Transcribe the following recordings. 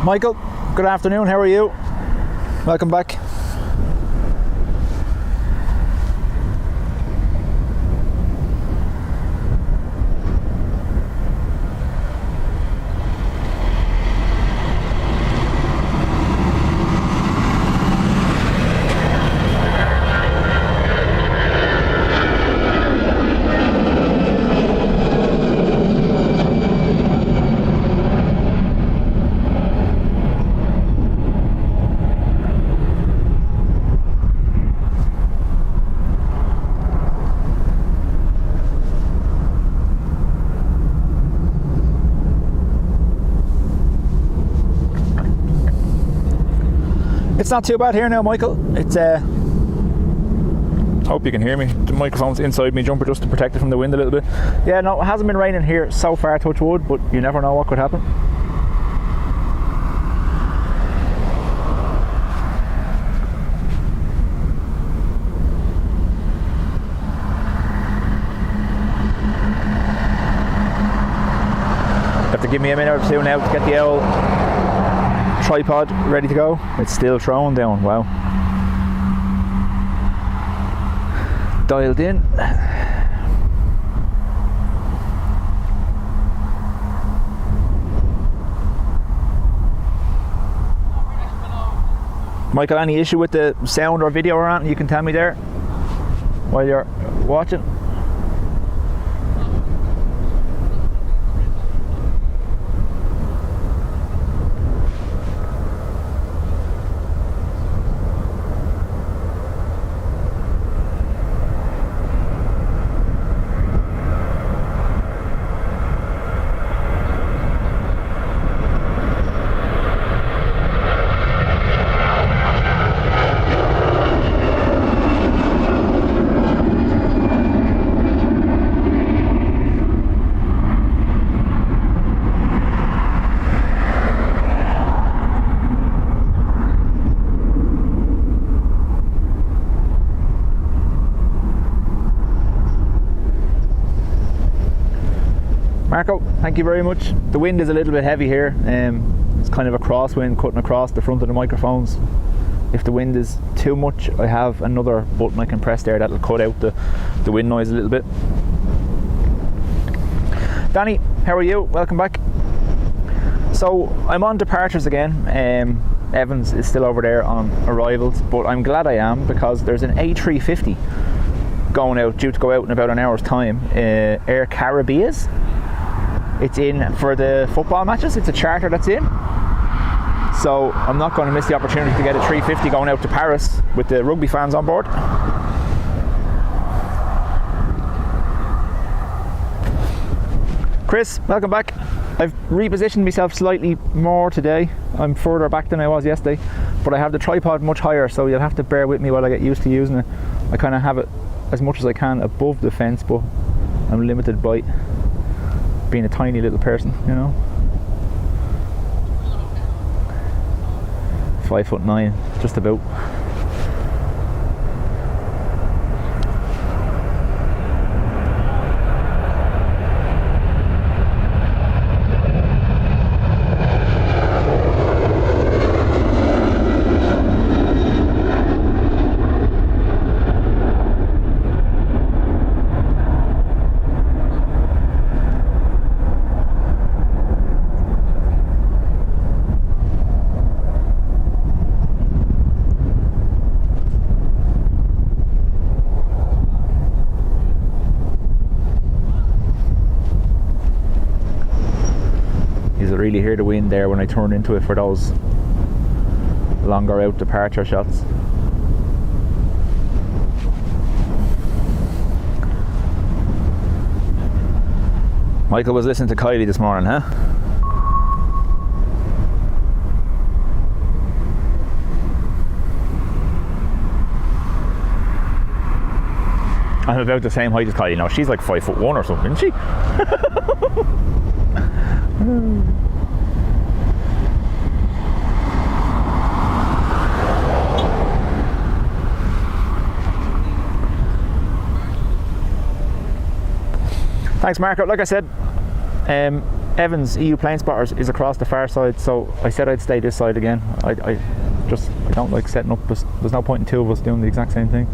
Michael, good afternoon, how are you? Welcome back. It's not too bad here now, Michael. It's hope you can hear me. The microphone's inside my jumper just to protect it from the wind a little bit. Yeah, no, it hasn't been raining here so far, touch wood, but you never know what could happen. Have to give me a minute or two now to get the old tripod ready to go. It's still throwing down. Wow. Dialed in. Michael, any issue with the sound or video or anything you can tell me there while you're watching? Marco, thank you very much. The wind is a little bit heavy here. It's kind of a crosswind cutting across the front of the microphones. If the wind is too much, I have another button I can press there that'll cut out the wind noise a little bit. Danny, how are you? Welcome back. So I'm on departures again. Evans is still over there on arrivals, but I'm glad I am because there's an A350 going out, due to go out in about an hour's time. Air Caribbeans. It's in for the football matches. It's a charter that's in. So I'm not going to miss the opportunity to get a 350 going out to Paris with the rugby fans on board. Chris, welcome back. I've repositioned myself slightly more today. I'm further back than I was yesterday, but I have the tripod much higher, so you'll have to bear with me while I get used to using it. I kind of have it as much as I can above the fence, but I'm limited by being a tiny little person, you know. 5'9", just about. You can really hear the wind there when I turn into it for those longer out departure shots. Michael was listening to Kylie this morning, huh? I'm about the same height as Kylie now. She's like 5'1" or something, isn't she? Thanks, Marco. Like I said, Evans EU Planespotters is across the far side, so I said I'd stay this side again. I don't like setting up. There's no point in two of us doing the exact same thing.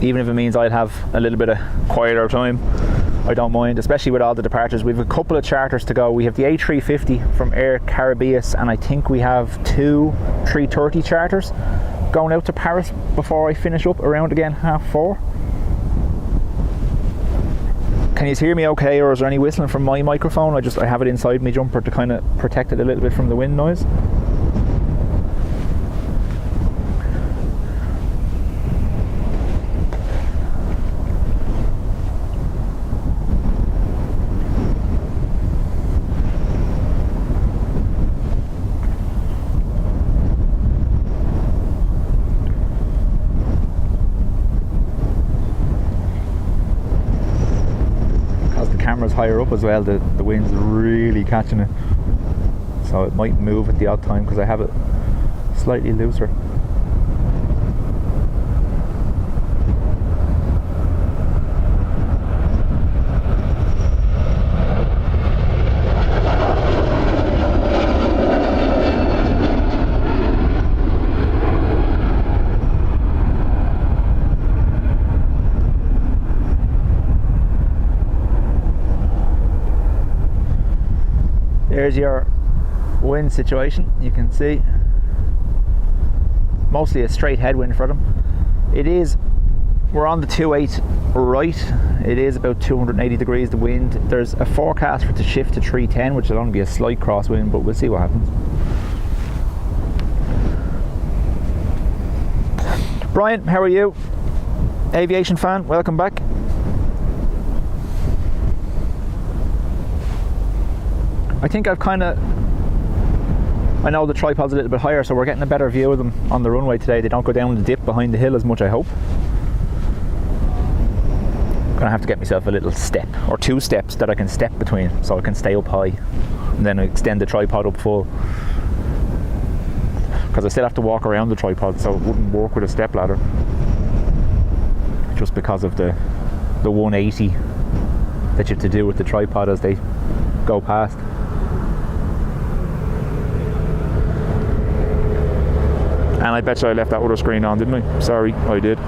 Even if it means I'd have a little bit of quieter time, I don't mind, especially with all the departures. We've a couple of charters to go. We have the A350 from Air Caribbean, and I think we have 2 330 charters going out to Paris before I finish up around again 4:30. Can you hear me okay, or is there any whistling from my microphone? I have it inside my jumper to kind of protect it a little bit from the wind noise. Higher up as well, the wind's really catching it, so it might move at the odd time because I have it slightly looser. There's your wind situation. You can see mostly a straight headwind for them. We're on the 2.8 right. It is about 280 degrees the wind. There's a forecast for it to shift to 310, which will only be a slight crosswind, but we'll see what happens. Brian, how are you? Aviation fan, welcome back. I think I know the tripod's a little bit higher, so we're getting a better view of them on the runway today. They don't go down the dip behind the hill as much, I hope. I'm gonna have to get myself a little step, or 2 steps that I can step between, so I can stay up high, and then extend the tripod up full. Because I still have to walk around the tripod, so it wouldn't work with a step ladder. Just because of the 180 that you have to do with the tripod as they go past. And I bet you I left that other screen on, didn't I? Sorry, I did.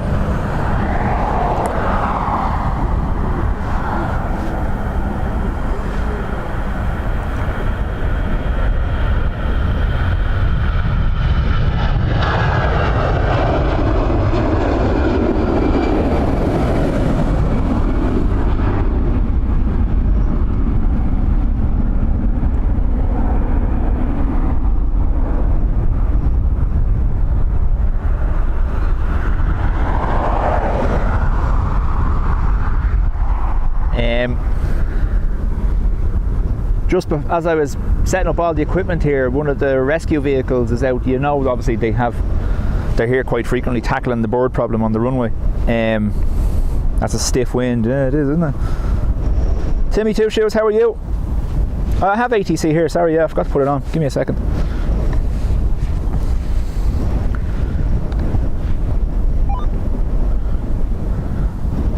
Just as I was setting up all the equipment here, one of the rescue vehicles is out. You know, obviously they're here quite frequently tackling the bird problem on the runway. That's a stiff wind. Yeah, it is, isn't it? Timmy Two Shoes, how are you? I have ATC here, sorry, yeah, I forgot to put it on. Give me a second.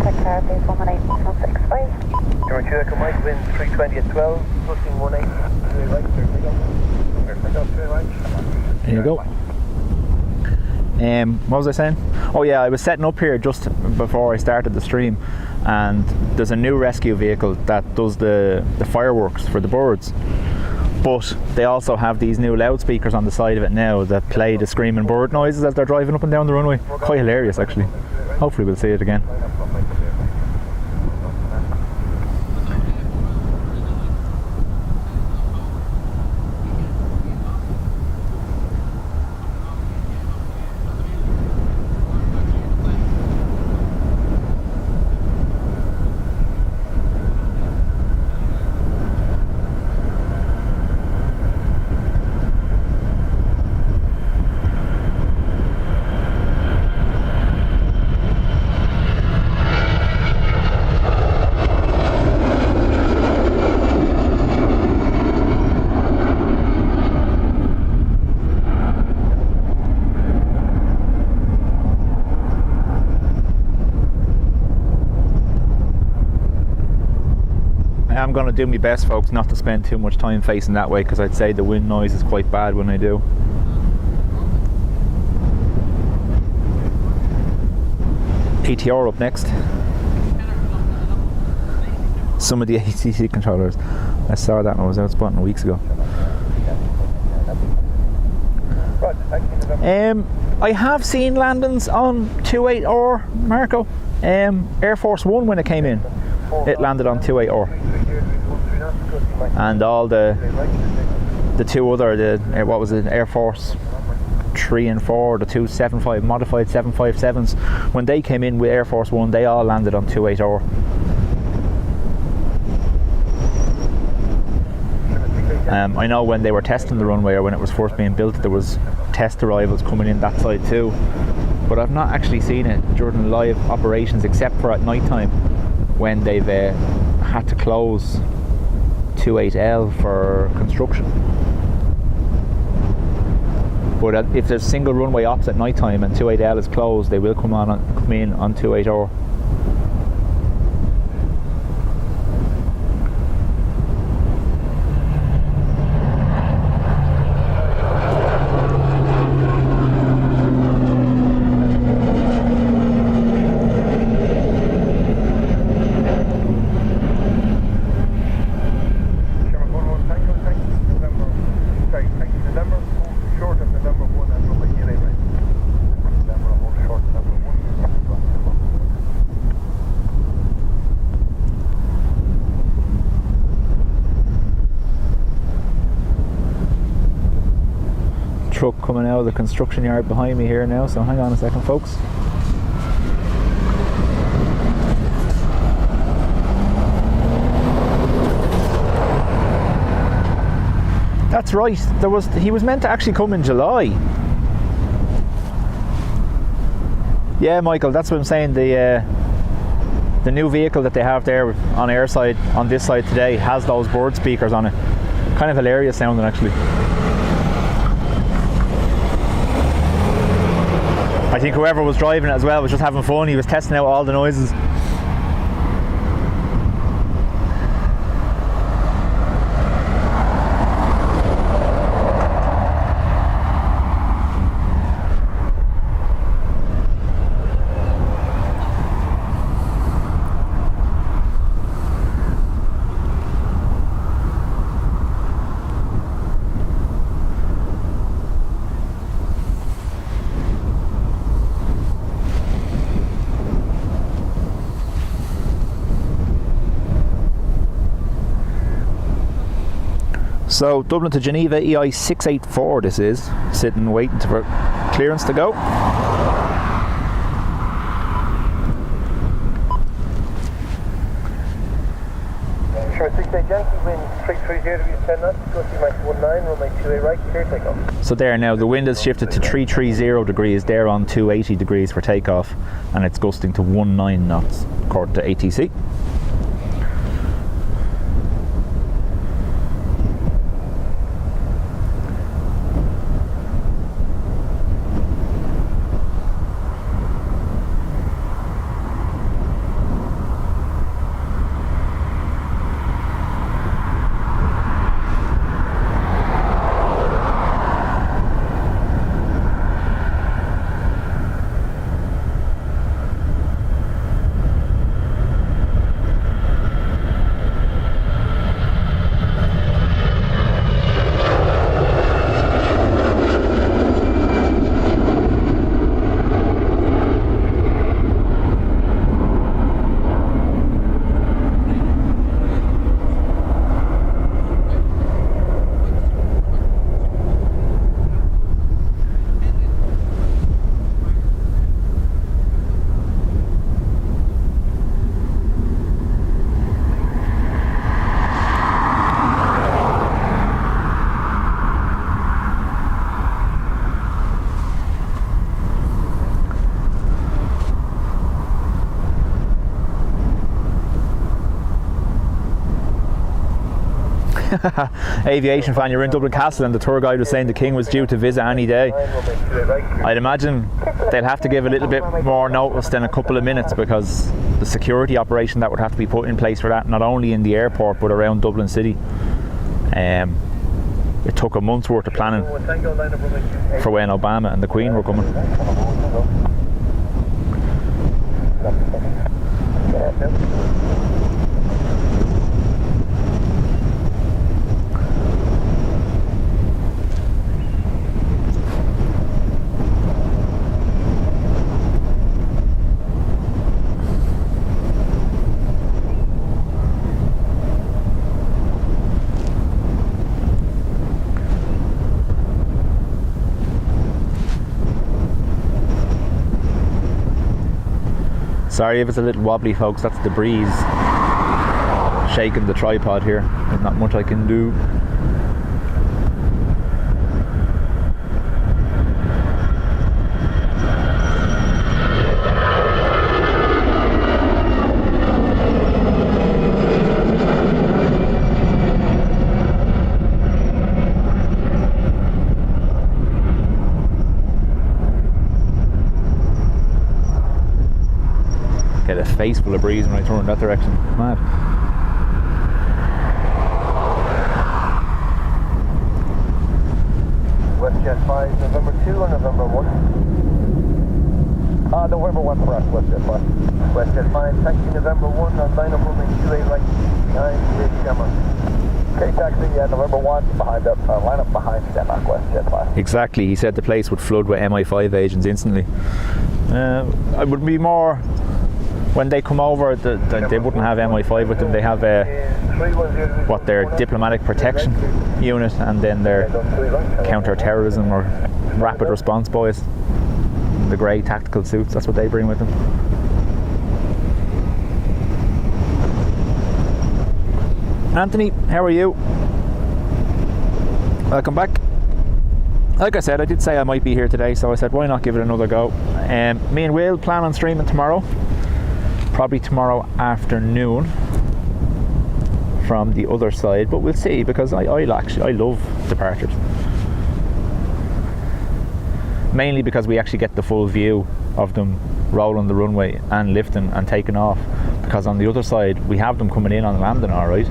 Takeoff is 18165. George Echo Mike, wind 320 at 12, pushing 180. There you go. What was I saying? Oh yeah, I was setting up here just before I started the stream, and there's a new rescue vehicle that does the fireworks for the birds, but they also have these new loudspeakers on the side of it now that play the screaming bird noises as they're driving up and down the runway. Quite hilarious actually. Hopefully we'll see it again. am going to do my best, folks, not to spend too much time facing that way, because I'd say the wind noise is quite bad when I do. PTR up next. Some of the ATC controllers. I saw that when I was out spotting weeks ago. I have seen landings on 28R, Marco. Air Force One, when it came in, it landed on 28R. And all the two other, what was it, Air Force 3 and 4, the 275 modified 757s, when they came in with Air Force One, they all landed on 28R. I know when they were testing the runway, or when it was first being built, there was test arrivals coming in that side too, but I've not actually seen it during live operations, except for at night time when they've had to close 28L for construction. But if there's single runway ops at night time and 28L is closed, they will come in on 28R. Truck coming out of the construction yard behind me here now, so hang on a second, folks. That's right, he was meant to actually come in July. Yeah, Michael, that's what I'm saying. The new vehicle that they have there on airside, on this side today, has those bird speakers on it. Kind of hilarious sounding, actually. I think whoever was driving it as well was just having fun. He was testing out all the noises. So Dublin to Geneva, EI 684 this is, sitting waiting for clearance to go. Sure, 68 Yankee, wind 33 degrees 10 knots, go to Max 19, runway 28 right, clear takeoff. So there now, the wind has shifted to 330 degrees, there on 280 degrees for takeoff, and it's gusting to 19 knots according to ATC. Aviation fan, you're in Dublin Castle and the tour guide was saying the King was due to visit any day. I'd imagine they'll have to give a little bit more notice than a couple of minutes, because the security operation that would have to be put in place for that, not only in the airport but around Dublin City. It took a month's worth of planning for when Obama and the Queen were coming. Sorry if it's a little wobbly, folks, that's the breeze shaking the tripod here. There's not much I can do. Get a face full of breeze when I turn in that direction. Mad. WestJet 5, November 2 or November 1? November 1 for us, WestJet 5. WestJet 5, taxi November 1 on line up runway 28 right behind the camera. Okay, taxi, November 1 behind up, line up behind Denmark, WestJet 5. Exactly, he said the place would flood with MI5 agents instantly. I would be more... When they come over, they wouldn't have MI5 with them. They have their diplomatic protection unit, and then their counter-terrorism or rapid response boys, the grey tactical suits. That's what they bring with them. Anthony, how are you? Welcome back. Like I said, I did say I might be here today, so I said why not give it another go. Me and Will plan on streaming tomorrow. Probably tomorrow afternoon from the other side, but we'll see, because I love departures, mainly because we actually get the full view of them rolling the runway and lifting and taking off, because on the other side we have them coming in on landing alright,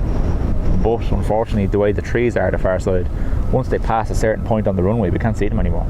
but unfortunately the way the trees are the far side, once they pass a certain point on the runway we can't see them anymore.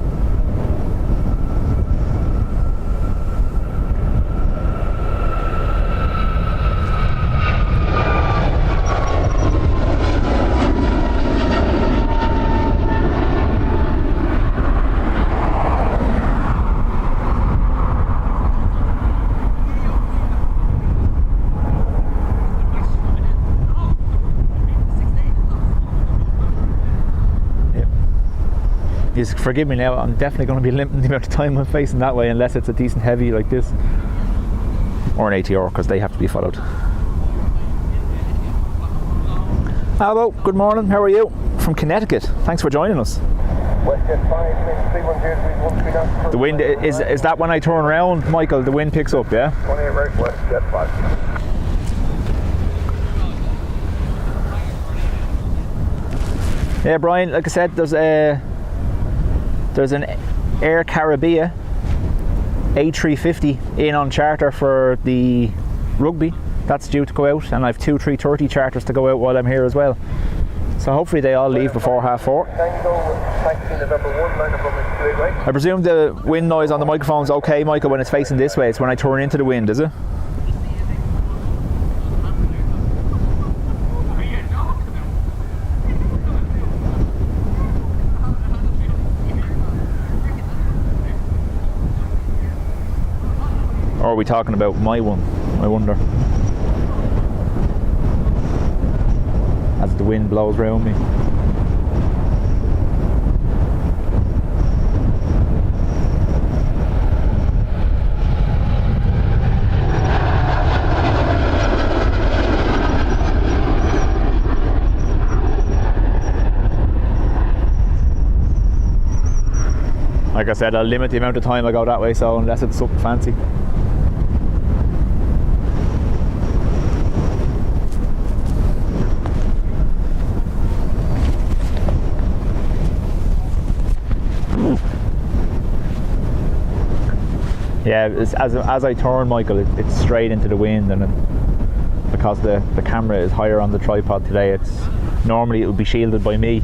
Forgive me now, I'm definitely going to be limiting the amount of time I'm facing that way unless it's a decent heavy like this, or an ATR, because they have to be followed. Hello, good morning, how are you? From Connecticut, thanks for joining us. The wind, is that when I turn around, Michael, the wind picks up, yeah? 28 right, WestJet 5. Yeah, Brian, like I said, there's an Air Caribbean A350 in on charter for the rugby. That's due to go out, and I have 2 330 charters to go out while I'm here as well. So hopefully they all leave before 4:30. I presume the wind noise on the microphone's okay, Michael, when it's facing this way. It's when I turn into the wind, is it? Or are we talking about my one? I wonder. As the wind blows round me. Like I said, I'll limit the amount of time I go that way, so unless it's something fancy. Yeah, as I turn, Michael, it's straight into the wind, and because the camera is higher on the tripod today, normally it would be shielded by me.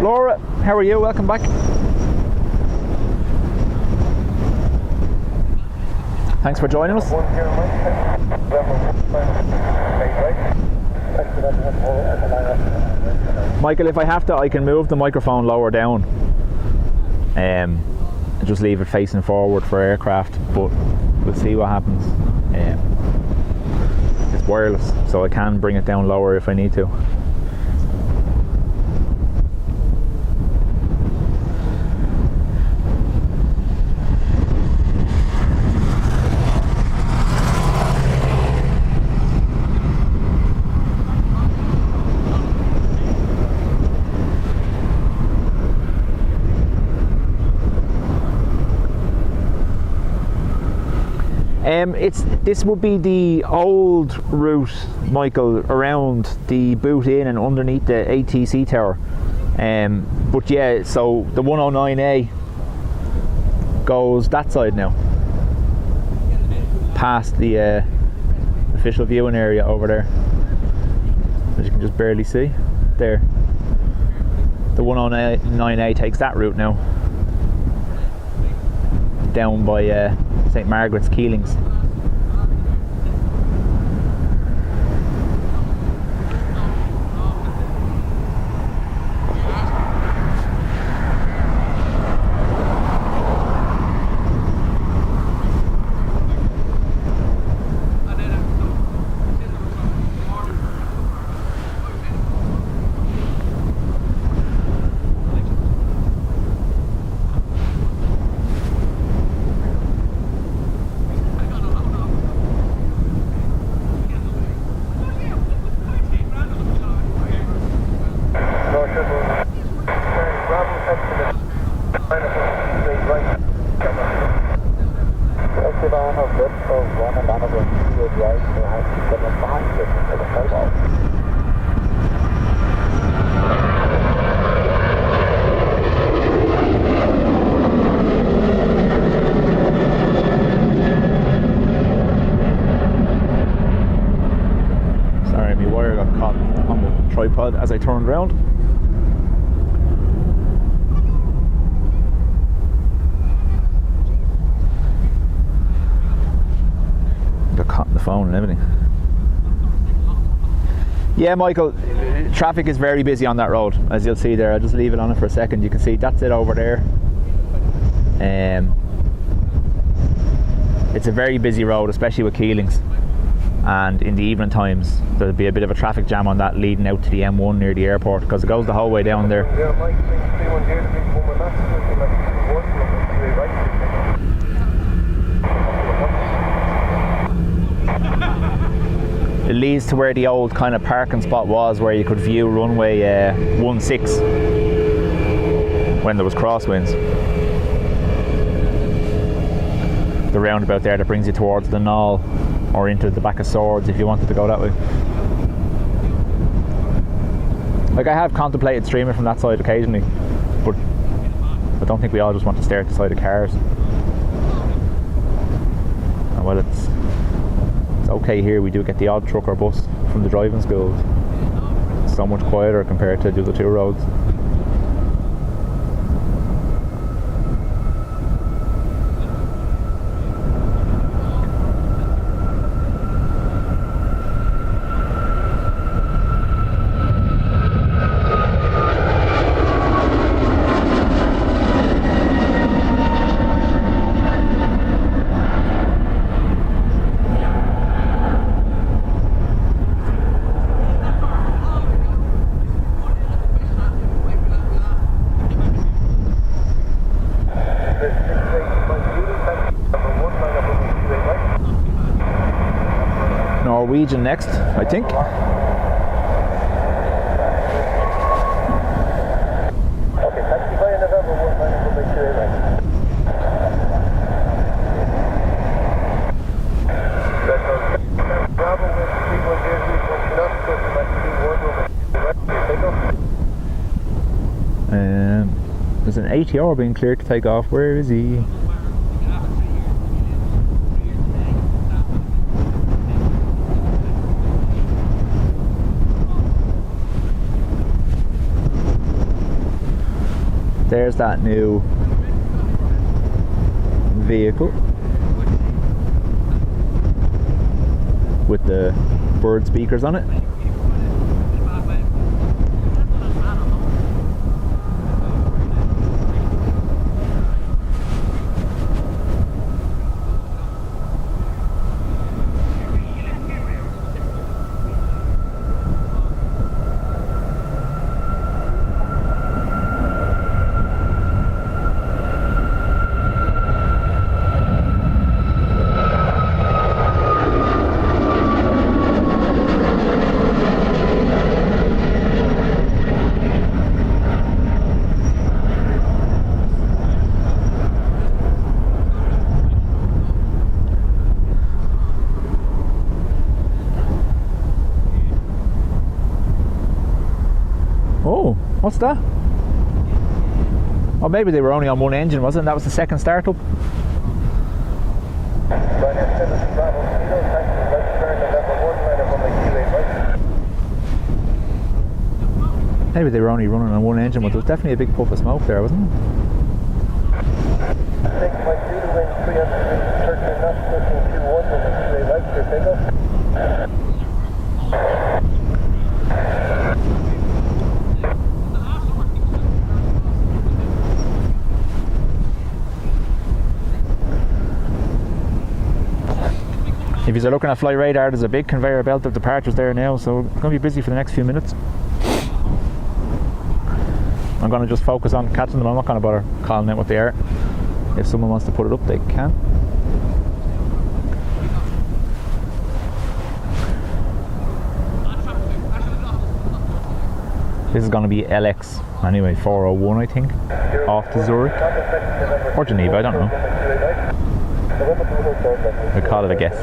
Laura, how are you? Welcome back. Thanks for joining us. Michael, if I have to, I can move the microphone lower down and just leave it facing forward for aircraft, but we'll see what happens. It's wireless, so I can bring it down lower if I need to. This would be the old route, Michael, around the boot in and underneath the ATC tower. But yeah, so the 109A goes that side now, past the official viewing area over there, as you can just barely see there. The 109A takes that route now, down by St. Margaret's Keelings. As I turned around. Got caught in the phone and everything. Yeah, Michael, traffic is very busy on that road, as you'll see there. I'll just leave it on it for a second. You can see that's it over there. It's a very busy road, especially with Keelings. And in the evening times there'll be a bit of a traffic jam on that leading out to the M1 near the airport, because it goes the whole way down there. It leads to where the old kind of parking spot was, where you could view runway 16 when there was crosswinds. The roundabout there that brings you towards the Knoll, or into the back of Swords if you wanted to go that way. Like, I have contemplated streaming from that side occasionally, but I don't think we all just want to stare at the side of cars. And well, it's okay here. We do get the odd truck or bus from the driving schools. It's so much quieter compared to the other two roads. Legion next, I think. Okay, taxi via November 1, line up runway 28 right. Bravo with 310, function up, closing back to 1, runway 28 right, takeoff. There's an ATR being cleared to take off. Where is he? There's that new vehicle with the bird speakers on it. Oh, what's that? Oh, maybe they were only on one engine, wasn't it? That was the second startup. Maybe they were only running on one engine, but there was definitely a big puff of smoke there, wasn't there? If you're looking at flight radar, there's a big conveyor belt of departures there now, so it's going to be busy for the next few minutes. I'm going to just focus on catching them. I'm not going to bother calling out what they are. If someone wants to put it up, they can. This is going to be LX, anyway, 401 I think, off to Zurich. Or Geneva, I don't know. We call it a guess.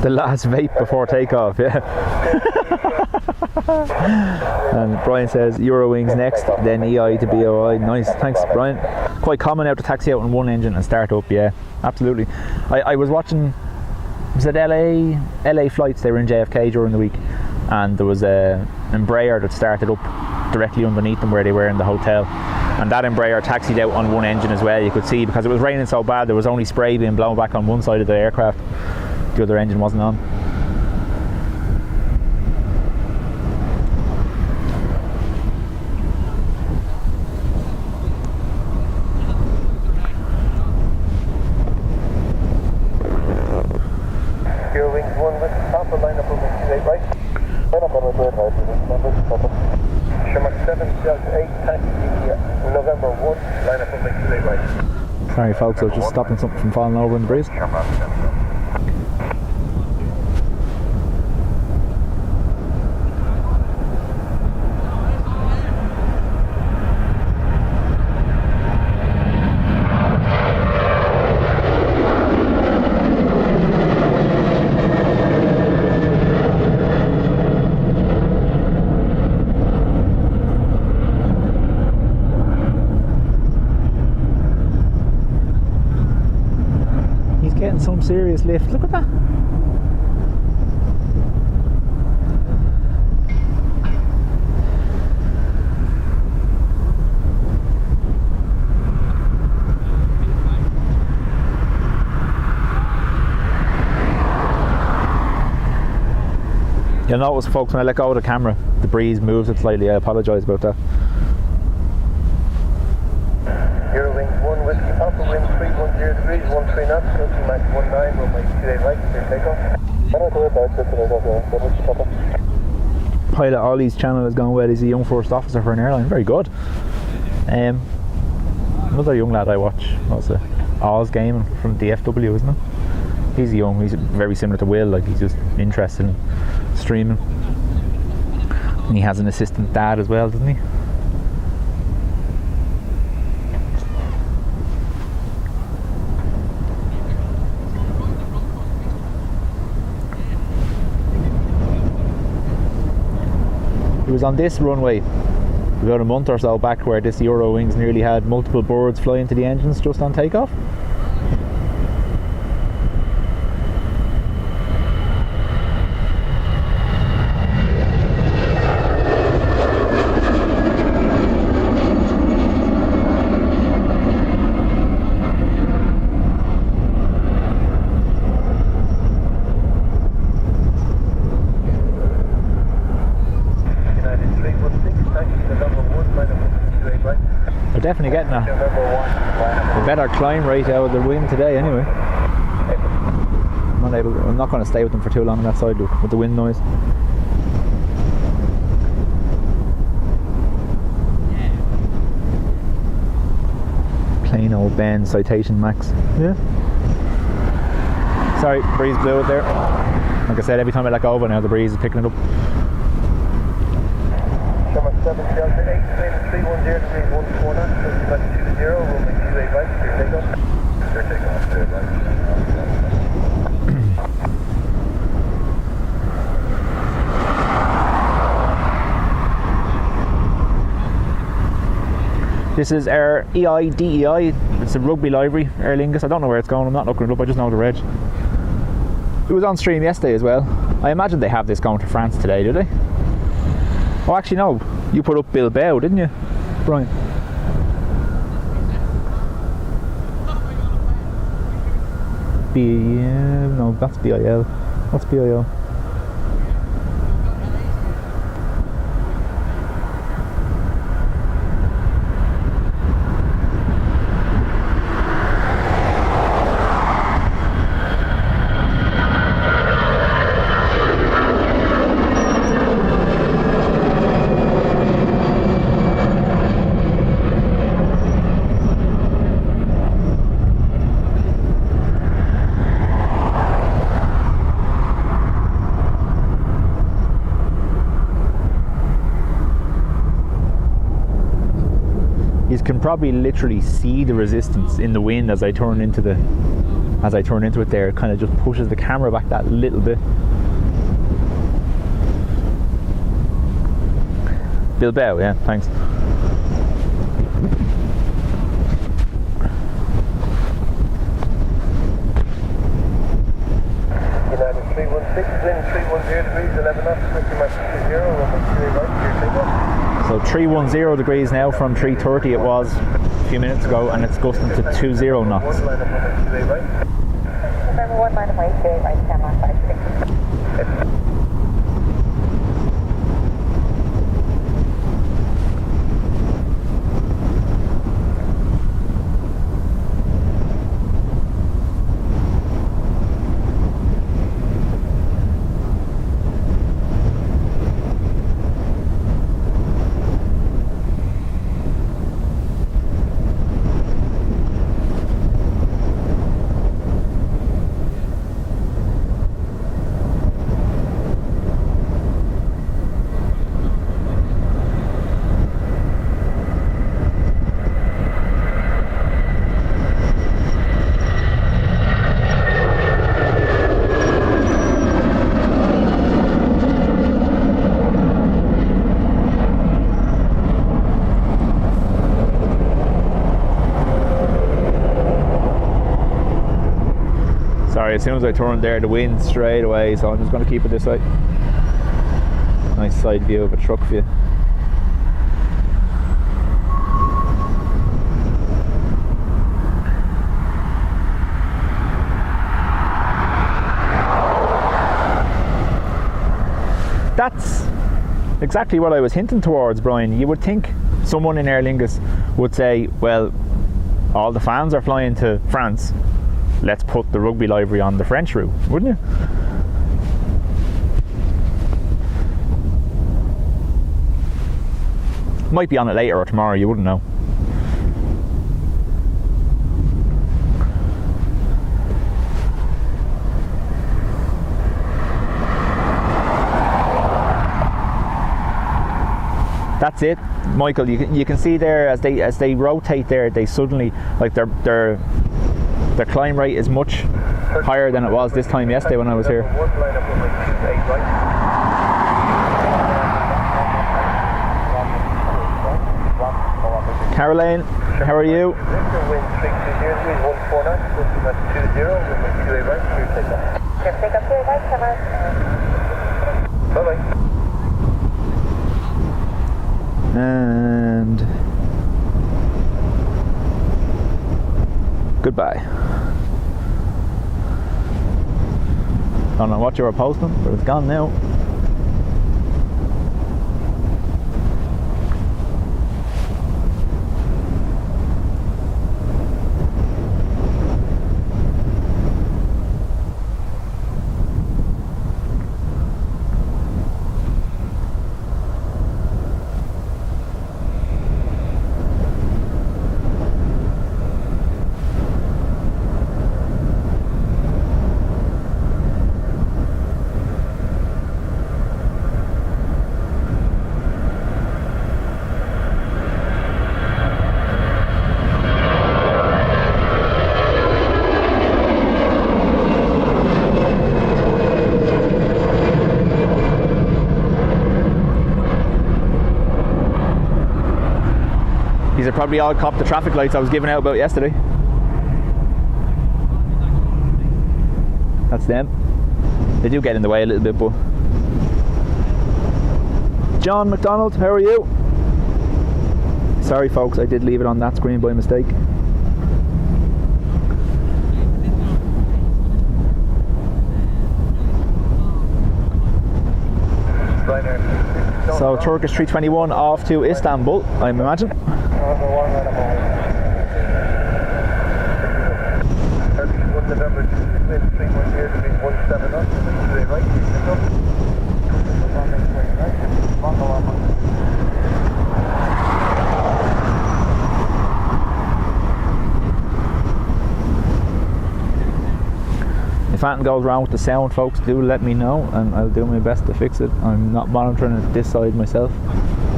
The last vape before takeoff, yeah. And Brian says Eurowings next, then EI to BOI. Nice, thanks Brian. Quite common now to taxi out on one engine and start up, yeah, absolutely. I was watching, was it LA flights? They were in JFK during the week, and there was a Embraer that started up directly underneath them where they were in the hotel, and that Embraer taxied out on one engine as well. You could see, because it was raining so bad, there was only spray being blown back on one side of the aircraft. The other engine wasn't on. Eurowings 1 with top of line up on the 28 right. Line up on the 3rd right. Shermack 7-8 taxi November 1, line up on the 28 right. Sorry folks, I was just stopping something from falling over in the breeze. some serious lift. Look at that. You'll notice, folks, when I let go of the camera, the breeze moves it slightly. I apologise about that. Eurowings 1 Whiskey Papa, wind 310 degrees, 13 knots, approaching Mach 19, runway 28 right, clear takeoff. Pilot Ollie's channel has gone well. He's a young first officer for an airline. Very good. Another young lad I watch, what's it? Oz Gaming from DFW, isn't it? He's young. He's very similar to Will. Like, he's just interested in streaming. And he has an assistant dad as well, doesn't he? It was on this runway about a month or so back where this Eurowings nearly had multiple birds fly into the engines just on takeoff. Definitely getting a better climb rate out of the wind today anyway. I'm not going to stay with them for too long on that side with the wind noise. Plain old Ben Citation Max. Yeah. Sorry, breeze blew it there. Like I said, every time I let go of it now the breeze is picking it up. 7 Delta 8, 310 degrees, 14 knots, 20, runway 28 right, clear takeoff. Clear takeoff, clear right. This is our EIDEI, it's a rugby library, Aer Lingus. I don't know where it's going, I'm not looking it up, I just know the reg. It was on stream yesterday as well. I imagine they have this going to France today, do they? Oh, actually no. You put up Bilbao, didn't you, Brian? No, that's BIL. What's BIL? You can probably literally see the resistance in the wind as I turn into it there. It kind of just pushes the camera back that little bit. Bilbao, yeah, thanks. United 316, wind 310 degrees, 11 knots, switching Mach 20, runway 28 right, clear takeoff. So 310 degrees now from 330 it was a few minutes ago, and it's gusting to 20 knots. November 1, line of way 28 right, 10 Mach 56. Sorry, as soon as I turned there, the wind straight away, so I'm just going to keep it this way. Nice side view of a truck for you. That's exactly what I was hinting towards, Brian. You would think someone in Aer Lingus would say, well, all the fans are flying to France, let's put the rugby livery on the French route, wouldn't you? Might be on it later or tomorrow, you wouldn't know. That's it, Michael. You can see there as they rotate there, they suddenly, like their climb rate is much higher than it was this time yesterday when I was here. Caroline, how are you? Bye-bye. And goodbye. Don't know what you were posting, but it's gone now. These are probably all copped the traffic lights I was giving out about yesterday. That's them. They do get in the way a little bit, but... John McDonald, how are you? Sorry folks, I did leave it on that screen by mistake. So Turkish 321 off to Istanbul, I imagine. November 310 here to be 17 up, straight right, If anything goes wrong with the sound, folks, do let me know and I'll do my best to fix it. I'm not monitoring it this side myself.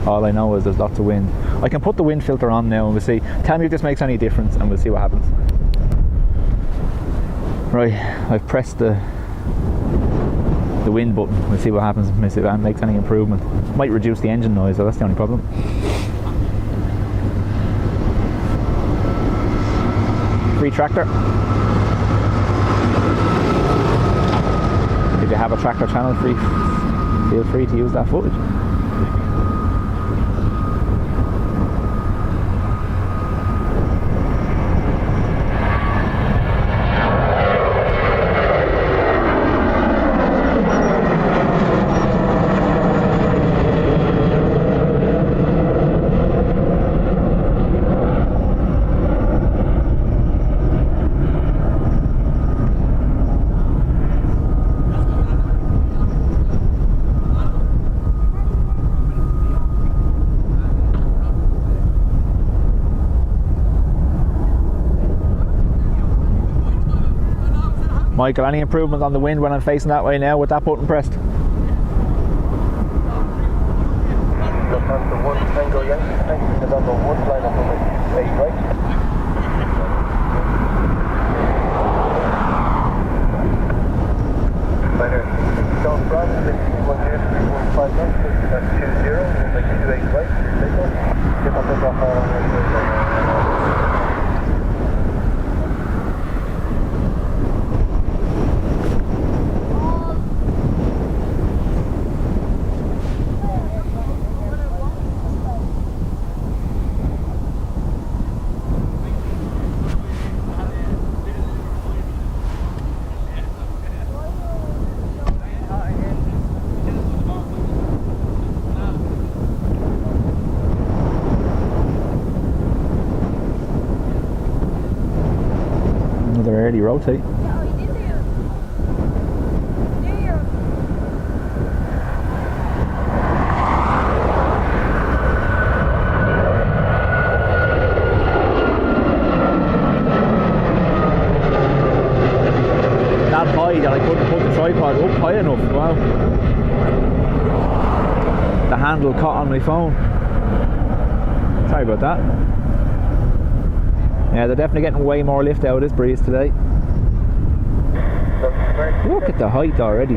All I know is there's lots of wind. I can put the wind filter on now and we'll see. Tell me if this makes any difference and we'll see what happens. Right, I've pressed the wind button. We'll see what happens. We'll see if that makes any improvement. Might reduce the engine noise, so that's the only problem. Free tractor. If you have a tractor channel free, feel free to use that footage. Michael, any improvement on the wind when I'm facing that way now with that button pressed? Just on the 1 Tango Yankee, taxi November 1, line up over 8 right. Liner, South Broad, 610, 315 knots, 20, we'll make 28 right, takeoff. Get on takeoff another early rotate. That high that I couldn't put the tripod up high enough. Wow. The handle caught on my phone. Sorry about that. Yeah, they're definitely getting way more lift out of this breeze today. Look at the height already.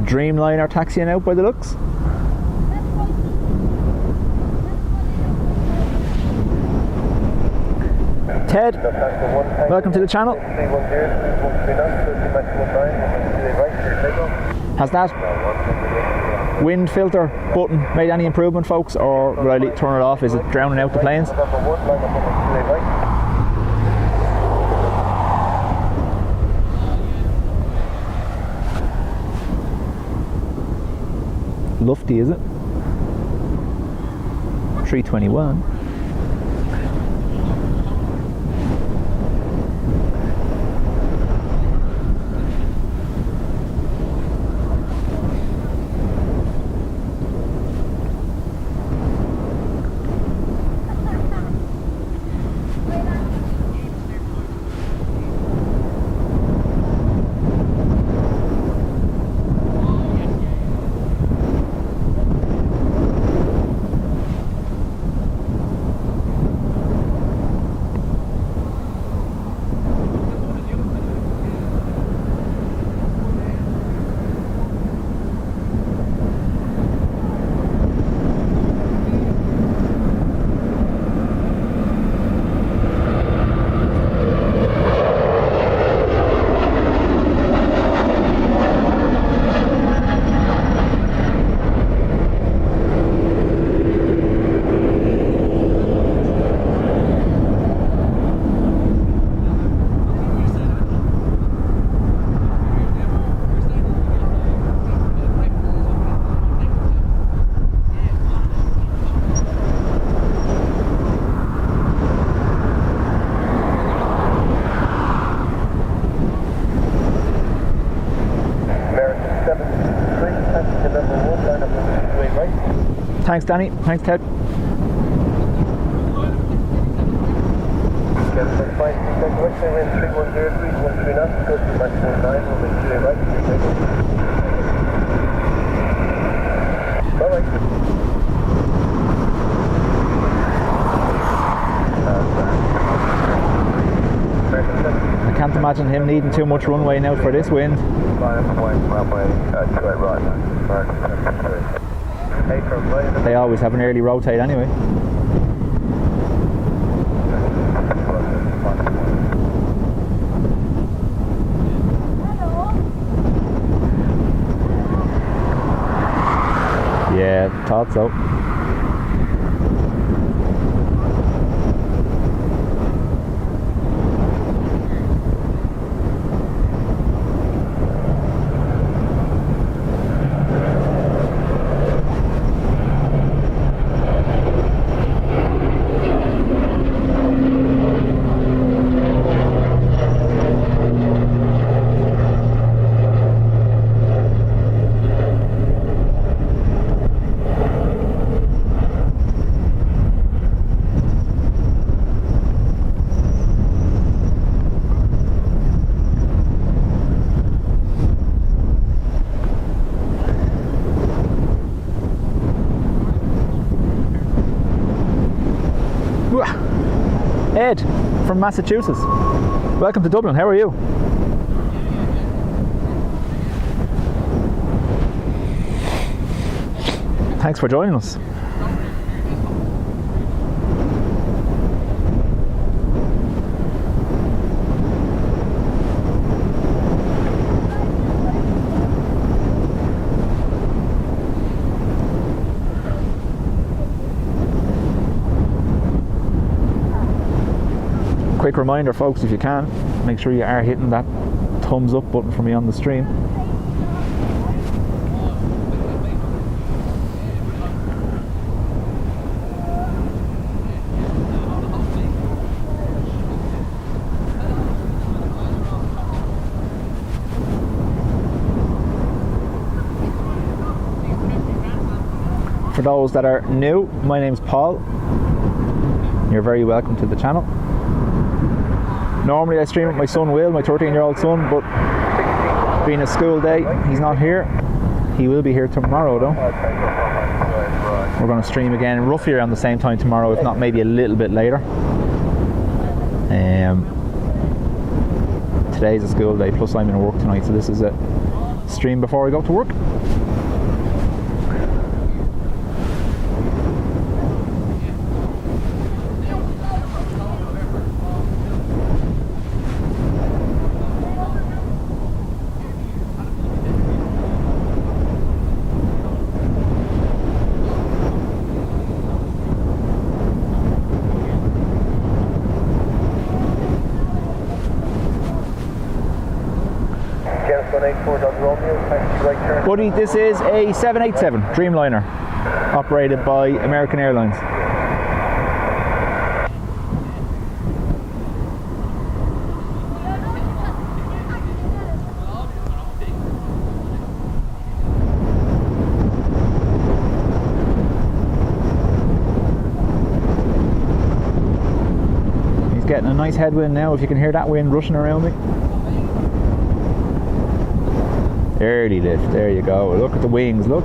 Dreamliner taxiing out by the looks. Ted, welcome to the channel. Has that wind filter button made any improvement, folks, or will I turn it off? Is it drowning out the planes? Lufty, is it? 321. Thanks, Danny. Thanks, Ted. I can't imagine him needing too much runway now for this wind. They always have an early rotate anyway. Yeah, thought so. Ed from Massachusetts. Welcome to Dublin. How are you? Thanks for joining us. Quick reminder, folks, if you can, make sure you are hitting that thumbs up button for me on the stream. For those that are new, my name's Paul. You're very welcome to the channel. Normally I stream with my son Will, my 13-year-old son, but being a school day, he's not here. He will be here tomorrow though. We're going to stream again roughly around the same time tomorrow, if not maybe a little bit later. Today's a school day, plus I'm in work tonight, so this is a stream before I go to work. Buddy, this is a 787 Dreamliner, operated by American Airlines. He's getting a nice headwind now, if you can hear that wind rushing around me. Early lift, there you go. Look at the wings, look.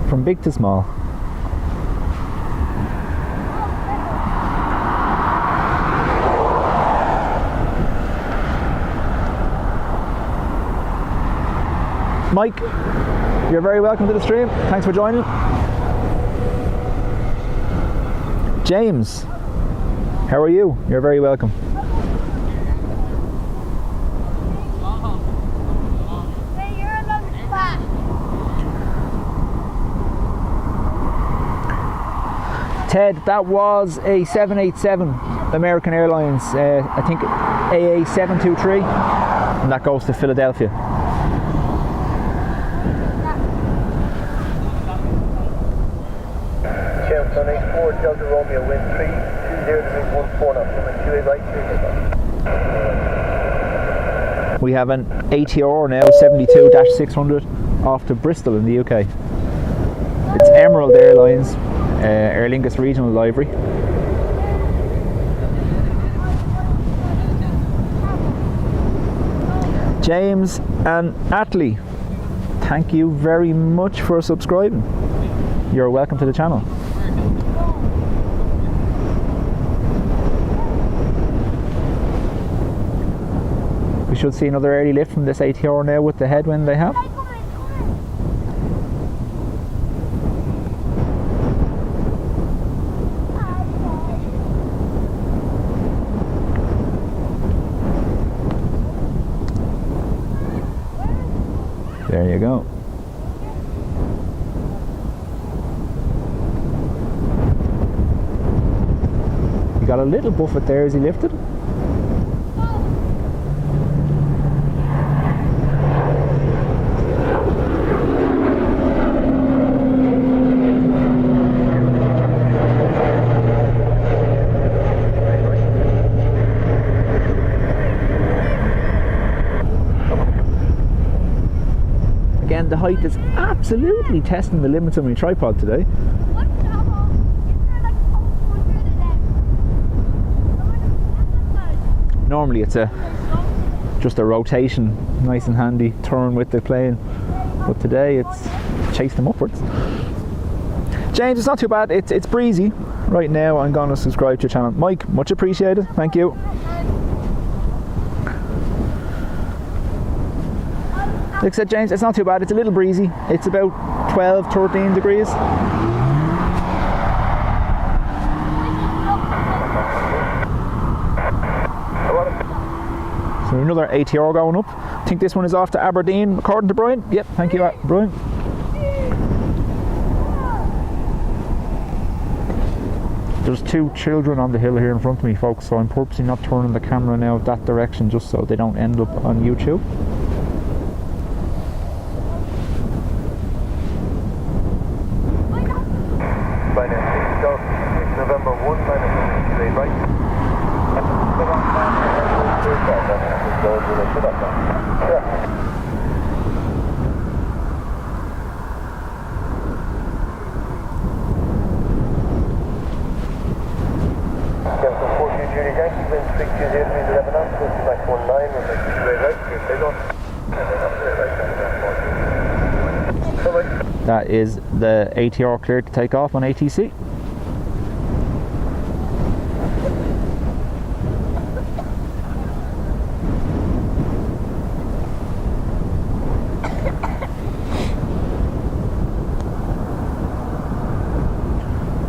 From big to small. Mike, you're very welcome to the stream. Thanks for joining. James, how are you? You're very welcome. Ted, that was a 787 American Airlines, I think AA723, and that goes to Philadelphia. Chelsea 84 Delta Romeo, wind 320 14 knots, 28 right. We have an ATR now, 72-600, off to Bristol in the UK. It's Emerald Airlines. Aer Lingus Regional Library. James and Atlee, thank you very much for subscribing. You're welcome to the channel. We should see another early lift from this ATR now with the headwind they have. There you go. You got a little buffet there as he lifted. Again, the height is absolutely testing the limits of my tripod today. Normally it's just a rotation, nice and handy, turn with the plane, but today it's chased them upwards. James, it's not too bad, it's breezy. Right now I'm going to subscribe to your channel. Mike, much appreciated, thank you. Like I said, James, it's not too bad, it's a little breezy. It's about 12, 13 degrees. So another ATR going up. I think this one is off to Aberdeen, according to Brian. Yep, thank you, Brian. There's two children on the hill here in front of me, folks, so I'm purposely not turning the camera now that direction just so they don't end up on YouTube. November 1, right? That is the ATR cleared to take off on ATC.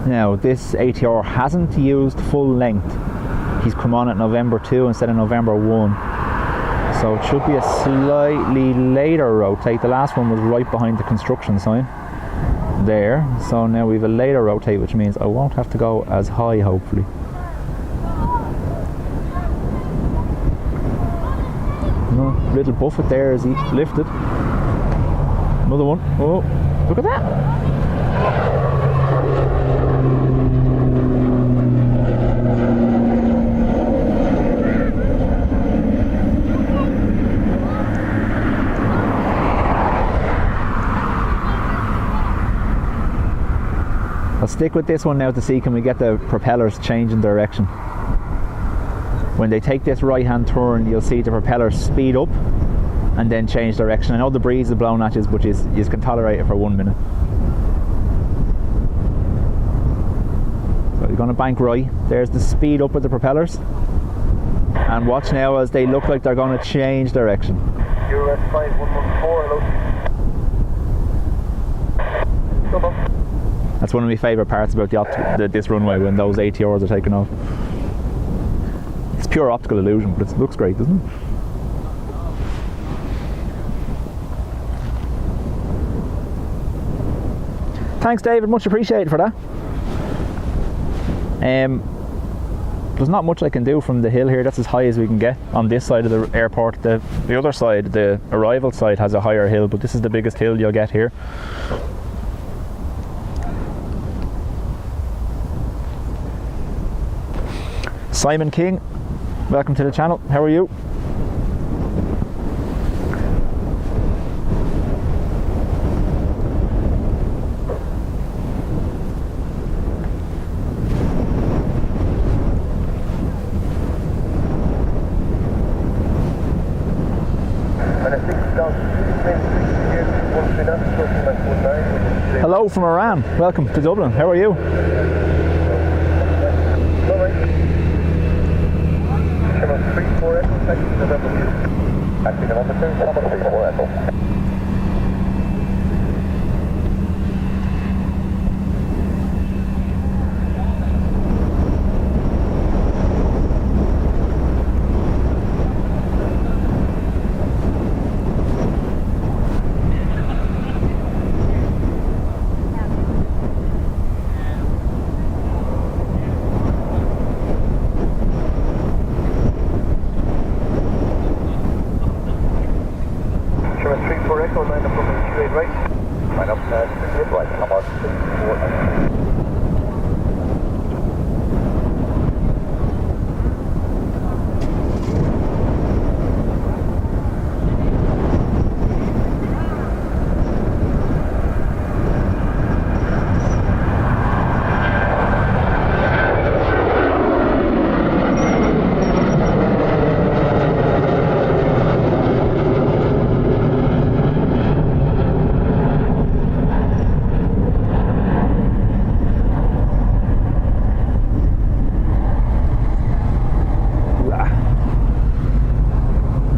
Now this ATR hasn't used full length. He's come on at November 2 instead of November 1. So it should be a slightly later rotate. The last one was right behind the construction sign there. So now we have a later rotate, which means I won't have to go as high, hopefully. No, little buffet there as he lifted. Another one. Oh, look at that. I'll stick with this one now to see can we get the propellers changing direction. When they take this right hand turn, you'll see the propellers speed up and then change direction. I know the breeze is blowing at you, but you can tolerate it for 1 minute. So you're going to bank right. There's the speed up of the propellers. And watch now as they look like they're going to change direction. US 5114, hello. Come on. That's one of my favourite parts about this runway, when those ATRs are taking off. It's pure optical illusion, but it looks great, doesn't it? Thanks, David, much appreciated for that. There's not much I can do from the hill here. That's as high as we can get on this side of the airport. The other side, the arrival side, has a higher hill, but this is the biggest hill you'll get here. Simon King, welcome to the channel. How are you? Hello from Iran. Welcome to Dublin. How are you?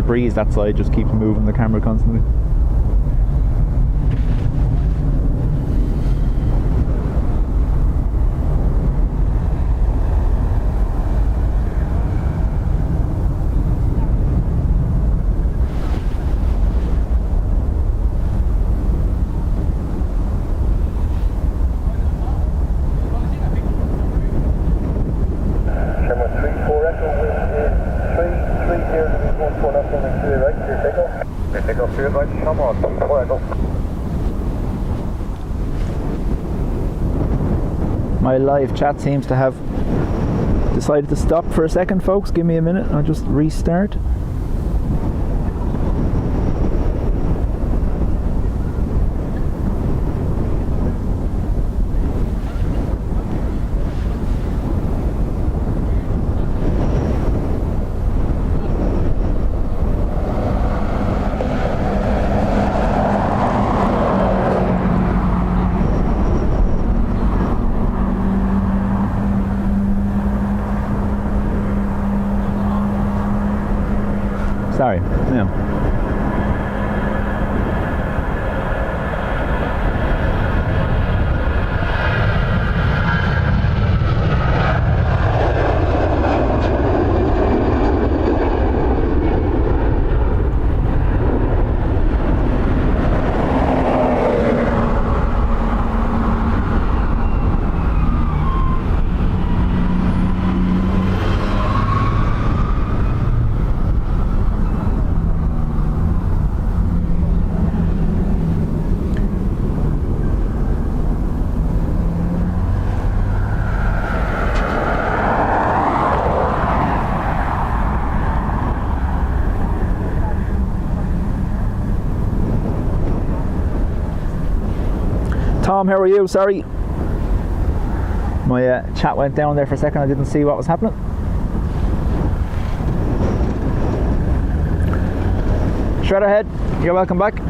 Breeze that side just keeps moving the camera constantly. My live chat seems to have decided to stop for a second, folks. Give me a minute, I'll just restart. Sorry, yeah. Tom, how are you? Sorry, my chat went down there for a second. I didn't see what was happening. Shredderhead, you're welcome back.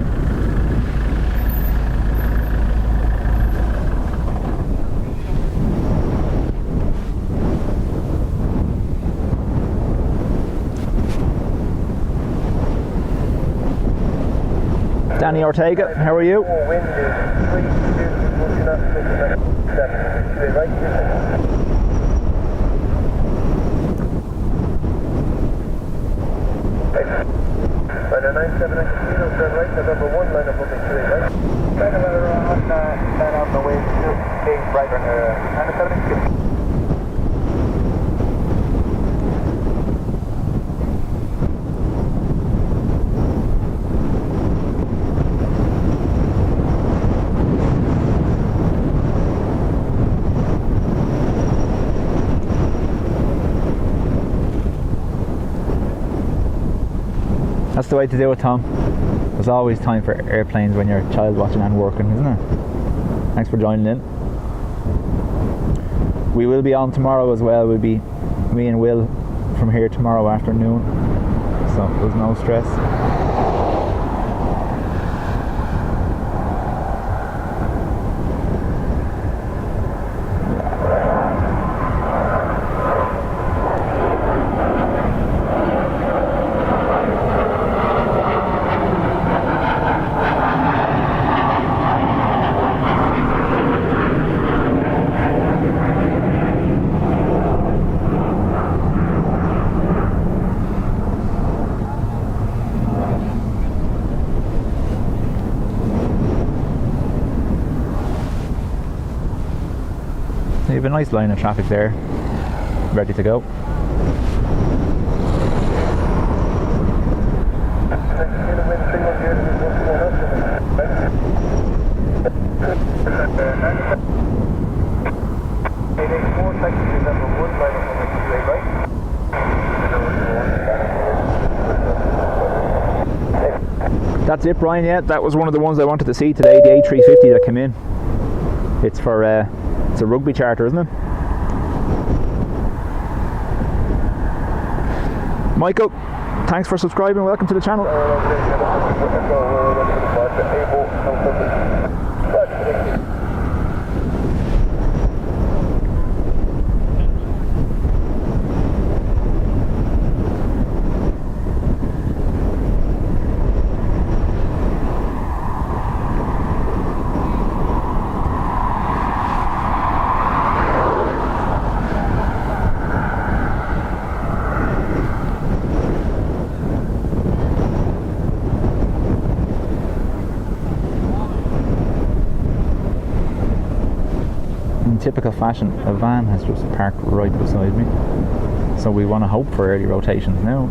Danny Ortega, how are you? Runway 97 turn right, November 1, line up moving 3 right. Line on the way to 8 right on 97. That's the way to do it, Tom. There's always time for airplanes when you're child watching and working, isn't there? Thanks for joining in. We will be on tomorrow as well. We'll be, me and Will, from here tomorrow afternoon. So there's no stress. You have a nice line of traffic there, ready to go. That's it, Brian. Yeah, that was one of the ones I wanted to see today, the A350 that came in. It's for it's a rugby charter, isn't it? Michael, thanks for subscribing. Welcome to the channel. In typical fashion, a van has just parked right beside me, so we want to hope for early rotations now.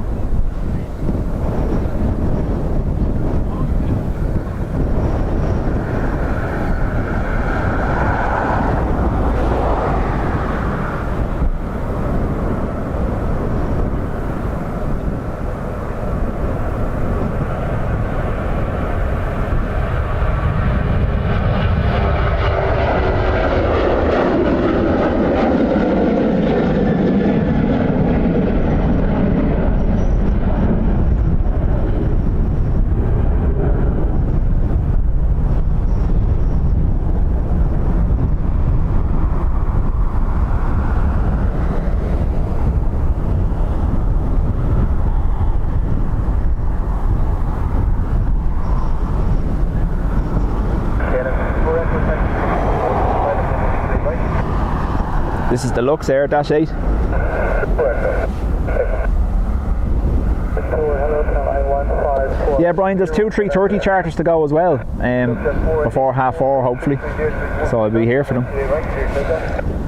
This is the Lux Air Dash 8. Yeah, Brian, there's 2 3:30 charters to go as well, before 4:30 hopefully, so I'll be here for them.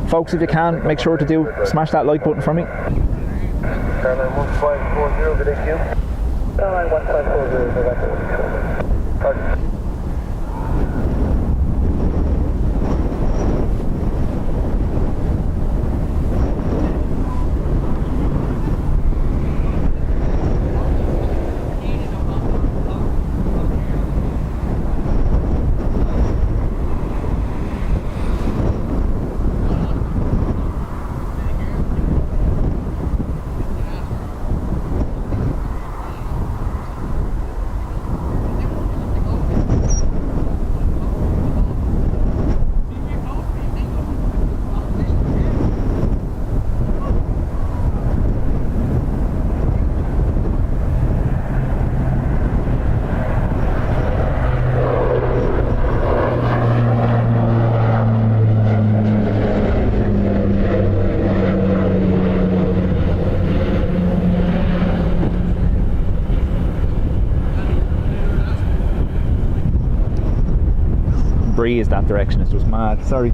Folks, if you can, make sure to smash that like button for me. Airline 1540, good AQ. Airline 1540, Breeze that direction, it's just mad. Sorry.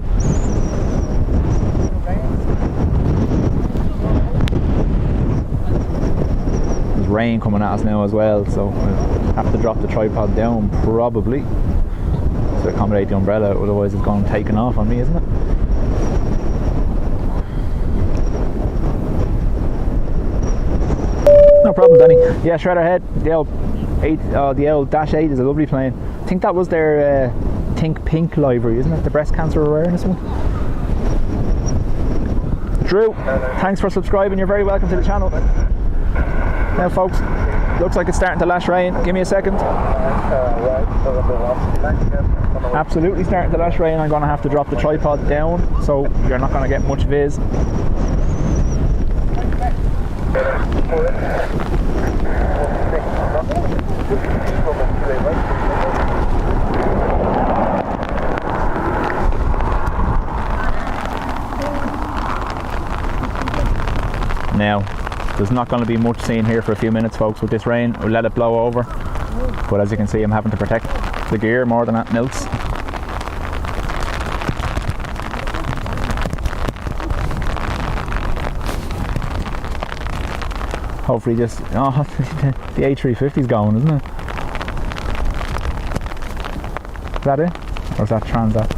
There's rain coming at us now as well, so I'll have to drop the tripod down probably to accommodate the umbrella, otherwise it's gone taken off on me, isn't it? No problem, Danny. Yeah, Shredder Head, the old Dash 8 is a lovely plane. I think that was their Think Pink livery, isn't it? The breast cancer awareness one. Drew, thanks for subscribing. You're very welcome to the channel. Now, folks, looks like it's starting to lash rain. Give me a second. Absolutely starting to lash rain. I'm going to have to drop the tripod down, so you're not going to get much viz. Now, there's not going to be much seen here for a few minutes, folks, with this rain. We'll let it blow over, but as you can see, I'm having to protect the gear more than that melts. Hopefully just, oh, the A350's going, isn't it? Is that it? Or is that Transat?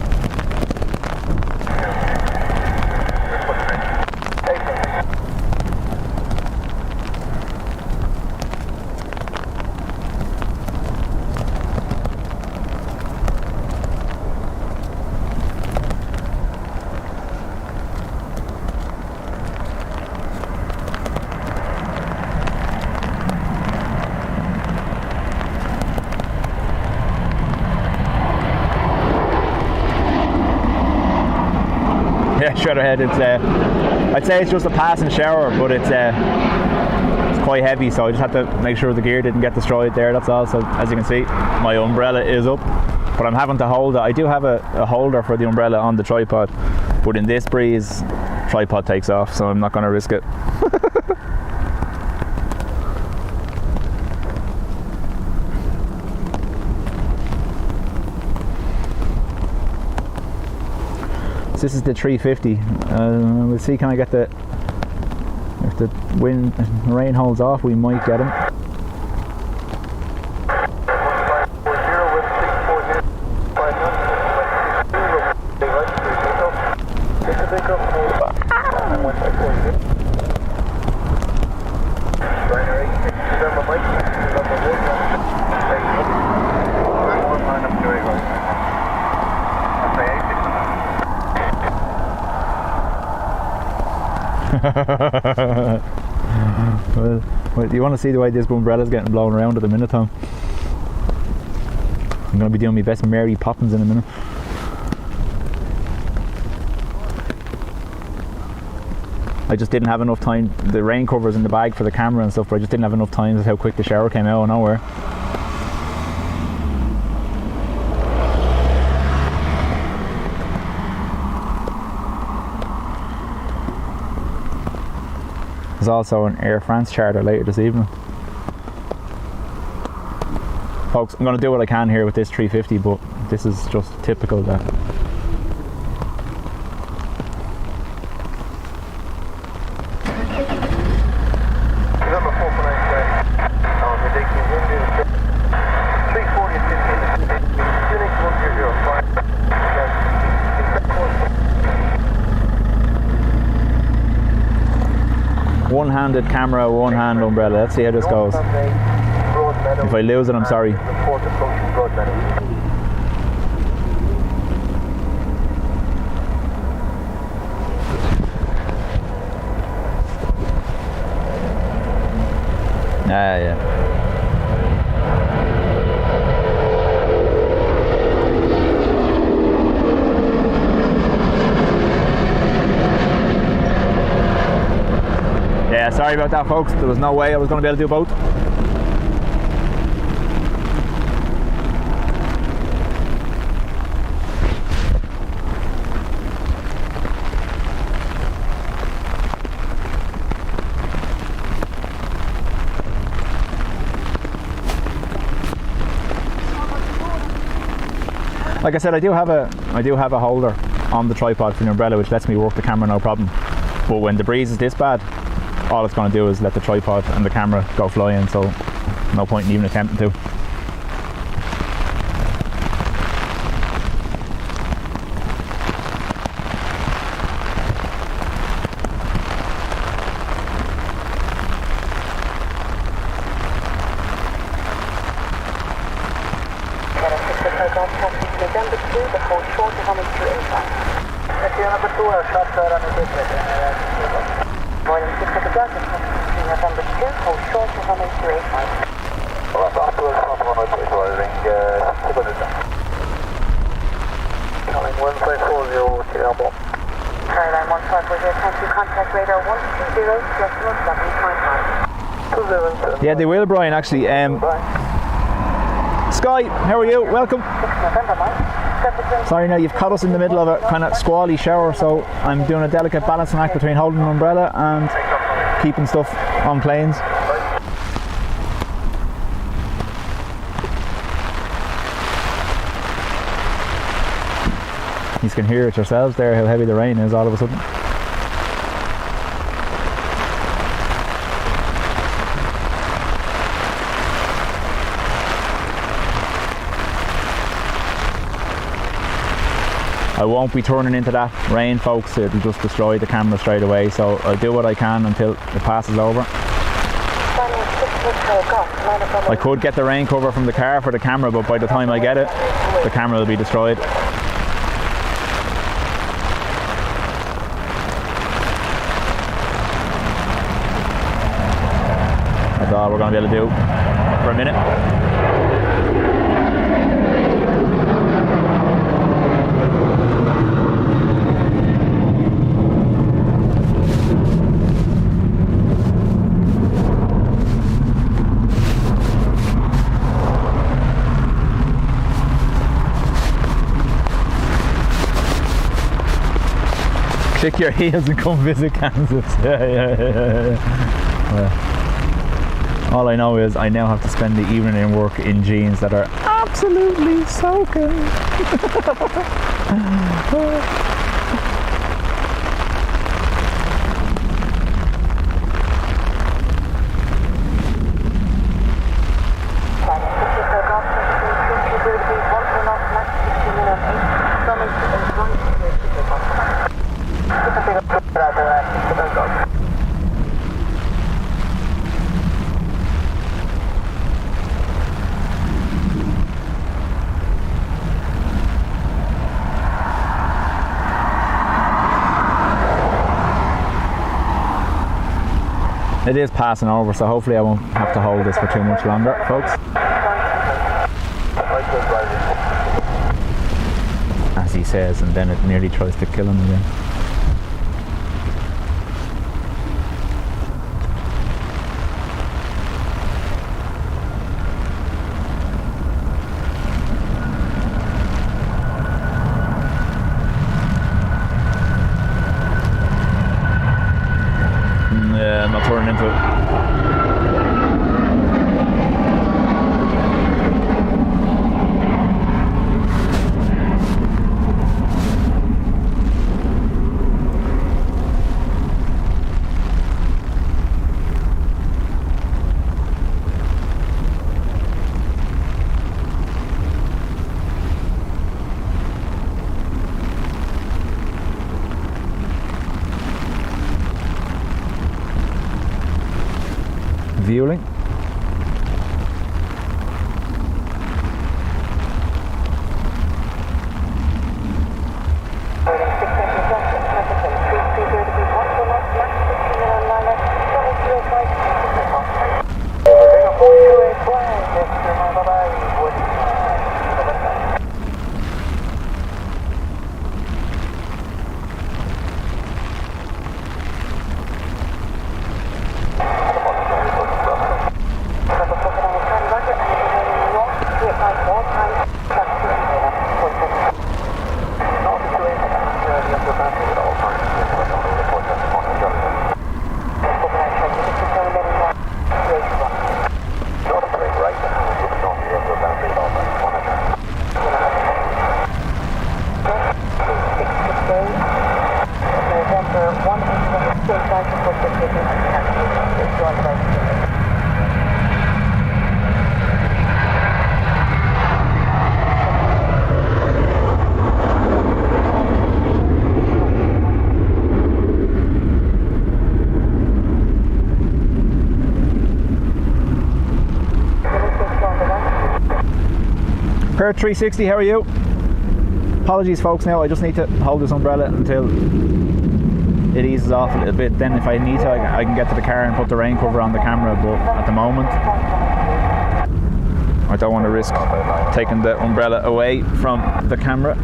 Yeah, Shredderhead, I'd say it's just a passing shower, but it's quite heavy, so I just had to make sure the gear didn't get destroyed there, that's all. So as you can see, my umbrella is up, but I'm having to hold it. I do have a holder for the umbrella on the tripod, but in this breeze, tripod takes off, so I'm not going to risk it. This is the 350. We'll see, can I get if the rain holds off, we might get him. well, you want to see the way this umbrella's getting blown around at the minute, Tom? I'm going to be doing my best Mary Poppins in a minute. I just didn't have enough time. The rain cover's in the bag for the camera and stuff, but I just didn't have enough time. That's how quick the shower came out of nowhere. There's also an Air France charter later this evening. Folks, I'm going to do what I can here with this 350, but this is just typical that one-handed camera, one-hand umbrella. Let's see how this goes. If I lose it, I'm sorry. Yeah. Yeah, sorry about that, folks. There was no way I was going to be able to do both. Like I said, I do have a holder on the tripod for the umbrella, which lets me work the camera no problem. But when the breeze is this bad, all it's going to do is let the tripod and the camera go flying, so no point in even attempting to. Caroline 1540, thank you. Contact radar 120, Yeah, they will, Brian, actually. Sky, how are you? Welcome. Sorry, now you've caught us in the middle of a kind of squally shower, so I'm doing a delicate balancing act between holding an umbrella and keeping stuff on planes. You can hear it yourselves there, how heavy the rain is all of a sudden. I won't be turning into that rain, folks. It'll just destroy the camera straight away, so I'll do what I can until it passes over. I could get the rain cover from the car for the camera, but by the time I get it, the camera will be destroyed. That's all we're going to be able to do for a minute. Click your heels and come visit Kansas. Yeah. Well, all I know is I now have to spend the evening in work in jeans that are absolutely soaking. It is passing over, so hopefully I won't have to hold this for too much longer, folks. As he says, and then it nearly tries to kill him again. turn into it. Viewing. Pair 360, how are you? Apologies folks, now I just need to hold this umbrella until it eases off a little bit. Then if I need to, I can get to the car and put the rain cover on the camera, but at the moment I don't want to risk taking the umbrella away from the camera.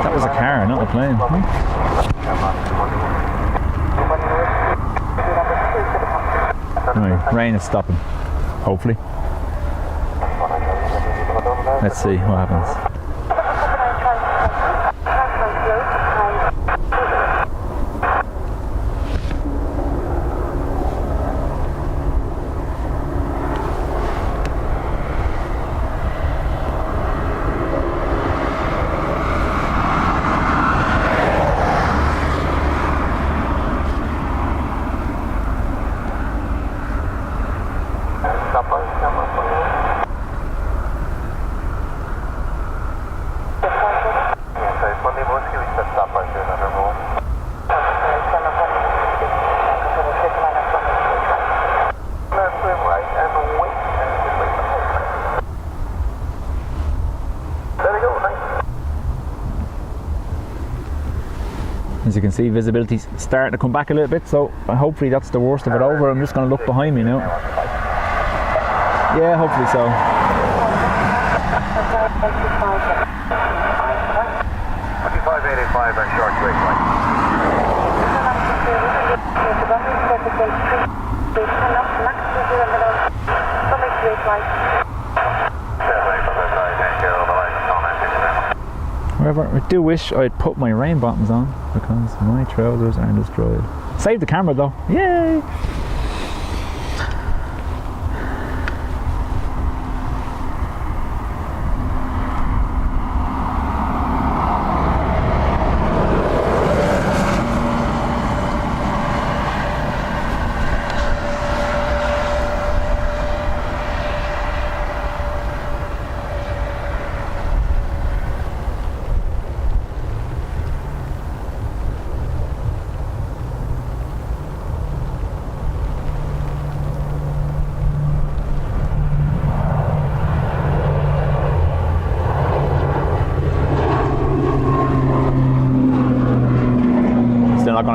That was a car, not a plane. Anyway, rain is stopping, hopefully. Let's see what happens. As you can see, visibility's starting to come back a little bit, so hopefully that's the worst of it over. I'm just going to look behind me now. Yeah, hopefully so. 2585 on short wave flight. However, I do wish I'd put my rain bottoms on because my trousers are destroyed. Save the camera though, yay!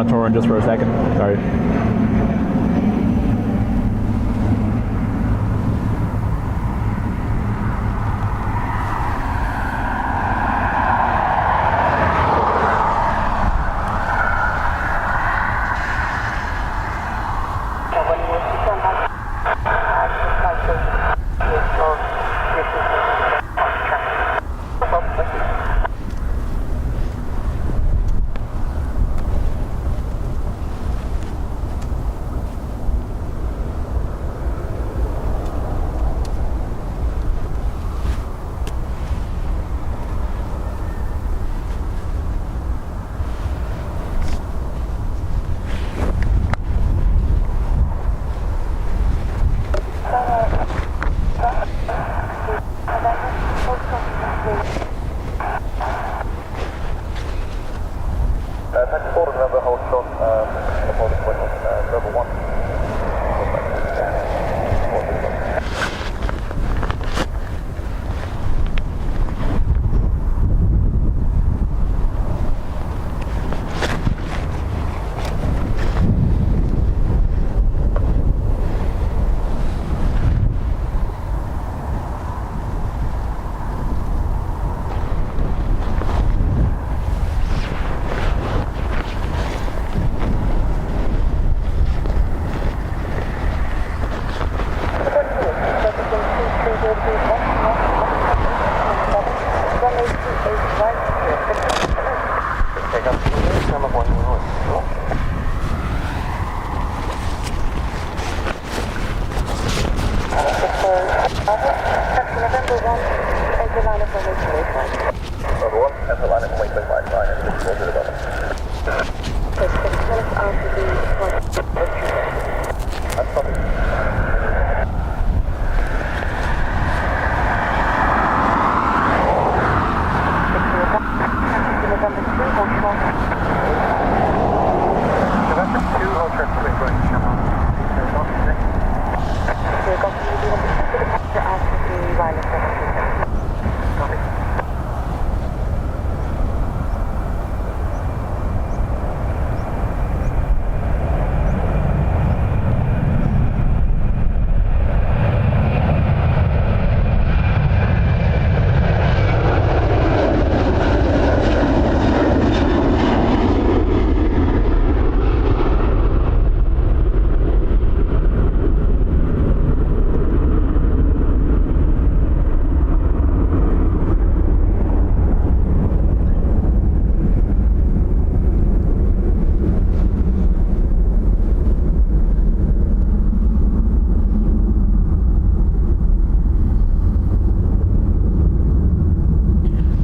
going to turn just for a second. Sorry.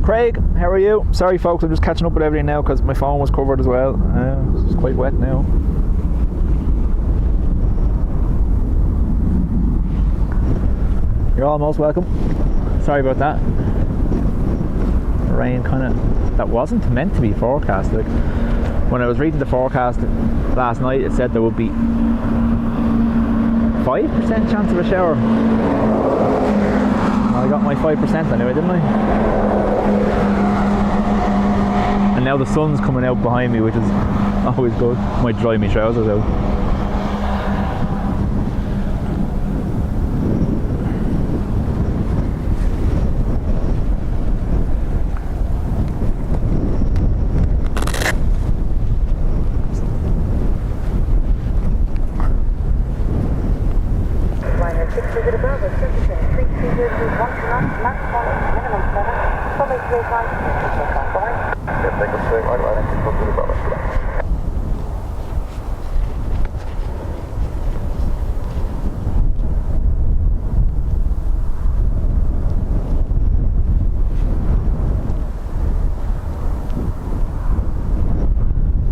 Craig, how are you? Sorry folks, I'm just catching up with everything now because my phone was covered as well. It's quite wet now. You're all most welcome. Sorry about that. Rain that wasn't meant to be forecast. Like when I was reading the forecast last night, it said there would be 5% chance of a shower. I got my 5% anyway, didn't I? And now the sun's coming out behind me, which is always good. Might dry my trousers out.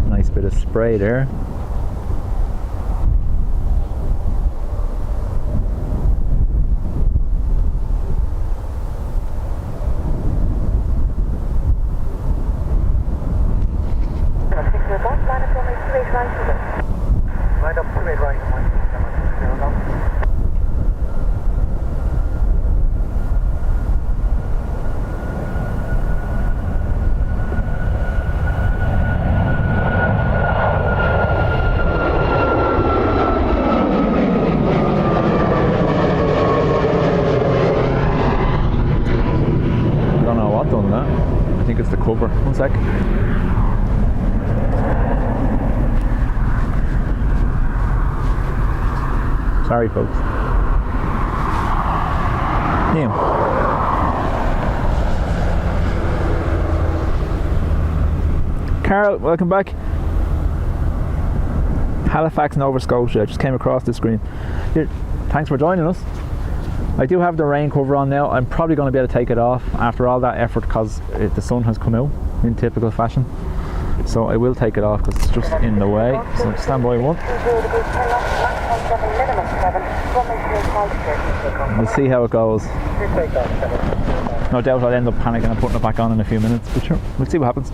Nice bit of spray there. done that. I think it's the cover. One sec. Sorry, folks. Yeah. Carol, welcome back. Halifax, Nova Scotia. I just came across the screen. Here, thanks for joining us. I do have the rain cover on now. I'm probably going to be able to take it off after all that effort because the sun has come out in typical fashion. So I will take it off because it's just in the way. So stand by one. We'll see how it goes. No doubt I'll end up panicking and putting it back on in a few minutes, but sure, we'll see what happens.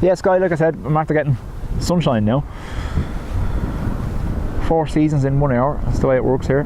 Yeah, Sky, like I said, I'm after getting sunshine now. 4 seasons in 1 hour, that's the way it works here.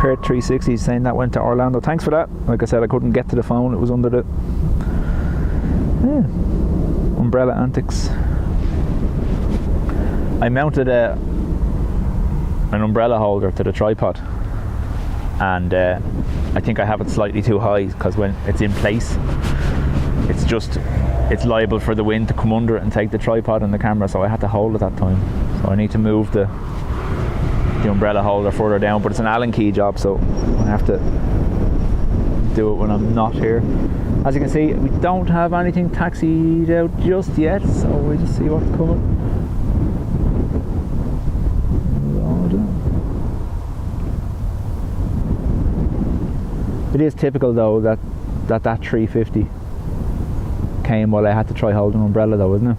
Perth 360 saying that went to Orlando. Thanks for that. Like I said, I couldn't get to the phone. It was under the umbrella antics. I mounted an umbrella holder to the tripod, and I think I have it slightly too high because when it's in place, it's liable for the wind to come under it and take the tripod and the camera. So I had to hold it that time. So I need to move the umbrella holder further down, but it's an Allen key job, so I have to do it when I'm not here. As you can see, we don't have anything taxied out just yet, so we'll just see what's coming. It is typical though that 350 came while I had to try holding an umbrella though, isn't it?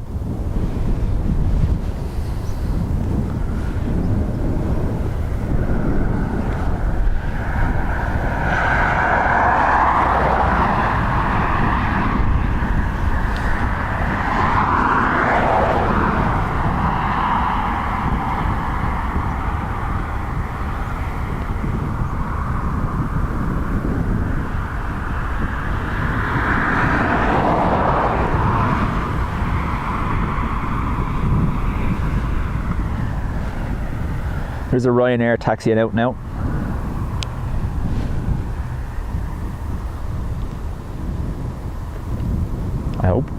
There's a Ryanair taxiing out now. I hope.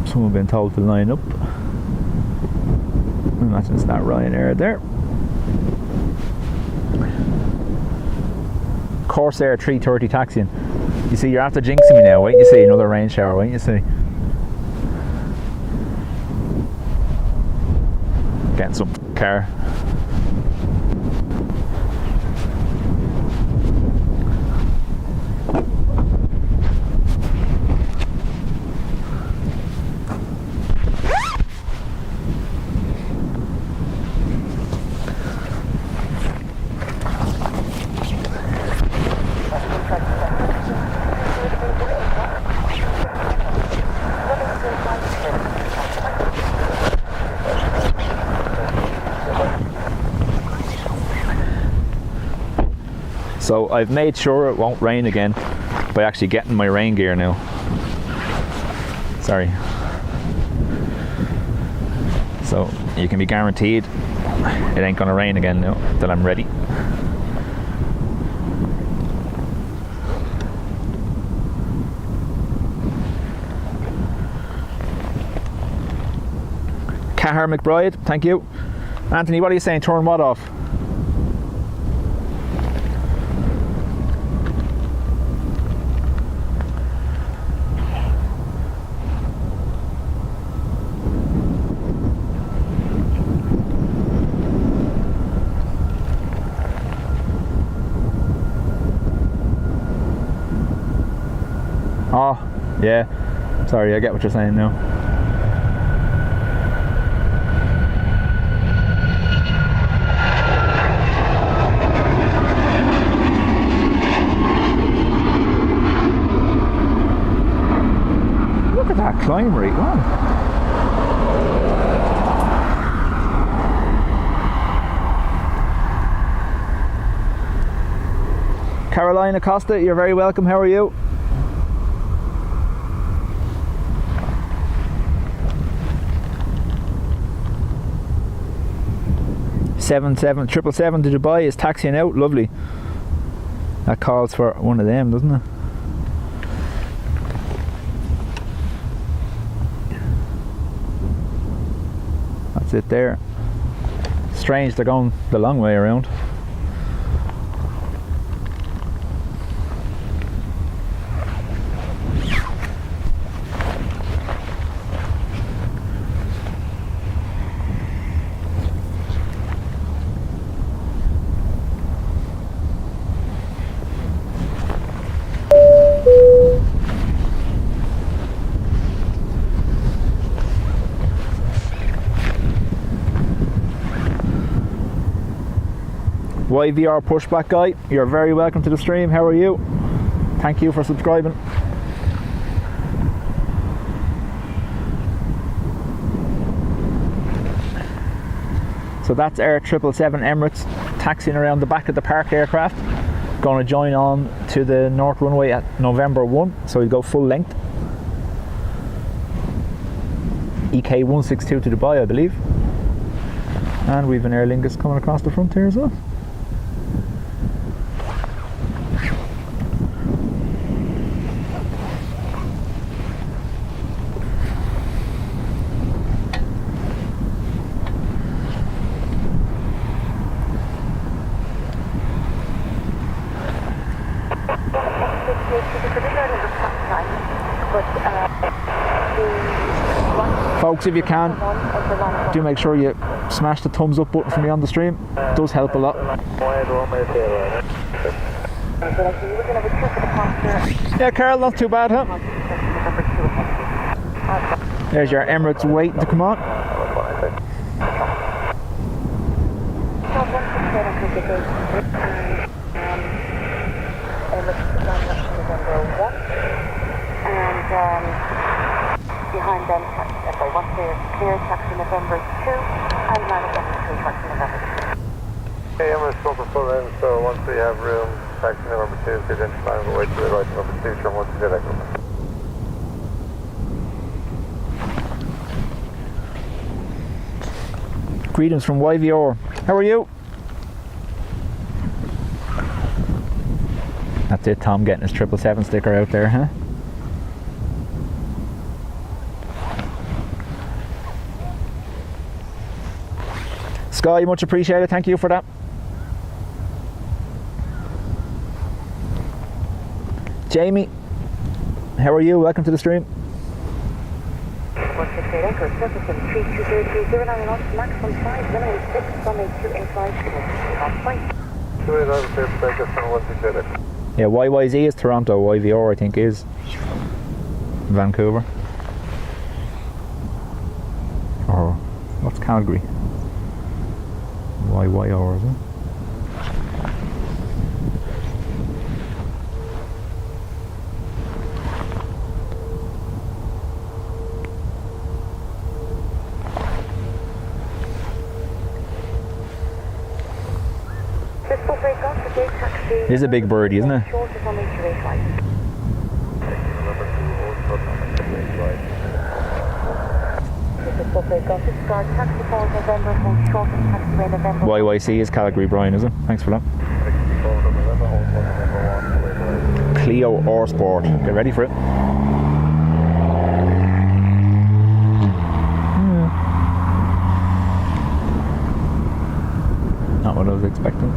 Someone been told to line up. Imagine it's that Ryanair there. Corsair 330 taxiing. You see, you're after jinxing me now. Wait, you see another rain shower. Wait, you see. Getting some car. So I've made sure it won't rain again by actually getting my rain gear now. Sorry. So you can be guaranteed it ain't gonna rain again now that I'm ready. Cahar McBride, thank you. Anthony, what are you saying? Turn what off? Oh, yeah. Sorry, I get what you're saying now. Look at that climb rate, wow. Caroline Acosta, you're very welcome. How are you? Seven 777 to Dubai is taxiing out. Lovely. That calls for one of them, doesn't it? That's it there. Strange they're going the long way around. YVR pushback guy, you're very welcome to the stream. How are you? Thank you for subscribing. So that's Air 777 Emirates taxiing around the back of the parked aircraft. Going to join on to the North Runway at November 1, so we go full length. EK 162 to Dubai, I believe. And we've an Aer Lingus coming across the front here as well. Folks, if you can, do make sure you smash the thumbs up button for me on the stream. It does help a lot. Yeah, Carl, not too bad, huh? There's your Emirates waiting to come on. Behind them, once they're clear, taxi November 2 and November 3, taxi November 2. Okay, Emirates open full in, so once we have room, taxi November 2, so identify the way to the right, November 2, turn once you get that. Greetings from YVR. How are you? That's it, Tom getting his 777 sticker out there, huh? Sky, much appreciated. Thank you for that. Jamie, how are you? Welcome to the stream. Yeah, YYZ is Toronto, YVR I think is Vancouver. Or what's Calgary? YYR, is it? This is a big birdie, isn't it? Takeoff, discard, taxi for November, hold short and taxiway November. YYC is Calgary, Brian, is it? Thanks for that. Clio or Sport. Get ready for it. Not what I was expecting.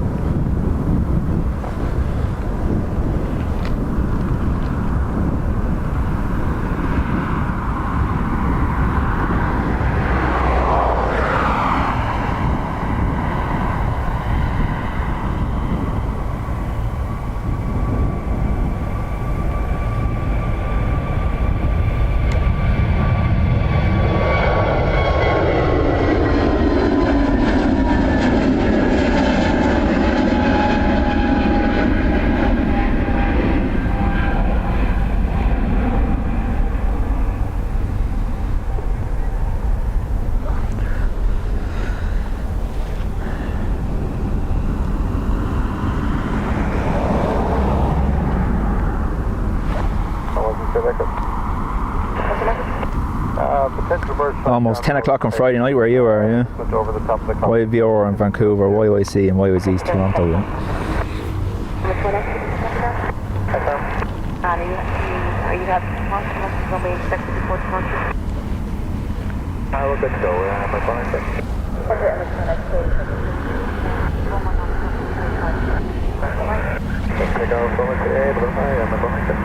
Almost 10 o'clock on Friday night where you were, yeah. Over the top of the YVR in Vancouver, YYC and YYZ's Toronto, yeah. And are you having departure? When we expected before departure? I will get go, I'm a connector. Take off from it, I'm a connector.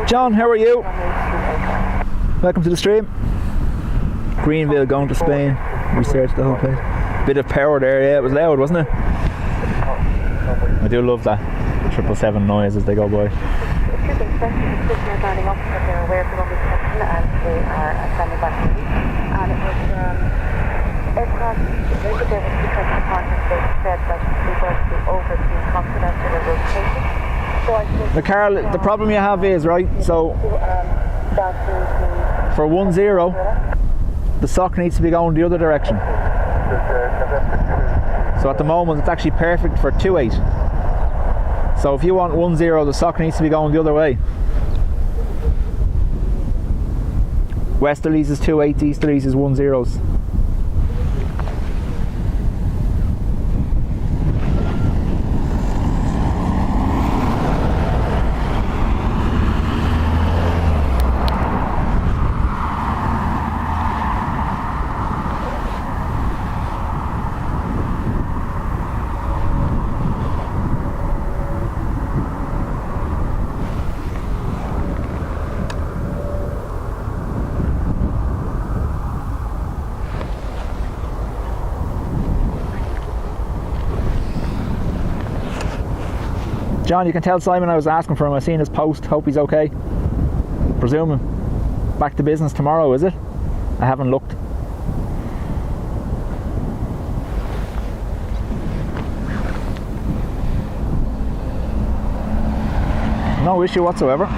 John, how are you? Welcome to the stream. Greenville going to Spain. Researched the whole place. Bit of power there, yeah, it was loud, wasn't it? I do love that 777 noise as they go by. The Carl, the problem you have is, right, so for 1-0 the sock needs to be going the other direction. So at the moment it's actually perfect for 2-8. So if you want 1-0 the sock needs to be going the other way. Westerlies is 2-8, easterlies is 1-0s. John, you can tell Simon I was asking for him. I seen his post. Hope he's okay. Presuming back to business tomorrow, is it? I haven't looked. No issue whatsoever.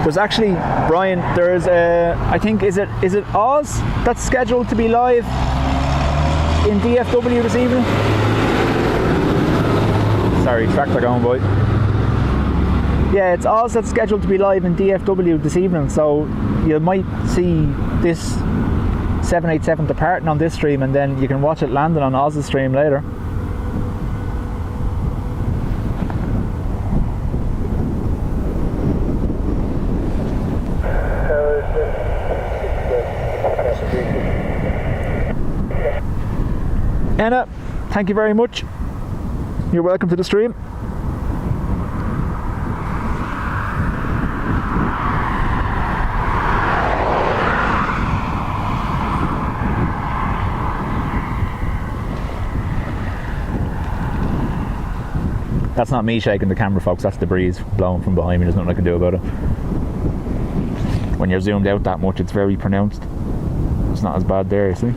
There's actually, Brian, there's I think, is it Oz that's scheduled to be live in DFW this evening? Sorry, tractor going by. Yeah, it's Oz that's scheduled to be live in DFW this evening, so you might see this 787 departing on this stream, and then you can watch it landing on Oz's stream later. Anna, thank you very much. You're welcome to the stream. That's not me shaking the camera, folks. That's the breeze blowing from behind me. There's nothing I can do about it. When you're zoomed out that much, it's very pronounced. It's not as bad there, you see.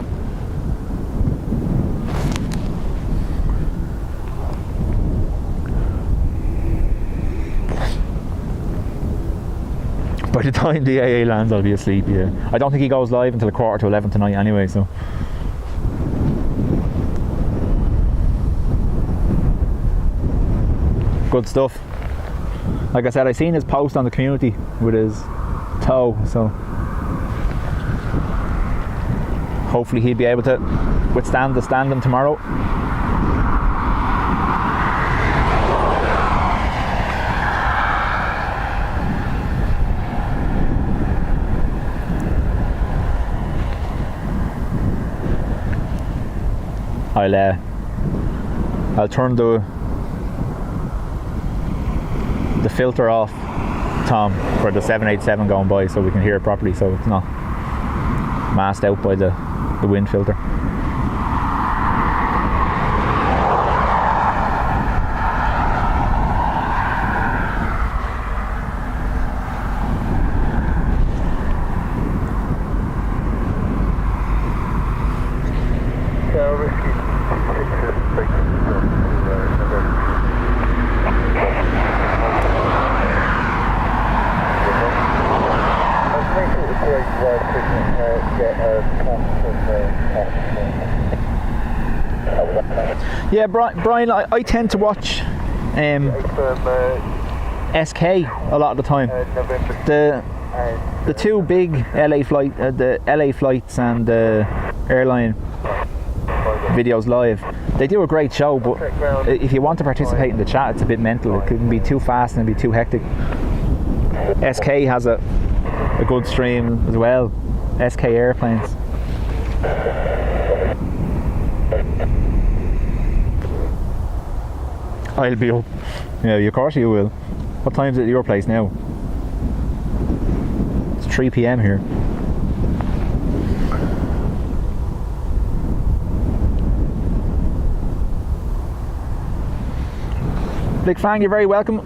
By the time the AA lands, I'll be asleep, yeah. I don't think he goes live until 11:15 tonight anyway, so. Good stuff. Like I said, I seen his post on the community with his toe, so hopefully he'll be able to withstand the standing tomorrow. I'll turn the filter off, Tom, for the 787 going by, so we can hear it properly, so it's not masked out by the wind filter. Yeah, Brian, I tend to watch SK a lot of the time. The two big the LA flights and the airline videos live, they do a great show, but if you want to participate in the chat, it's a bit mental. It can be too fast and be too hectic. SK has a good stream as well. SK Airplanes. I'll be up. Yeah, of course you will. What time is it at your place now? It's 3 p.m. here. Big Fang, you're very welcome.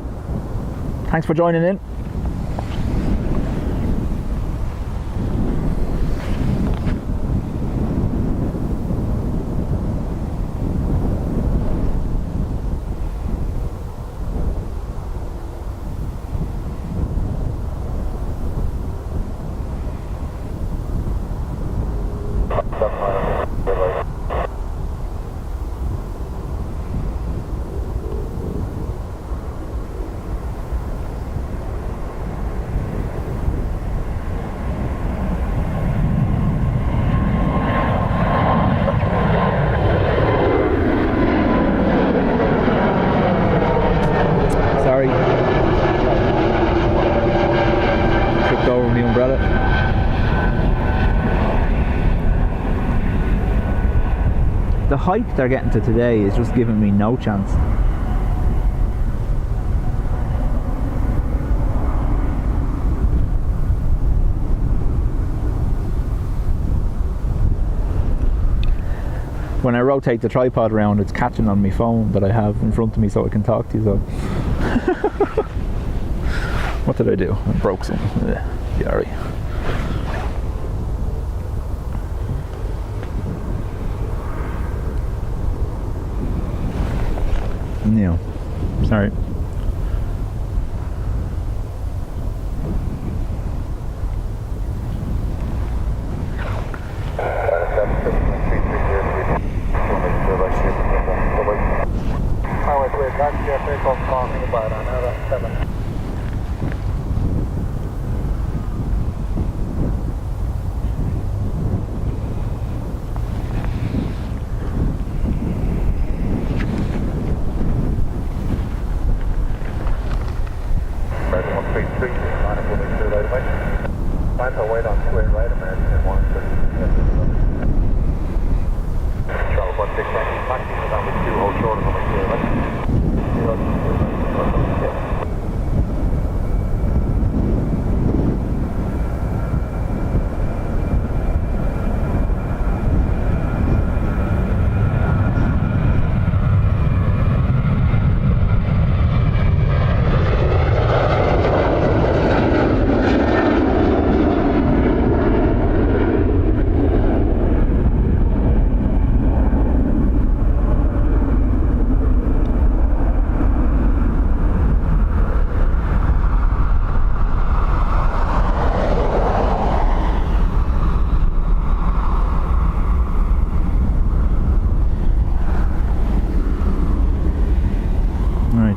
Thanks for joining in. height they're getting to today is just giving me no chance. When I rotate the tripod around, it's catching on my phone that I have in front of me so I can talk to you. So, what did I do? I broke something. Sorry. No, sorry. Takeoff calling about another 7. American 133, line up moving through right away. Find our weight on 2A right, American 133. Charlie 169, taxi, down with 2, hold short of moving through right.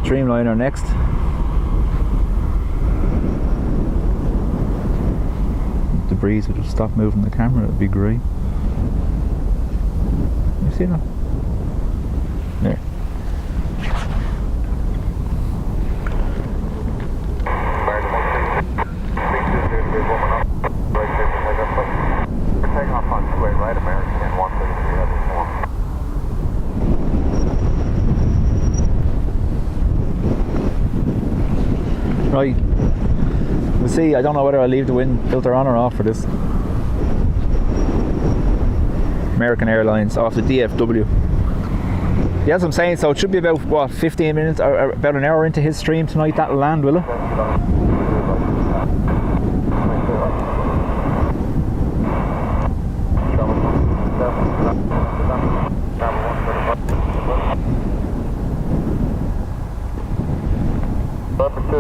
Streamliner next. The breeze would just stop moving the camera, it'd be great. You see that? There. Takeoff on 2A right, American 133 at this one. Right, we'll see. I don't know whether I'll leave the wind filter on or off for this. American Airlines off the DFW. Yeah, as I'm saying, so it should be about, what, 15 minutes, or about an hour into his stream tonight. That'll land, will it?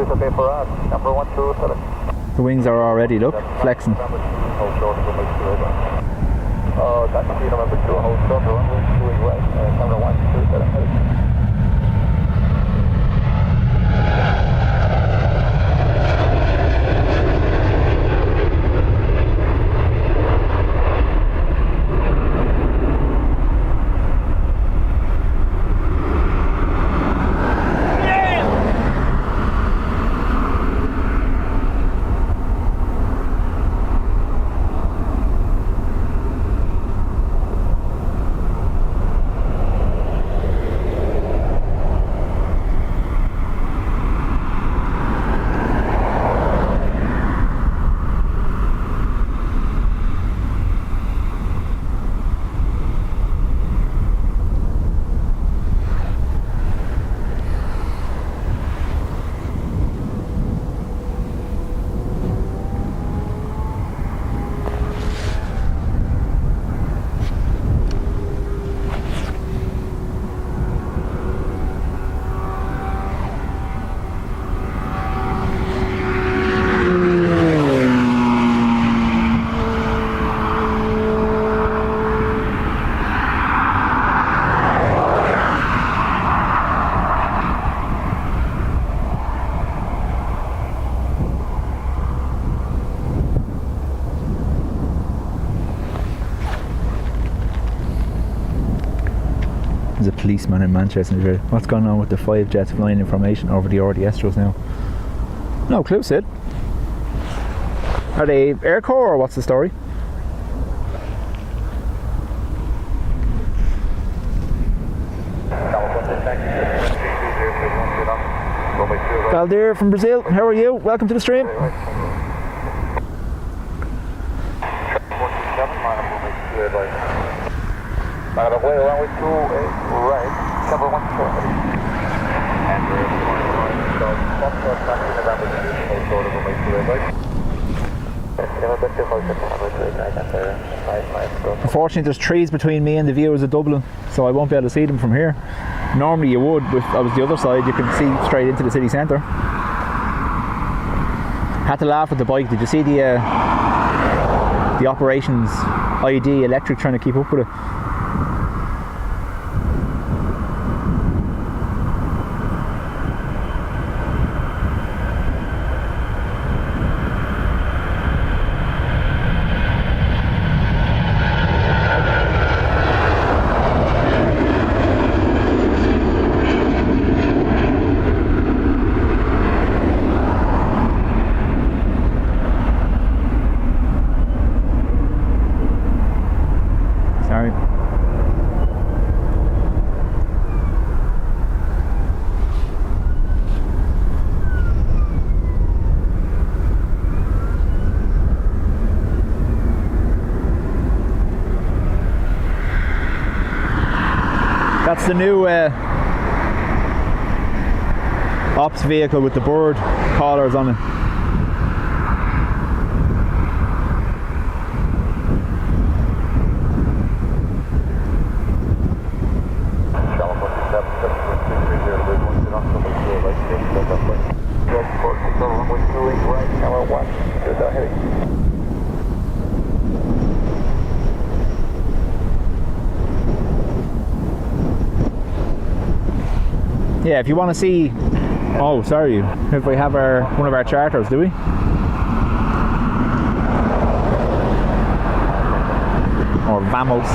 Okay for us. Number 127. The wings are already, look, flexing. Oh, that's number 2, hold short, runway 2 right, number 127. There's a policeman in Manchester. What's going on with the 5 jets flying in formation over the RDS now? No clue, Sid. Are they Air Corps or what's the story? Valdir from Brazil, how are you? Welcome to the stream. Runway 28 right, cover 120. And we're Unfortunately, there's trees between me and the viewers of Dublin, so I won't be able to see them from here. Normally you would, but I was the other side, you can see straight into the city centre. Had to laugh at the bike. Did you see the operations ID electric trying to keep up with it? That's the new ops vehicle with the bird collars on it. Yeah, if you want to see, oh sorry, if we have one of our charters, do we? Or vamos.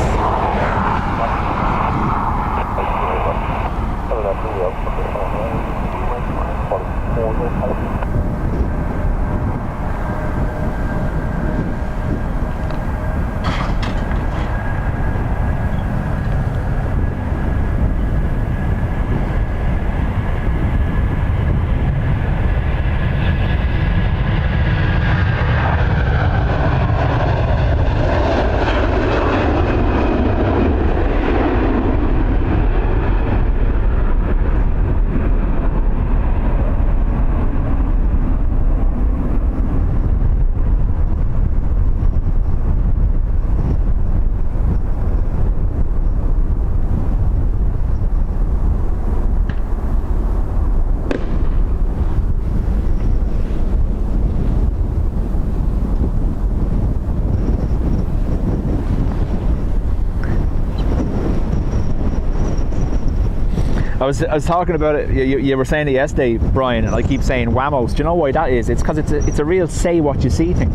I was talking about it. You were saying it yesterday, Brian, and I keep saying whamos. Do you know why that is? It's because it's a real say what you see thing.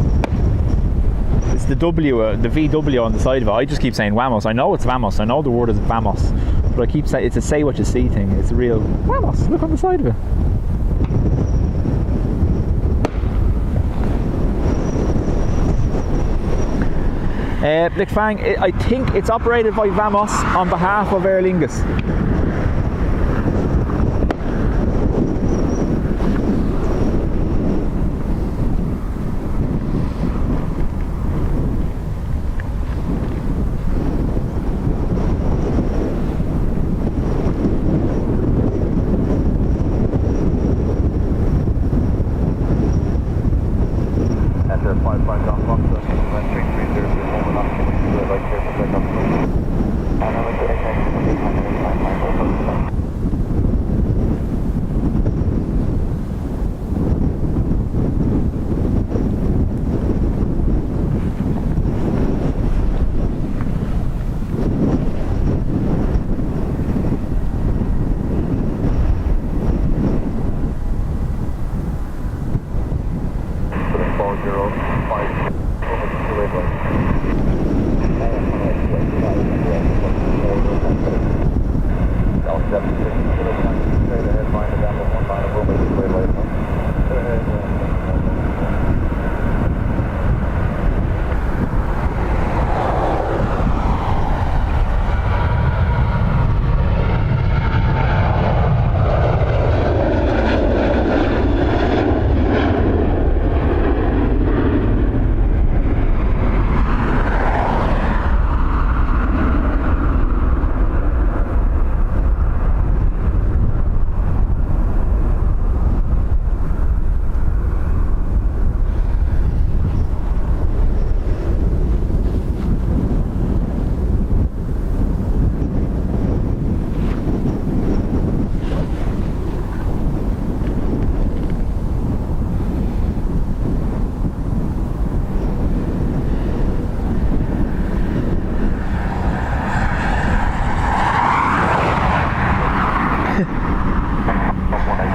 It's the W, the VW on the side of it. I just keep saying whamos. I know it's vamos. I know the word is vamos, but I keep saying it's a say what you see thing. It's a real whamos. Look on the side of it. Blickfang, I think it's operated by Vamos on behalf of Aer Lingus.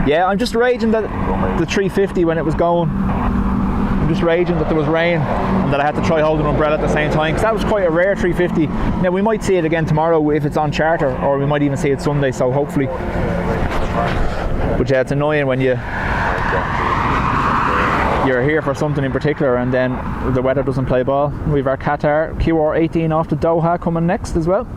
Yeah, I'm just raging that the 350 when it was going. I'm just raging that there was rain and that I had to try hold an umbrella at the same time, because that was quite a rare 350. Now we might see it again tomorrow if it's on charter, or we might even see it Sunday, so hopefully. But yeah, it's annoying when you're here for something in particular and then the weather doesn't play ball. We've our Qatar QR18 off to Doha coming next as well.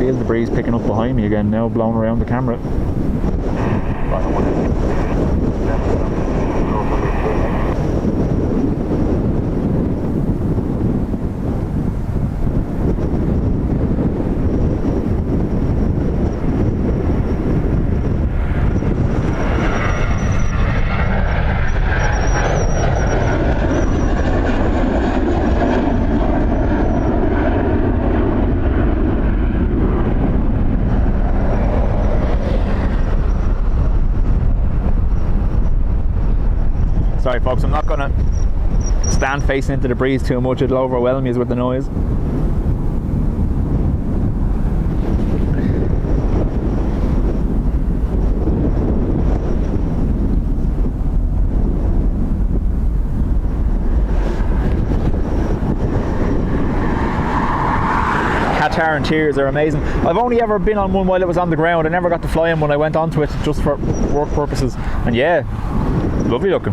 The breeze picking up behind me again now, blowing around the camera. Sorry folks, I'm not going to stand facing into the breeze too much, it'll overwhelm you with the noise. Qatar interiors are amazing. I've only ever been on one while it was on the ground. I never got to fly in when I went onto it just for work purposes, and yeah, lovely looking.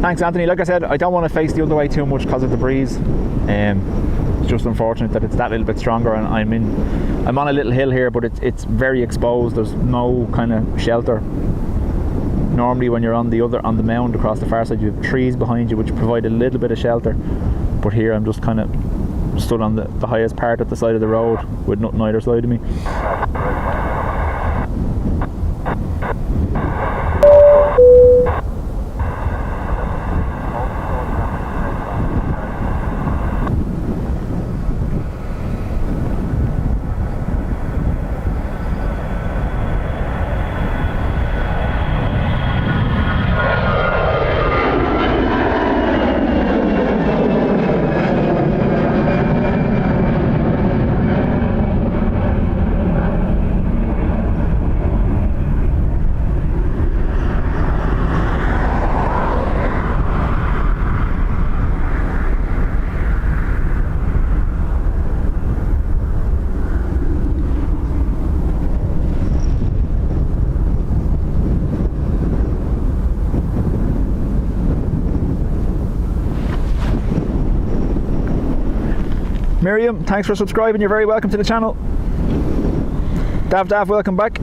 Thanks Anthony. Like I said, I don't want to face the other way too much because of the breeze. It's just unfortunate that it's that little bit stronger, and I'm on a little hill here, but it's very exposed. There's no kind of shelter. Normally when you're on the mound across the far side, you have trees behind you which provide a little bit of shelter, but here I'm just kind of stood on the highest part at the side of the road with nothing either side of me. Miriam, thanks for subscribing, you're very welcome to the channel. Dav, welcome back.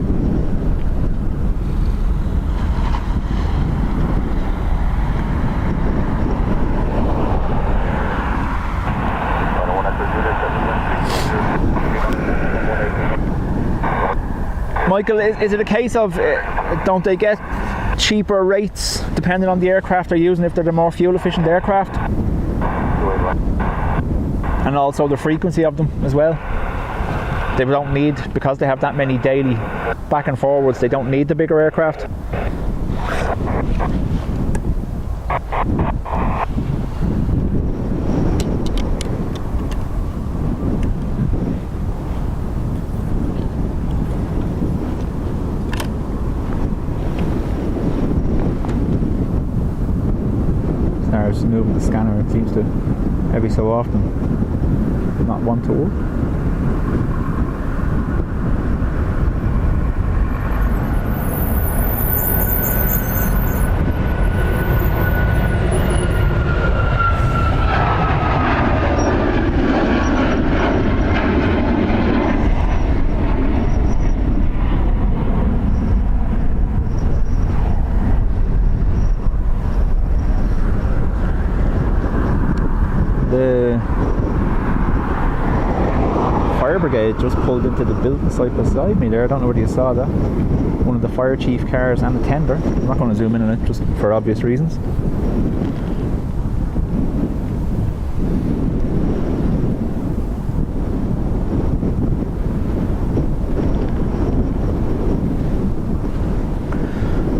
Michael, is it a case of don't they get cheaper rates depending on the aircraft they're using if they're the more fuel efficient aircraft? And also the frequency of them as well. They don't need, because they have that many daily back and forwards, they don't need the bigger aircraft. Now just moving the scanner, it seems to every so often not want to work. just pulled into the building site beside me there. I don't know whether you saw that. One of the fire chief cars and a tender. I'm not going to zoom in on it just for obvious reasons.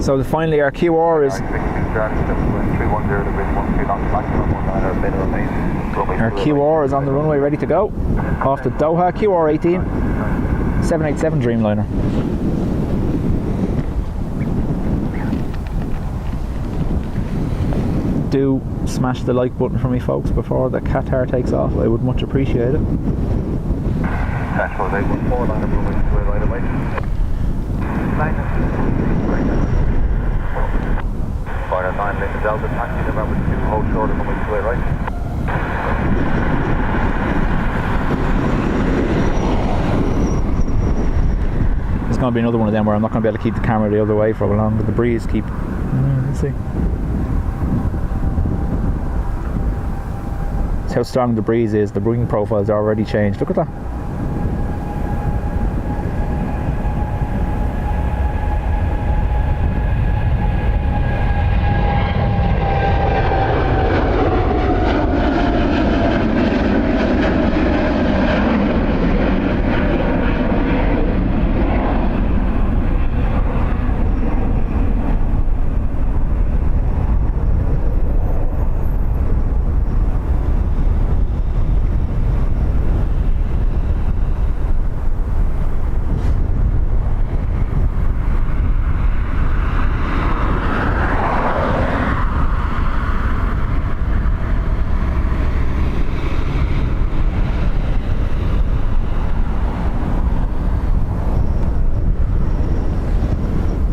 So finally our QR is on the runway ready to go. Off to Doha, QR 18, 787 Dreamliner. Do smash the like button for me folks before the Qatar takes off. I would much appreciate it. Fire 9 Lima Delta, taxi November 2, hold short on the way to right. There's going to be another one of them where I'm not going to be able to keep the camera the other way for long, but the breeze keep... let's see. That's how strong the breeze is. The wing profile's already changed. Look at that.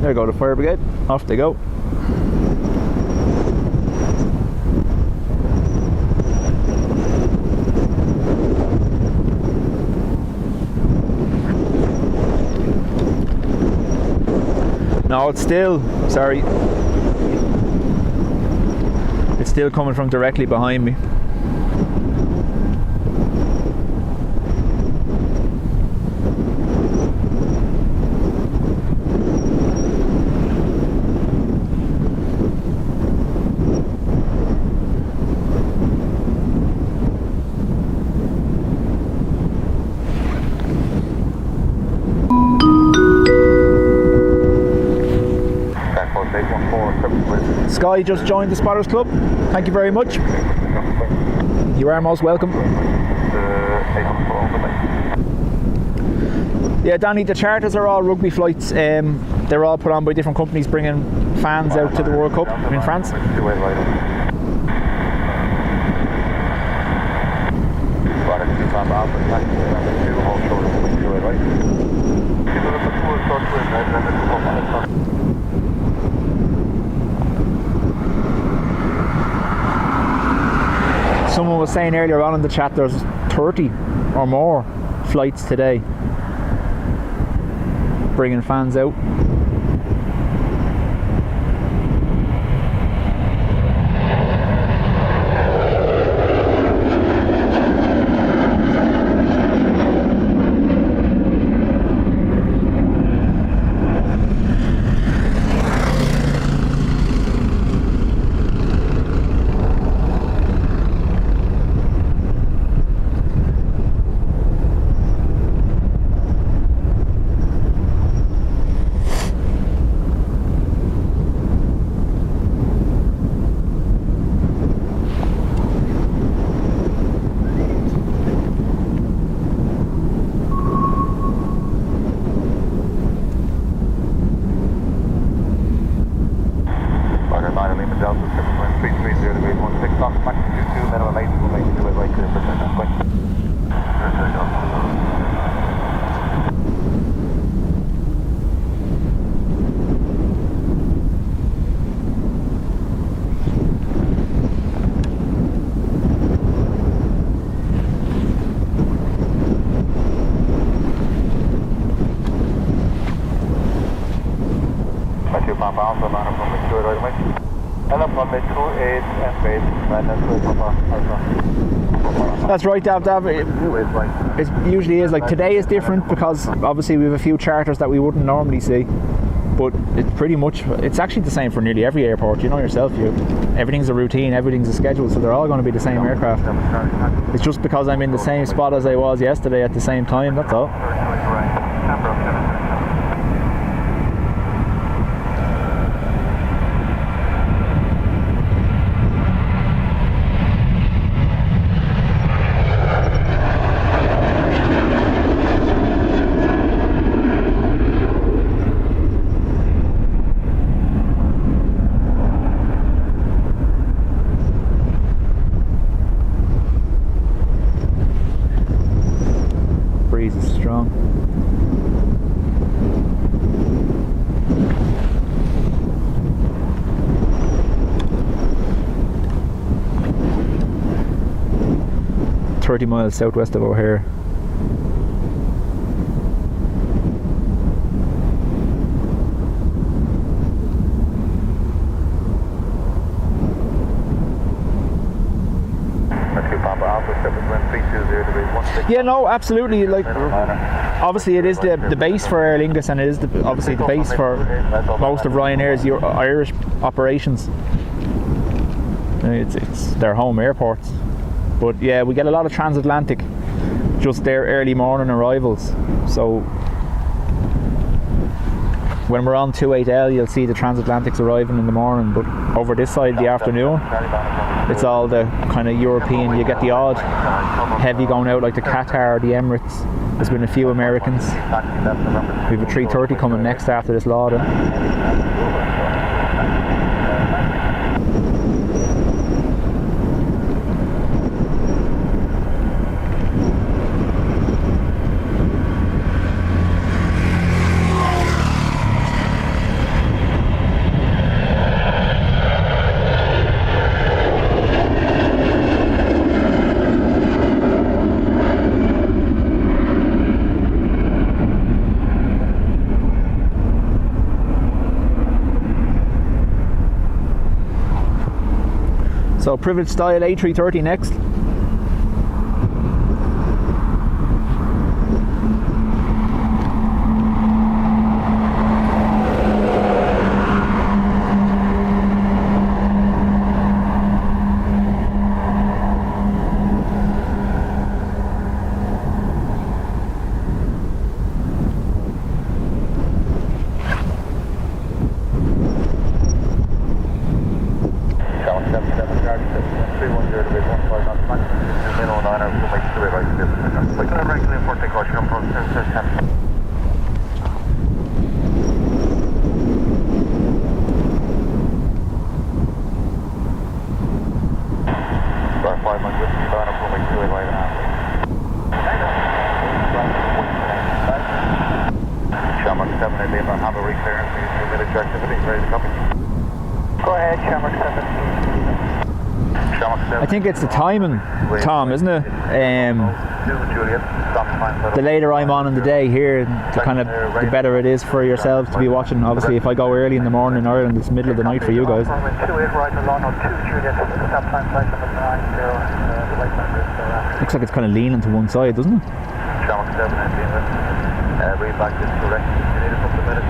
There go the fire brigade, off they go. No, it's still, sorry, it's still coming from directly behind me. Sky just joined the Spotters Club. Thank you very much. You are most welcome. Yeah, Danny, the charters are all rugby flights. They're all put on by different companies bringing fans out to the World Cup in France. Someone was saying earlier on in the chat there's 30 or more flights today bringing fans out. runway 28 and base, That's right, Dav. It usually is. Like today is different because obviously we have a few charters that we wouldn't normally see. But it's actually the same for nearly every airport. You know yourself, everything's a routine, everything's a schedule, so they're all going to be the same aircraft. It's just because I'm in the same spot as I was yesterday at the same time, that's all. Breeze is strong. .30 miles southwest of O'Hare. Yeah, no, absolutely. Like, obviously, it is the base for Aer Lingus, and it is obviously the base for most of Ryanair's Irish operations. It's their home airports. But yeah, we get a lot of transatlantic, just their early morning arrivals. So when we're on 28L, you'll see the transatlantics arriving in the morning, but over this side in the afternoon, it's all the kind of European. You get the odd heavy going out like the Qatar, the Emirates. There's been a few Americans. We have a 330 coming next after this lot. So Privilege style A330 next. I think it's the timing, Tom, isn't it? The later I'm on in the day here, the better it is for yourselves to be watching. Obviously, if I go early in the morning in Ireland, it's middle of the night for you guys. Looks like it's kind of leaning to one side, doesn't it? Read back this correct. You need a couple of minutes.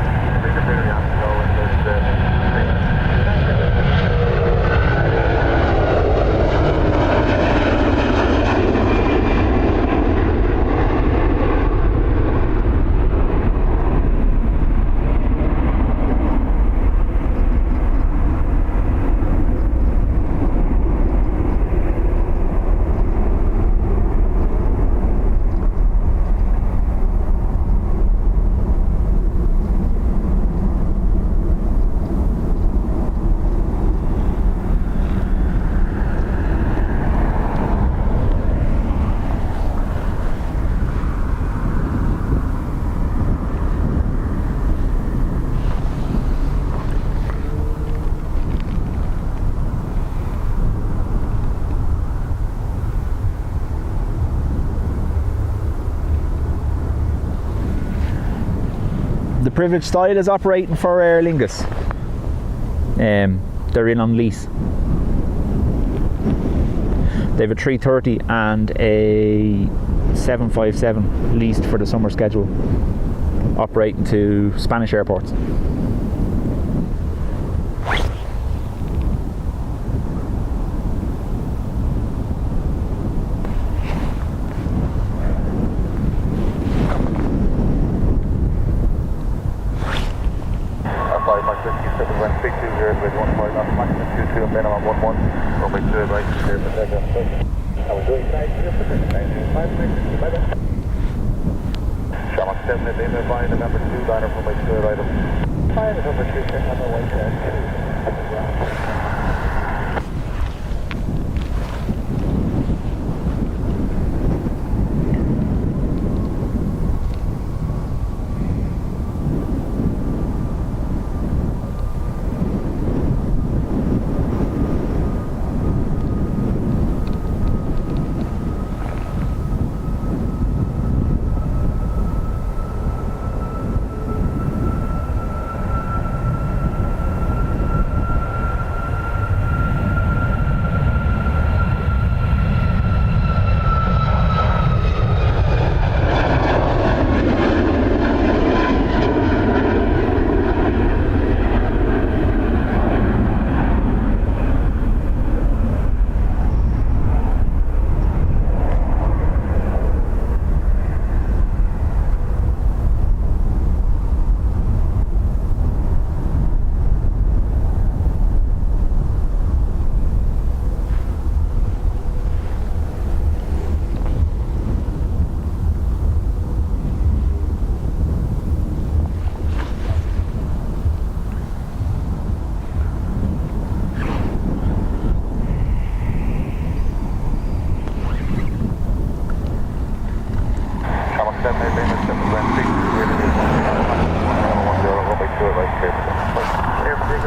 Privilege style is operating for Aer Lingus. They're in on lease. They have a 330 and a 757 leased for the summer schedule, operating to Spanish airports.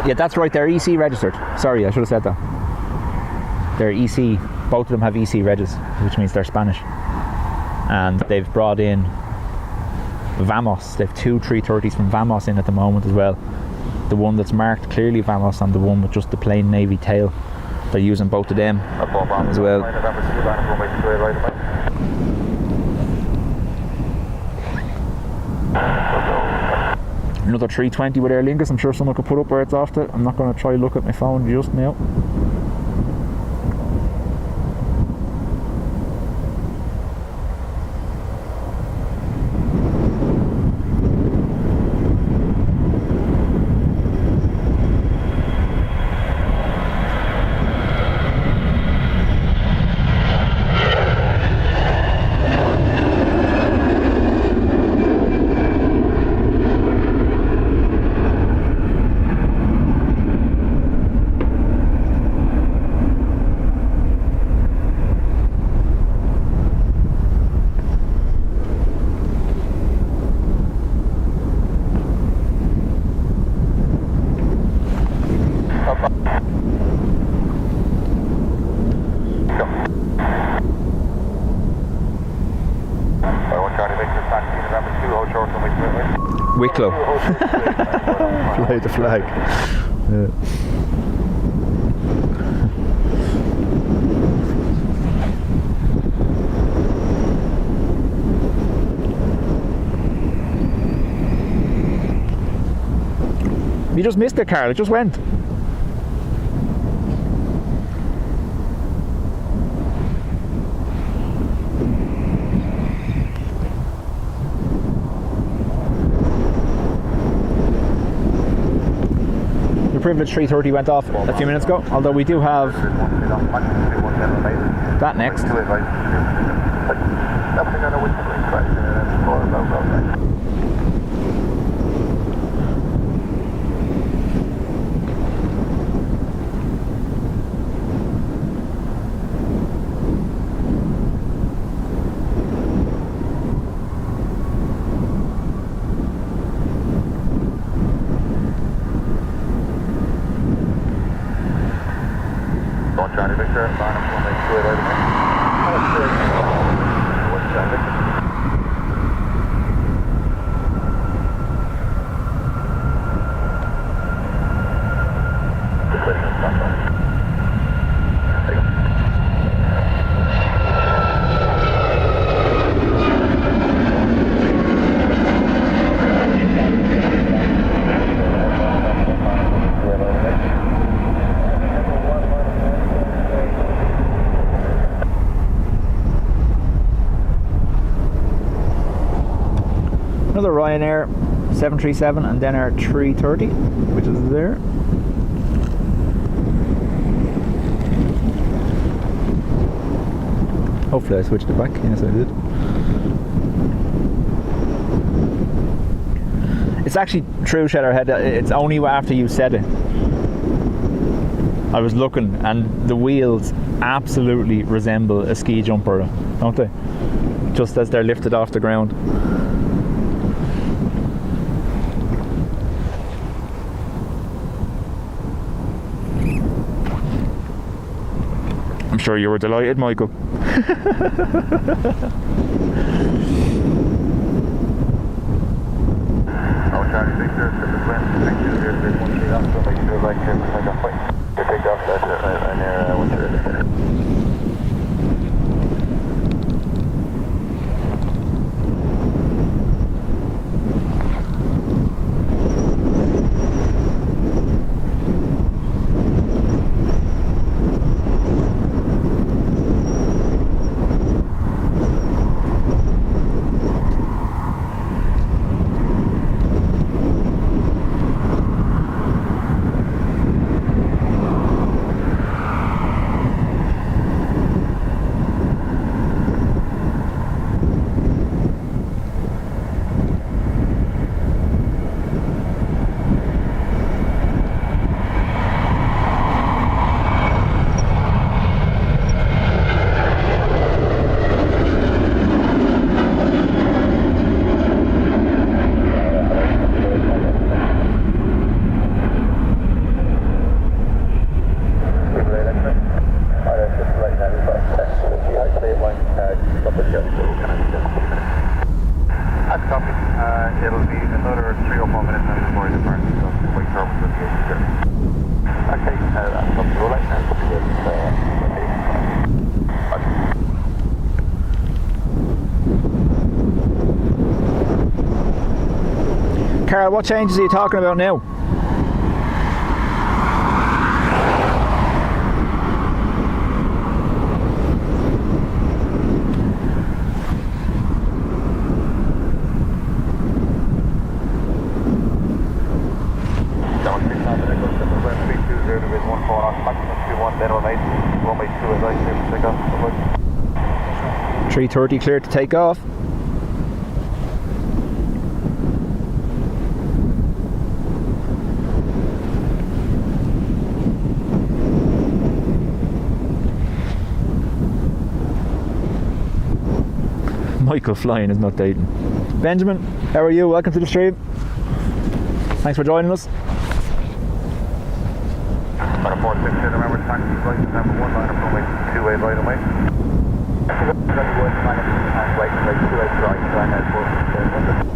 Yeah, that's right, they're EC registered. Sorry, I should have said that. They're EC, both of them have EC regis, which means they're Spanish. And they've brought in Vamos. They've two 330s from Vamos in at the moment as well. The one that's marked clearly Vamos and the one with just the plain navy tail. They're using both of them as well. Another 320 with Aer Lingus. I'm sure someone could put up where it's off to. I'm not going to try look at my phone just now. Wicklow. Fly the flag. Yeah. You just missed it, Carl. It just went. The Privilege 330 went off a few minutes ago, although we do have that next. Ryanair 737 and then our 330, which is there. Hopefully I switched it back. Yes, I did. It's actually true, Shetterhead. It's only after you said it. I was looking, and the wheels absolutely resemble a ski jumper, don't they? Just as they're lifted off the ground. I'm sure you were delighted, Michael. Charlie Victor, thank you. There's one sheet up, so make sure like a fight. Take off that and once you're in there. It'll be another 3 or 4 minutes now before it departs, so wait for us with the aviation. Okay, that's up to the right now. Carl, what changes are you talking about now? Runway 2 is I clear to take off. 330 clear to take off. Michael flying is not dating. Benjamin, how are you? Welcome to the stream. Thanks for joining us. On a 462, remember taxi flight number 1 line of runway 2A right away. And wait, 2A right, line out 462.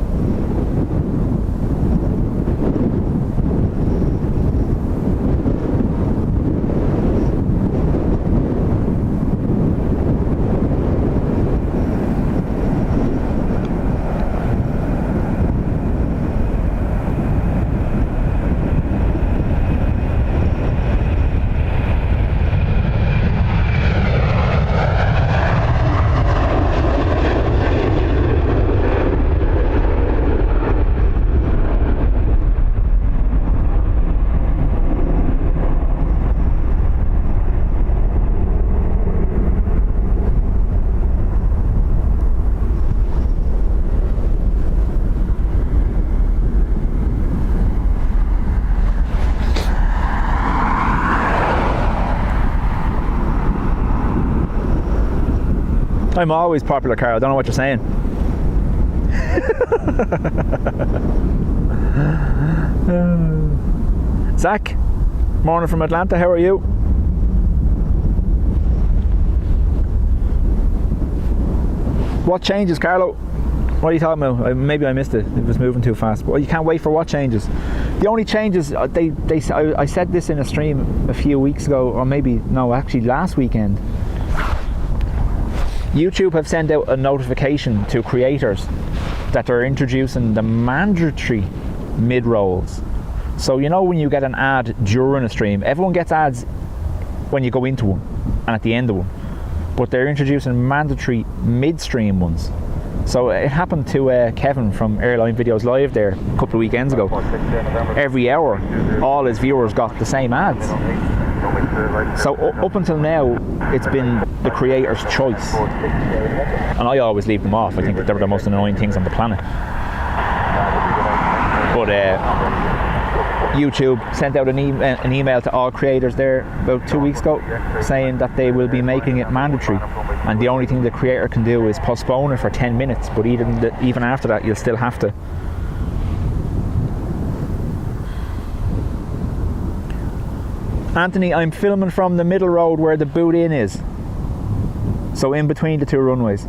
I'm always popular, Carl. I don't know what you're saying. Zach, morning from Atlanta. How are you? What changes, Carlo? What are you talking about? Maybe I missed it. It was moving too fast. But you can't wait for what changes? The only changes, I said this in a stream a few weeks ago, or maybe, no, actually last weekend. YouTube have sent out a notification to creators that they're introducing the mandatory mid-rolls. So you know when you get an ad during a stream, everyone gets ads when you go into one and at the end of one. But they're introducing mandatory mid-stream ones. So it happened to Kevin from Airline Videos Live there a couple of weekends ago. Every hour, all his viewers got the same ads. So up until now, it's been the creator's choice. And I always leave them off. I think that they're the most annoying things on the planet. But YouTube sent out an email to all creators there about 2 weeks ago saying that they will be making it mandatory, and the only thing the creator can do is postpone it for 10 minutes, but even after that you'll still have to. Anthony, I'm filming from the middle road where the boot in is, so in between the two runways.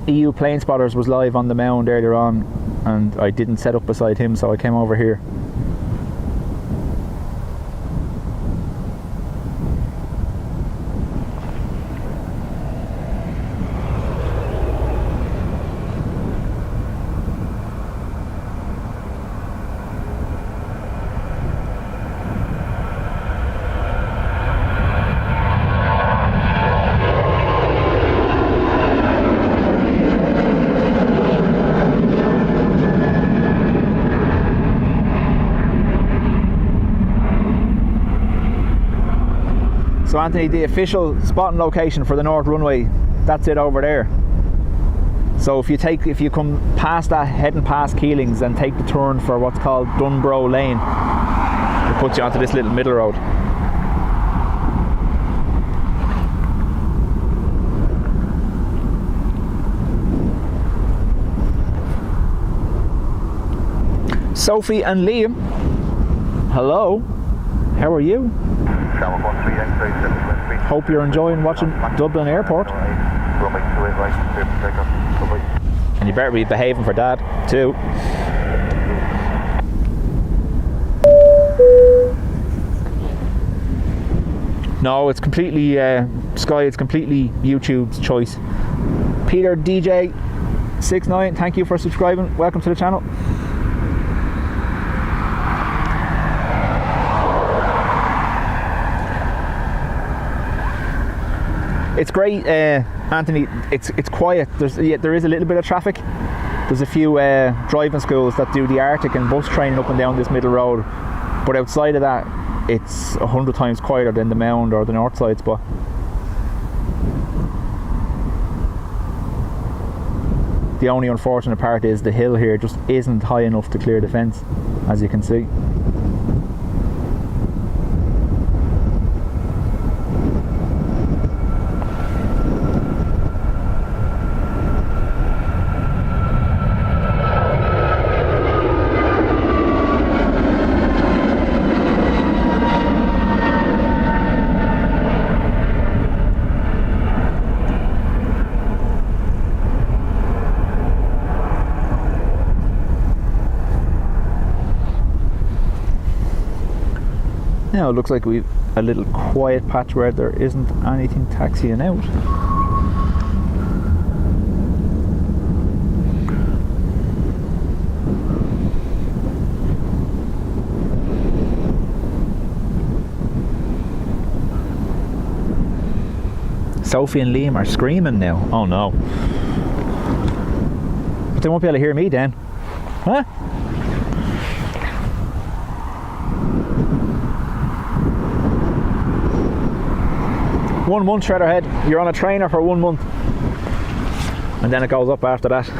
EU Planespotters was live on the mound earlier on, and I didn't set up beside him, so I came over here. So Anthony, the official spotting location for the North Runway, that's it over there. So if you come past that, heading past Keelings, and take the turn for what's called Dunbro Lane, it puts you onto this little middle road. Sophie and Liam, hello, how are you? Hope you're enjoying watching Dublin Airport. And you better be behaving for Dad too. No, it's completely Sky, it's completely YouTube's choice. Peter DJ 69, thank you for subscribing. Welcome to the channel. It's great, Anthony. It's quiet. There is a little bit of traffic. There's a few driving schools that do the Arctic and bus training up and down this middle road, but outside of that, it's 100 times quieter than the Mound or the North Side spot. The only unfortunate part is the hill here just isn't high enough to clear the fence, as you can see. Now it looks like we've a little quiet patch where there isn't anything taxiing out. Sophie and Liam are screaming now. Oh no. But they won't be able to hear me then. Huh? One month straight ahead. You're on a trainer for 1 month, and then it goes up after that.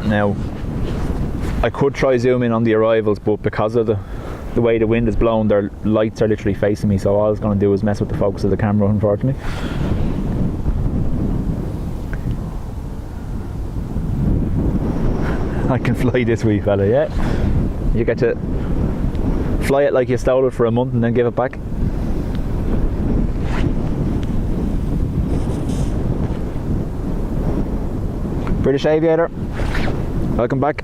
Now, I could try zoom in on the arrivals, but because of the way the wind is blowing, their lights are literally facing me, so all I was going to do is mess with the focus of the camera, unfortunately. I can fly this wee fella, yeah. You get to fly it like you stole it for a month and then give it back. British Aviator, welcome back.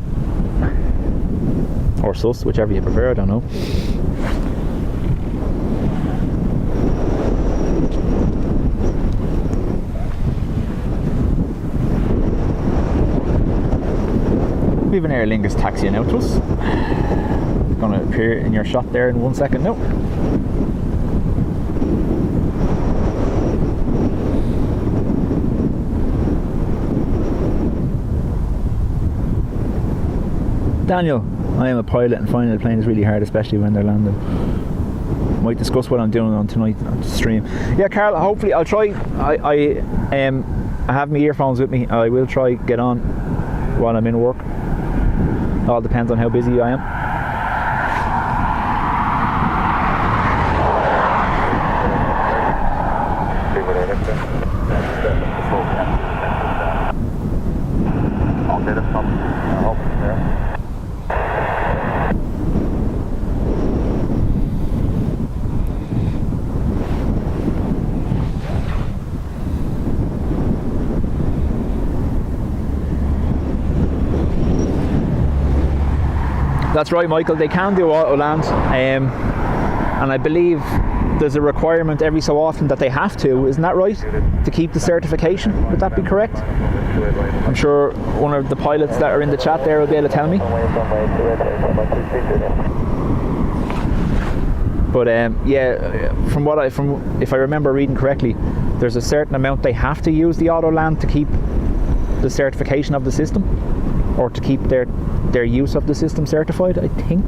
Or sus, whichever you prefer, I don't know. We have an Aer Lingus taxiing out to us. It's going to appear in your shot there in 1 second now. Daniel, I am a pilot and finding the plane is really hard, especially when they're landing. Might discuss what I'm doing on tonight on the stream. Yeah, Carl, hopefully I'll try. I have my earphones with me. I will try get on while I'm in work. All depends on how busy I am. That's right, Michael, they can do auto land, and I believe there's a requirement every so often that they have to, isn't that right? To keep the certification, would that be correct? I'm sure one of the pilots that are in the chat there will be able to tell me. But yeah, from if I remember reading correctly, there's a certain amount they have to use the auto land to keep the certification of the system, or to keep their use of the system certified, I think.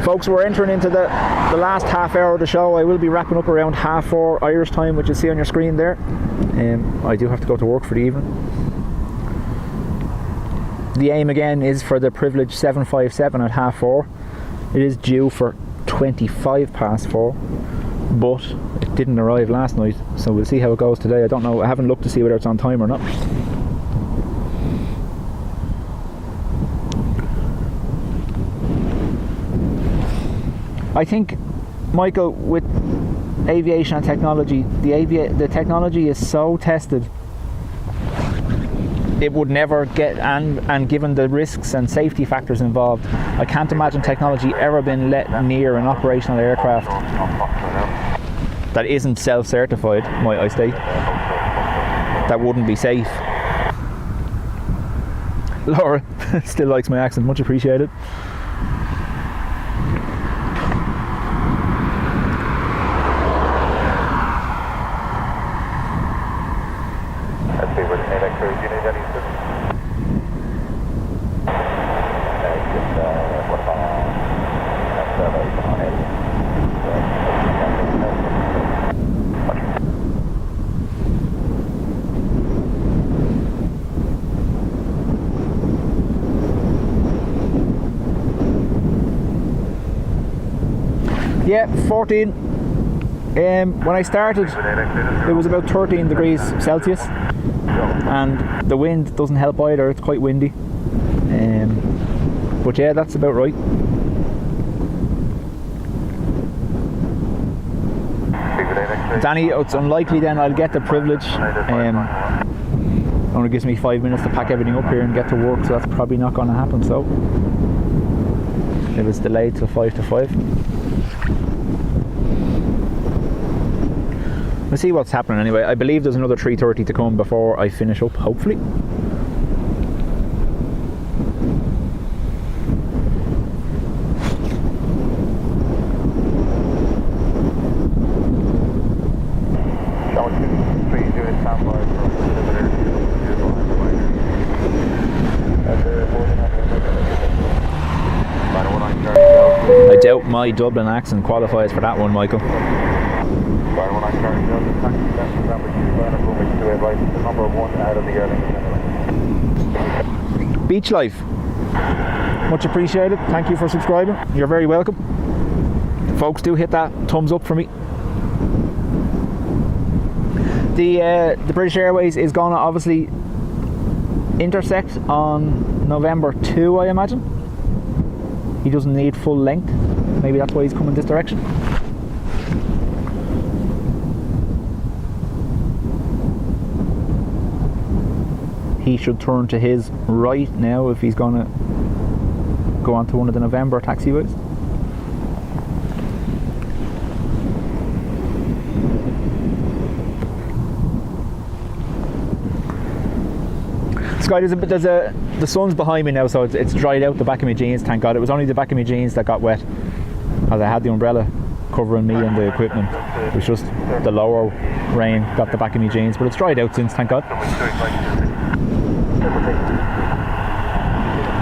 Folks, we're entering into the last half hour of the show. I will be wrapping up around 4:30 Irish time, which you see on your screen there. I do have to go to work for the evening. The aim again is for the privilege 757 at 4:30. It is due for 4:25, but it didn't arrive last night, so we'll see how it goes today. I don't know, I haven't looked to see whether it's on time or not. I think, Michael, with aviation and technology, the technology is so tested, it would never get, and given the risks and safety factors involved, I can't imagine technology ever been let near an operational aircraft that isn't self-certified, might I state, that wouldn't be safe. Laura still likes my accent, much appreciated. Yeah, 14. When I started, it was about 13 degrees Celsius, and the wind doesn't help either. It's quite windy. But yeah, that's about right. Danny, it's unlikely then I'll get the privilege. Only gives me 5 minutes to pack everything up here and get to work, so that's probably not going to happen. So it was delayed till 5 to 5. We'll see what's happening anyway. I believe there's another 3:30 to come before I finish up, hopefully. I doubt my Dublin accent qualifies for that one, Michael. Beach Life, much appreciated. Thank you for subscribing. You're very welcome. Folks, do hit that thumbs up for me. The British Airways is going to obviously intersect on November 2, I imagine. He doesn't need full length. Maybe that's why he's coming this direction. He should turn to his right now if he's going to go on to one of the November taxiways. Sky, the sun's behind me now, so it's dried out the back of my jeans, thank God. It was only the back of my jeans that got wet, as I had the umbrella covering me and the equipment. It was just the lower rain got the back of my jeans, but it's dried out since, thank God.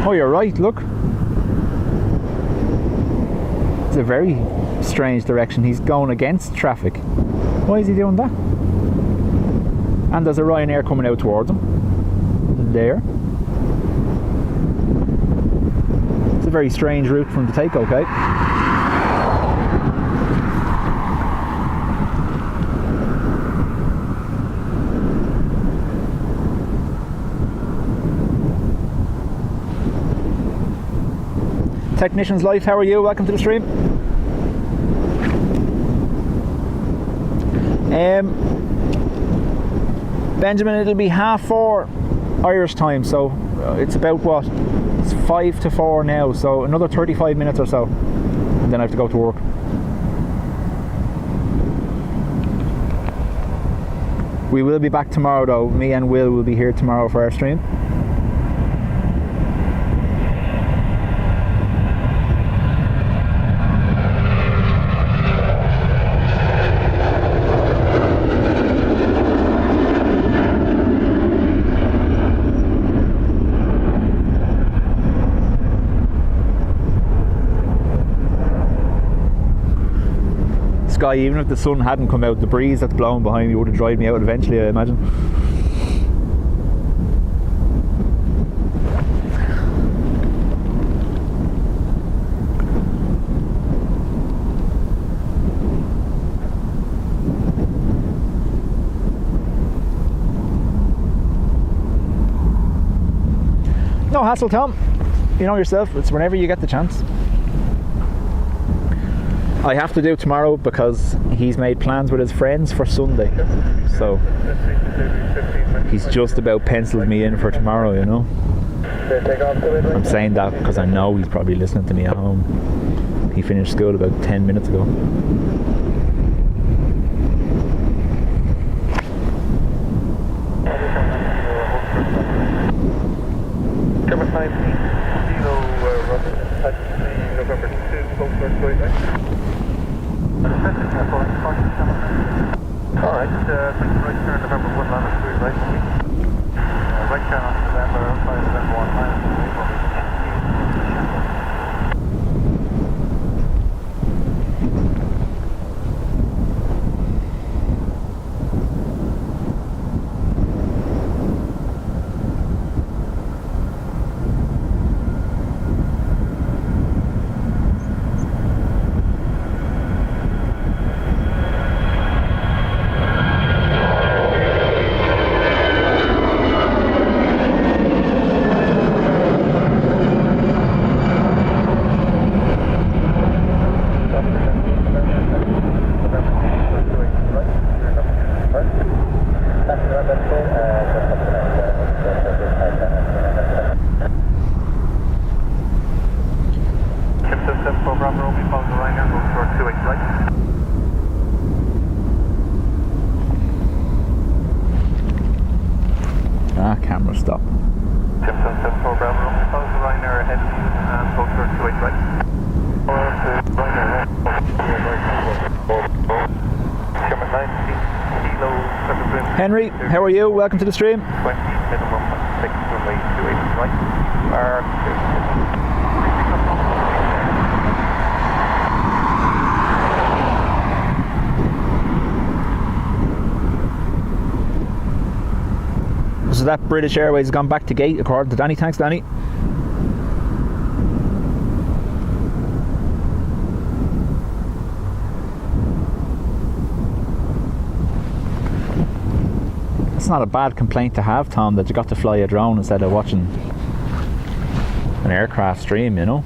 Oh, you're right, look. It's a very strange direction. He's going against traffic. Why is he doing that? And there's a Ryanair coming out towards him. There. It's a very strange route from the Takeoff, okay? Technician's Life, how are you? Welcome to the stream. Benjamin, it'll be 4:30 Irish time, so it's about what? It's 5 to 4 now, so another 35 minutes or so, and then I have to go to work. We will be back tomorrow though. Me and will be here tomorrow for our stream. Sky, even if the sun hadn't come out, the breeze that's blowing behind me would have dried me out eventually, I imagine. No hassle, Tom. You know yourself, it's whenever you get the chance. I have to do tomorrow because he's made plans with his friends for Sunday, so he's just about penciled me in for tomorrow, you know. I'm saying that because I know he's probably listening to me at home. He finished school about 10 minutes ago. Alright, right turn November 1 line through right right turn on November 5 November 1 line. Camera stop. Henry, how are you? Welcome to the stream. 20 minimum 6 runway 28 right. So that British Airways has gone back to gate according to Danny. Thanks, Danny. That's not a bad complaint to have, Tom, that you got to fly a drone instead of watching an aircraft stream, you know.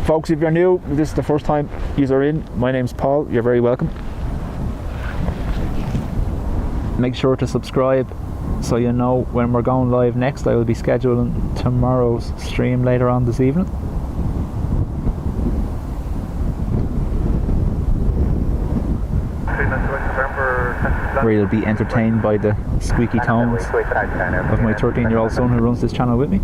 Folks, if you're new, if this is the first time you're in, my name's Paul, you're very welcome. Make sure to subscribe so you know when we're going live next. I will be scheduling tomorrow's stream later on this evening. Where you'll be entertained by the squeaky tones of my 13-year-old son who runs this channel with me.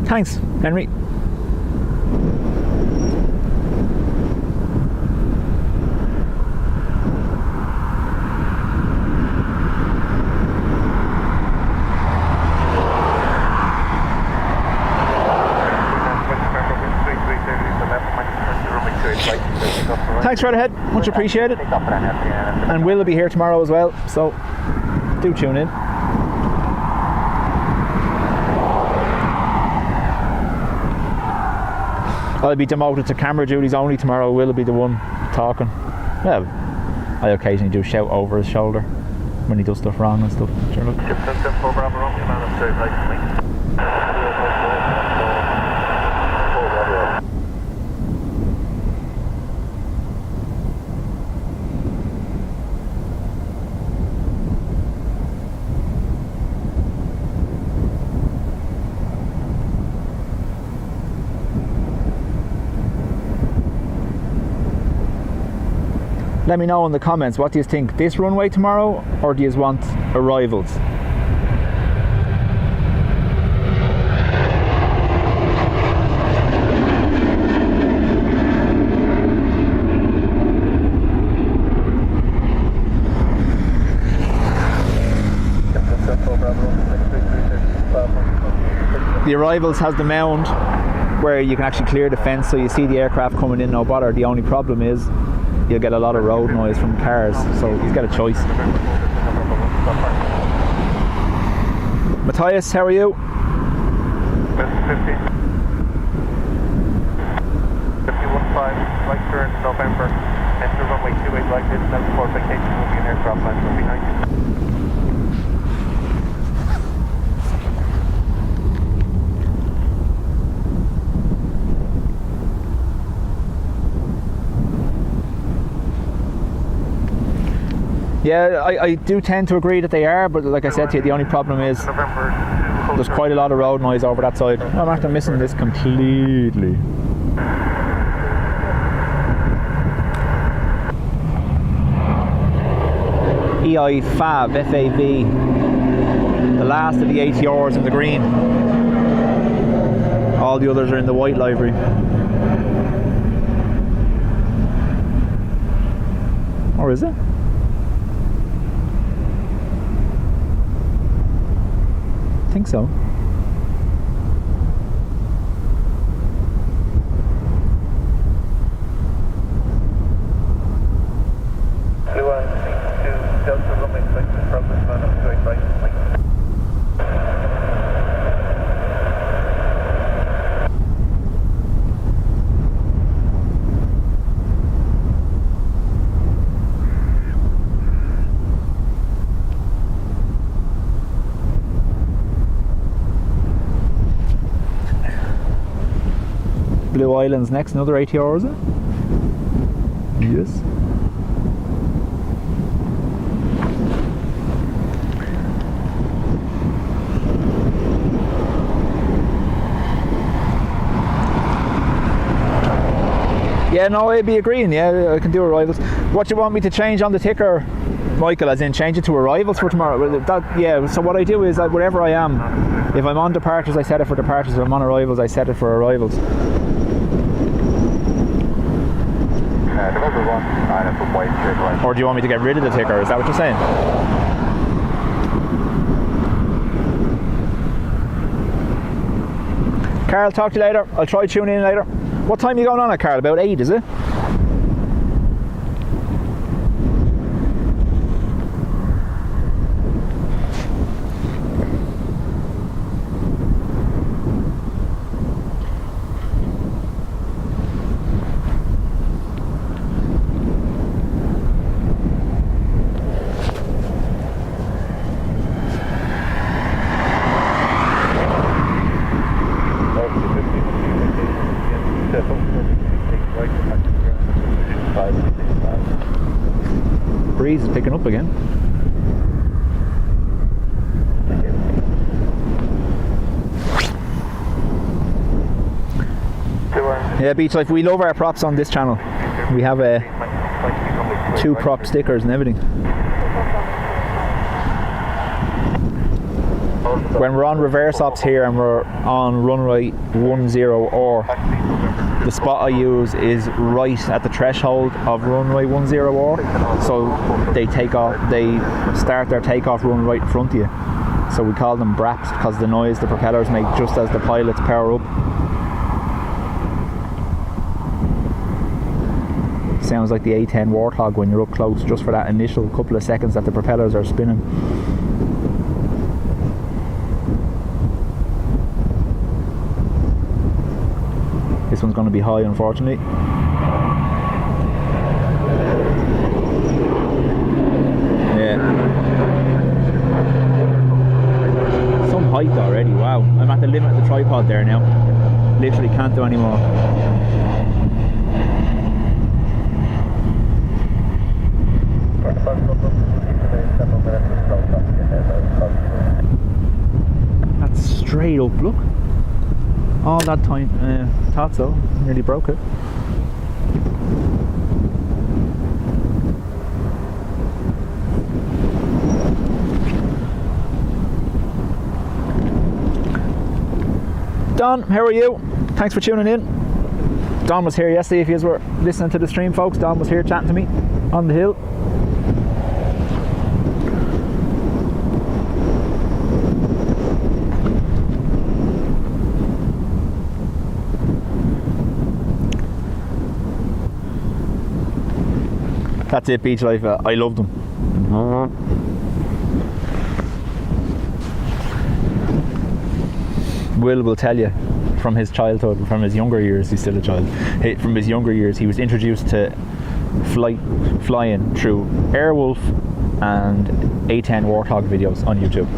Thanks, Henry. Thanks, right ahead. Much appreciated. And Will be here tomorrow as well, so do tune in. I'll be demoted to camera duties only tomorrow. Will be the one talking. Well, I occasionally do shout over his shoulder when he does stuff wrong and stuff. Sure, look. Let me know in the comments, what do you think? This runway tomorrow, or do you want arrivals? The arrivals has the mound where you can actually clear the fence so you see the aircraft coming in, no bother. The only problem is you'll get a lot of road noise from cars, so you've got a choice. Matthias, how are you? 5015, flight turn November, enter runway 28 like this, now before vacation will be an aircraft line from behind you. Yeah, I do tend to agree that they are, but like I said to you, the only problem is there's quite a lot of road noise over that side. I'm after missing this completely. EI FAV, F-A-V, the last of the ATRs in the green. All the others are in the white livery. Or is it? I think so. Blue Islands next, another ATR, is it? Yes. Yeah, no, I'd be agreeing. Yeah, I can do arrivals. What do you want me to change on the ticker, Michael? As in change it to arrivals for tomorrow? Yeah. So what I do is wherever I am, if I'm on departures, I set it for departures. If I'm on arrivals, I set it for arrivals. Or do you want me to get rid of the ticker? Is that what you're saying? Carl, talk to you later. I'll try tune in later. What time are you going on at, Carl? About 8, is it? Breeze is picking up again. Yeah, Beach Life, we love our props on this channel. We have 2 prop stickers and everything. When we're on reverse ops here and we're on runway 10 or the spot I use is right at the threshold of runway 10 or, so they start their takeoff run right in front of you. So we call them braps because the noise the propellers make just as the pilots power up. Sounds like the A10 Warthog when you're up close, just for that initial couple of seconds that the propellers are spinning. This one's going to be high, unfortunately. Yeah. Some height already, wow. I'm at the limit of the tripod there now. Literally can't do any more. That's straight up, look. All that time, thought so, nearly broke it. Don, how are you? Thanks for tuning in. Don was here yesterday, if you were listening to the stream, folks. Don was here chatting to me on the hill. That's it, Beach Life. I love them. Will tell you from his childhood, from his younger years, he's still a child. From his younger years, he was introduced to flying through Airwolf and A10 Warthog videos on YouTube.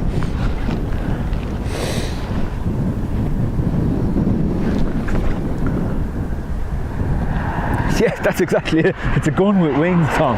Yeah, that's exactly it. It's a gun with wings, Tom.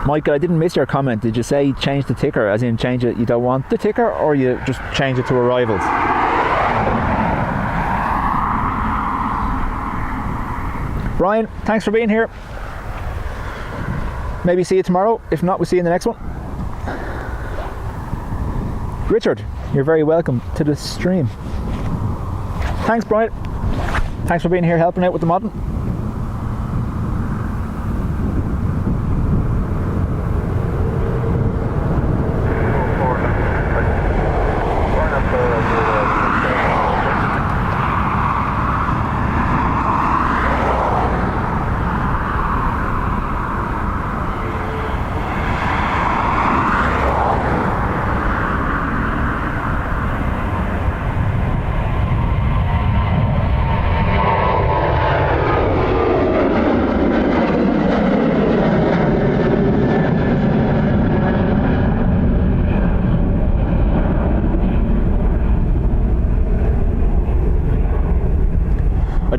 Michael, I didn't miss your comment. Did you say change the ticker, as in change it, you don't want the ticker, or you just change it to arrivals? Ryan, thanks for being here. Maybe see you tomorrow. If not, we'll see you in the next one. Richard, you're very welcome to the stream. Thanks, Brian. Thanks for being here, helping out with the modding.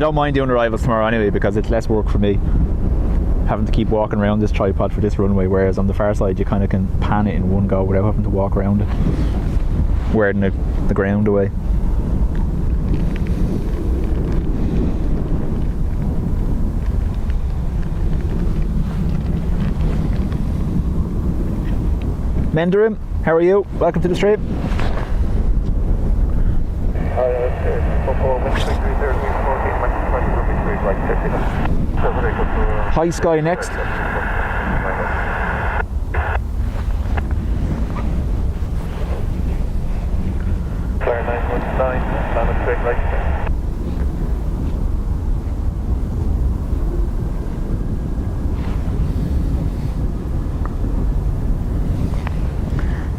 don't mind doing arrivals tomorrow anyway because it's less work for me having to keep walking around this tripod for this runway, whereas on the far side you kind of can pan it in one go without having to walk around it, wearing the ground away. Menderim, how are you? Welcome to the stream. High Sky next. Flare 919, stand up straight right.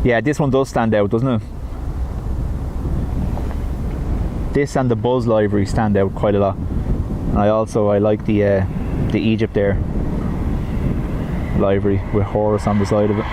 Yeah, this one does stand out, doesn't it? This and the Buzz livery stand out quite a lot. And I like the Egypt Air livery with Horus on the side of it.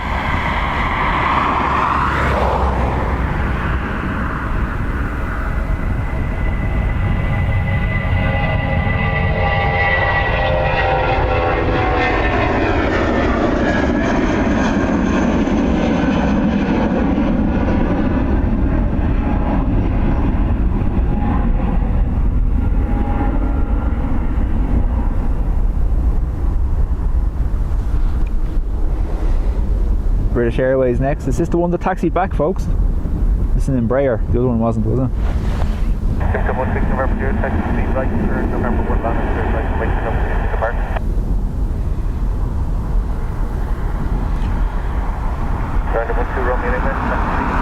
British Airways next. Is this the one that taxied back, folks? This is an Embraer. The other one wasn't, was it? 616 November 0, taxi speed right for November 1 landing straight right, waiting up to the park. Turn to 12 Romeo England, taxi speed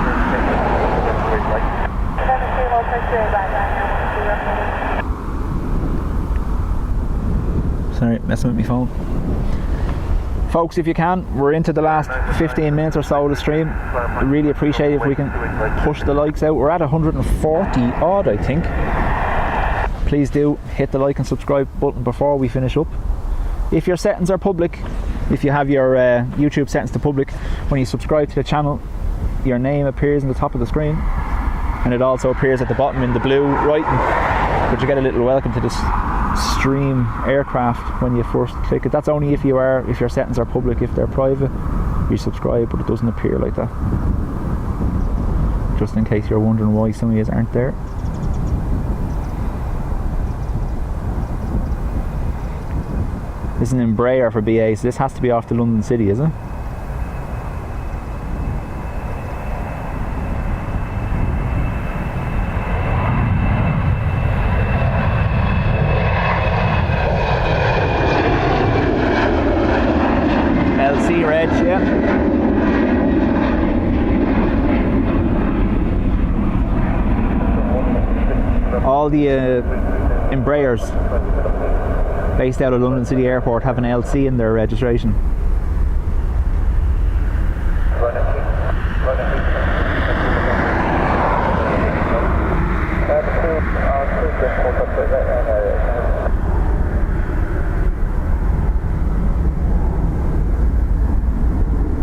straight right. 72 will pursue by line. Sorry, messing with my phone. Folks, if you can, we're into the last 15 minutes or so of the stream. I really appreciate it if we can push the likes out. We're at 140 odd, I think. Please do hit the like and subscribe button before we finish up. If your settings are public, if you have your YouTube settings to public, when you subscribe to the channel, your name appears in the top of the screen, and it also appears at the bottom in the blue writing, but you get a little welcome to this stream aircraft when you first click it. That's only if your settings are public. If they're private, you subscribe, but it doesn't appear like that. Just in case you're wondering why some of you aren't there. This is an Embraer for BA, so this has to be off to London City, is it? All the Embraers based out of London City Airport have an LC in their registration.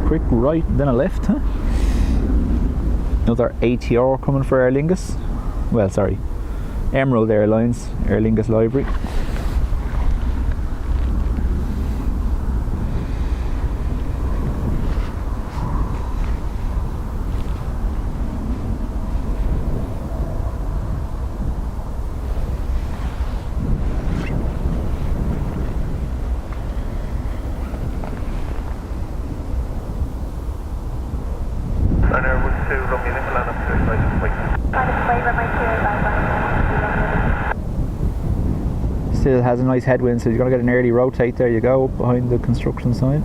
Quick right, then a left, huh? Another ATR coming for Aer Lingus. Well, sorry, Emerald Airlines, Aer Lingus livery. Still has a nice headwind, so you're going to get an early rotate. There you go, up behind the construction sign.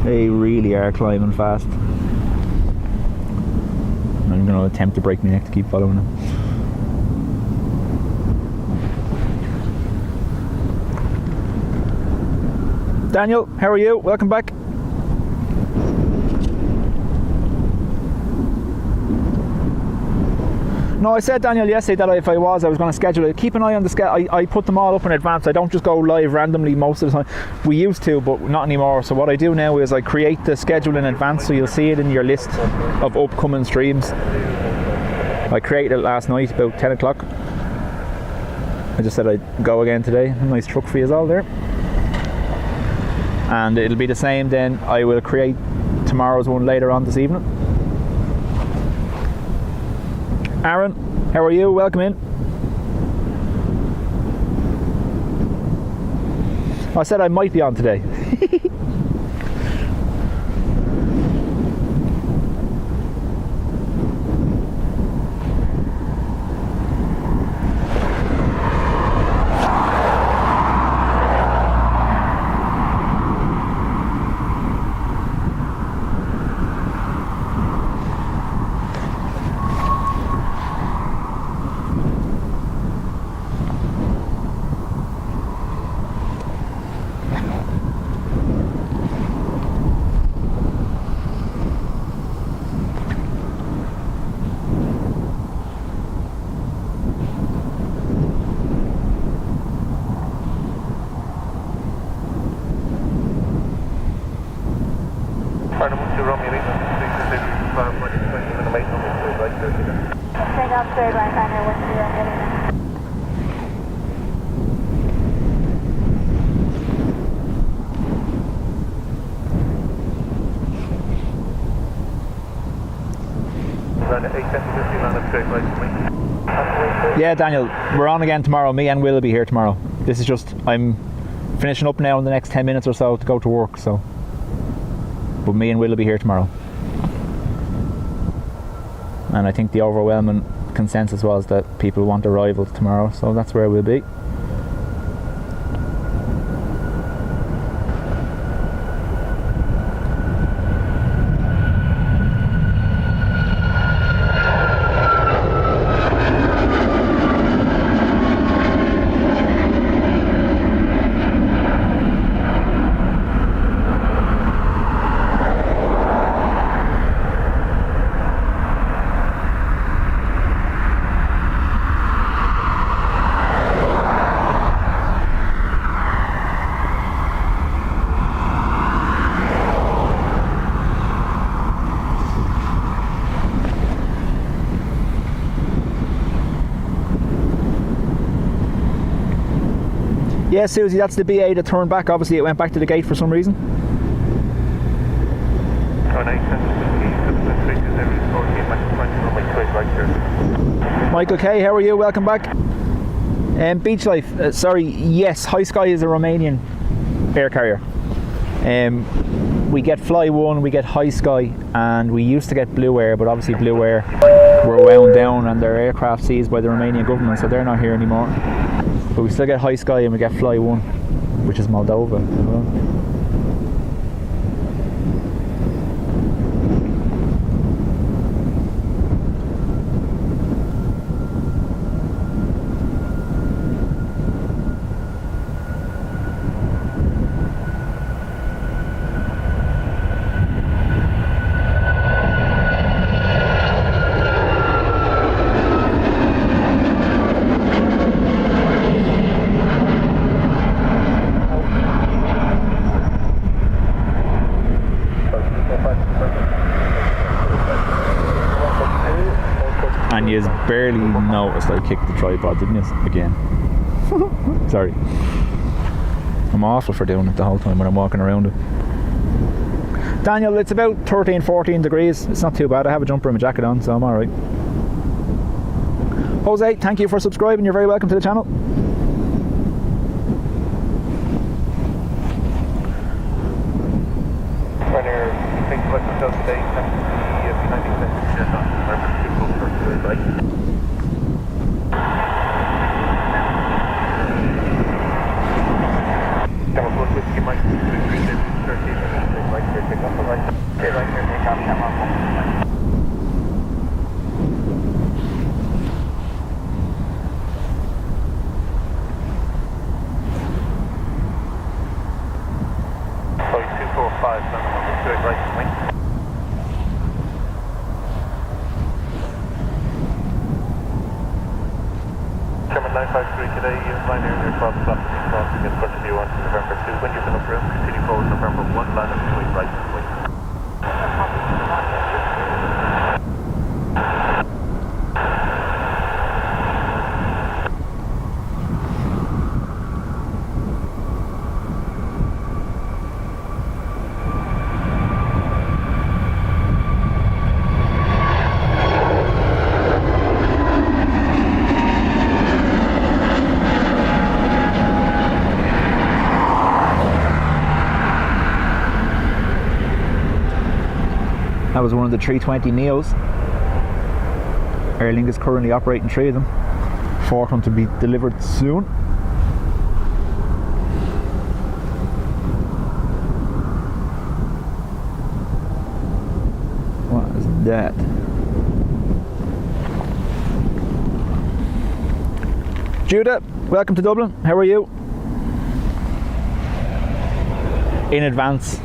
They really are climbing fast. I'm going to attempt to break my neck to keep following them. Daniel, how are you? Welcome back. No, I said Daniel yesterday that if I was going to schedule it. Keep an eye on the schedule. I put them all up in advance. I don't just go live randomly most of the time. We used to, but not anymore. So what I do now is I create the schedule in advance, so you'll see it in your list of upcoming streams. I created it last night about 10 o'clock. I just said I'd go again today. A nice truck for you all there. And it'll be the same then. I will create tomorrow's one later on this evening. Aaron, how are you? Welcome in. I said I might be on today. Takeoff straight right, Daniel, 10, getting Yeah, Daniel, we're on again tomorrow. Me and Will will be here tomorrow. This is just, I'm finishing up now in the next 10 minutes or so to go to work, so. But me and Will will be here tomorrow. And I think the overwhelming consensus was that people want arrivals tomorrow, so that's where we'll be. Yeah, Susie, that's the BA that turned back. Obviously, it went back to the gate for some reason. Michael K, how are you? Welcome back. Beach Life, sorry, yes, High Sky is a Romanian air carrier. We get Fly One, we get High Sky, and we used to get Blue Air, but obviously Blue Air were wound down and their aircraft seized by the Romanian government, so they're not here anymore. But we still get High Sky and we get Fly One, which is Moldova as well. And you barely noticed I kicked the tripod, didn't you? Again. Sorry. I'm awful for doing it the whole time when I'm walking around it. Daniel, it's about 13, 14 degrees. It's not too bad. I have a jumper and a jacket on, so I'm alright. Jose, thank you for subscribing. You're very welcome to the channel. right wing. Chairman 953 today, line near 12 o'clock, crossing in front of you on November 2. When you've been approved, continue forward November 1, line up between right and wing. That was one of the 320 Neos. Aer Lingus is currently operating 3 of them. 4th one to be delivered soon. What is that? Judah, welcome to Dublin. How are you? In advance,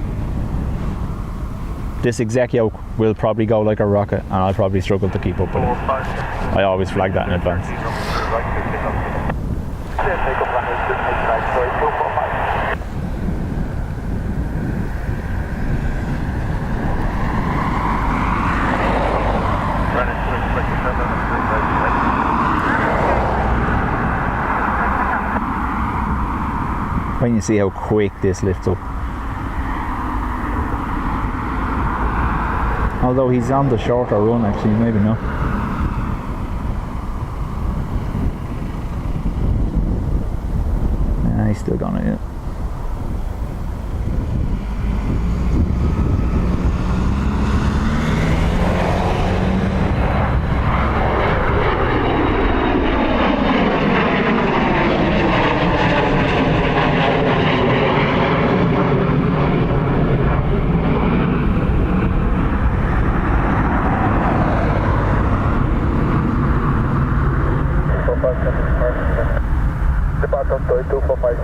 this exec yoke will probably go like a rocket and I'll probably struggle to keep up with it. I always flag that in advance. When you see how quick this lifts up. Although he's on the shorter run actually, maybe not. Nah, he's still gonna, yeah.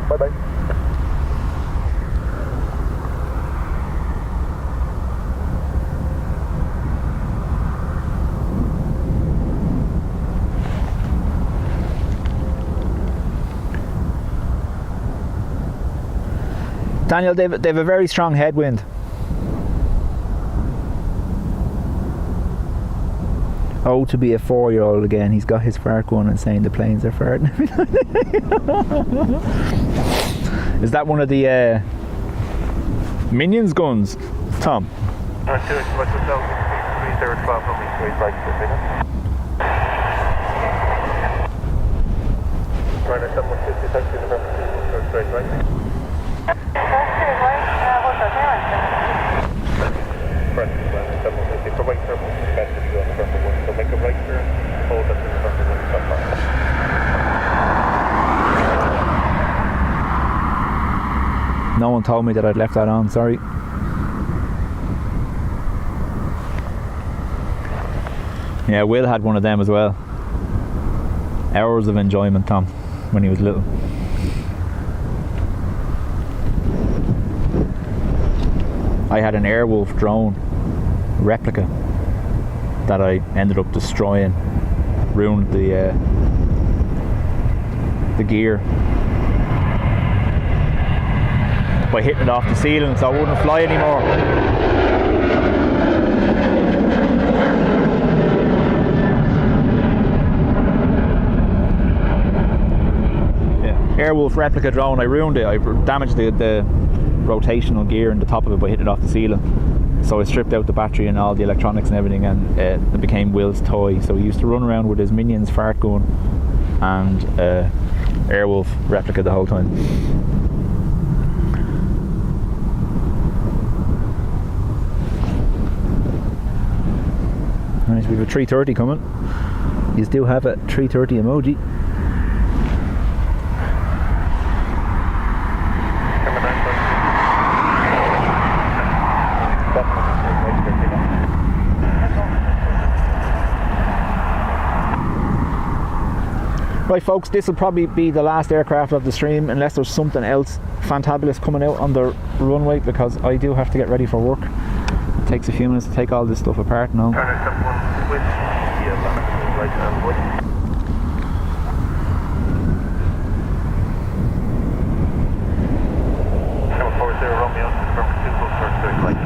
Bye-bye. Daniel, they have a very strong headwind. Oh, to be a 4-year-old again, he's got his fart going and saying the planes are farting. Is that one of the Minions guns, Tom? No one told me that I'd left that on, sorry. Yeah, Will had one of them as well. Hours of enjoyment, Tom, when he was little. I had an Airwolf drone replica that I ended up destroying, ruined the gear by hitting it off the ceiling so it wouldn't fly anymore. Yeah. Airwolf replica drone, I ruined it. I damaged the rotational gear in the top of it by hitting it off the ceiling. So I stripped out the battery and all the electronics and everything, and it became Will's toy. So he used to run around with his Minions fart gun and Airwolf replica the whole time. Right, we have a 330 coming. You do have a 330 emoji. Right folks, this will probably be the last aircraft of the stream unless there's something else fantabulous coming out on the runway, because I do have to get ready for work. takes a few minutes to take all this stuff apart now. Turner 71 with right and wood. Number 40 Romeo, confirm 2 full start straight right.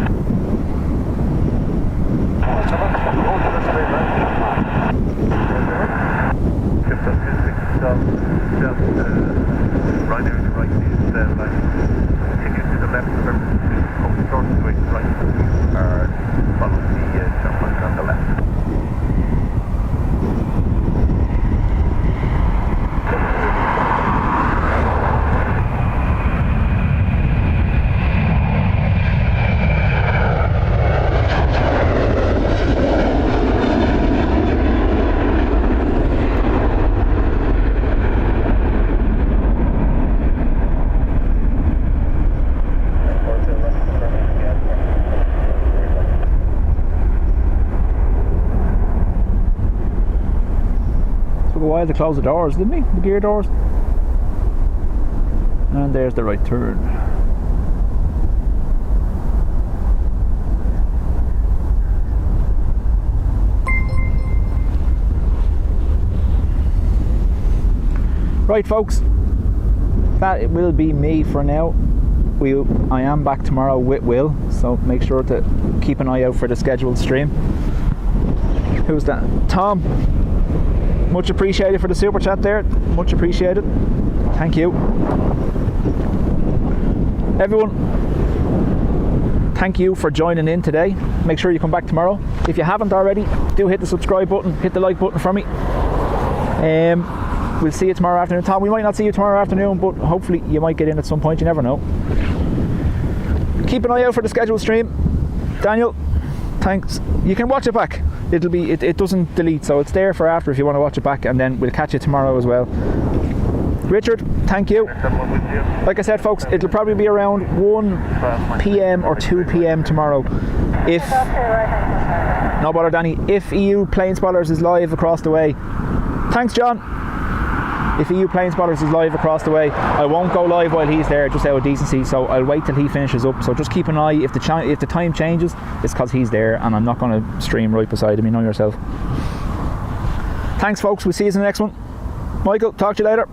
Shift up 26 south, right over the right is line. Continue to the left, confirm 2 full start straight right. Follow the jump line on the left. To close the doors, didn't he? The gear doors. And there's the right turn. Right, folks, that it will be me for now. I am back tomorrow with Will, so make sure to keep an eye out for the scheduled stream. Who's that? Tom. Much appreciated for the super chat there. Much appreciated. Thank you. Everyone, thank you for joining in today. Make sure you come back tomorrow. If you haven't already, do hit the subscribe button, hit the like button for me. We'll see you tomorrow afternoon. Tom, we might not see you tomorrow afternoon, but hopefully you might get in at some point. You never know. Keep an eye out for the scheduled stream. Daniel, thanks. You can watch it back. It doesn't delete, so it's there for after if you want to watch it back, and then we'll catch you tomorrow as well. Richard, thank you. Like I said, folks, it'll probably be around 1 p.m. or 2 p.m. tomorrow. No bother, Danny. If EU Planespotters is live across the way. Thanks, John. If EU Planespotters is live across the way, I won't go live while he's there, just out of decency, so I'll wait till he finishes up. So just keep an eye. If the time changes, it's because he's there, and I'm not going to stream right beside him. You know yourself. Thanks, folks. We'll see you in the next one. Michael, talk to you later.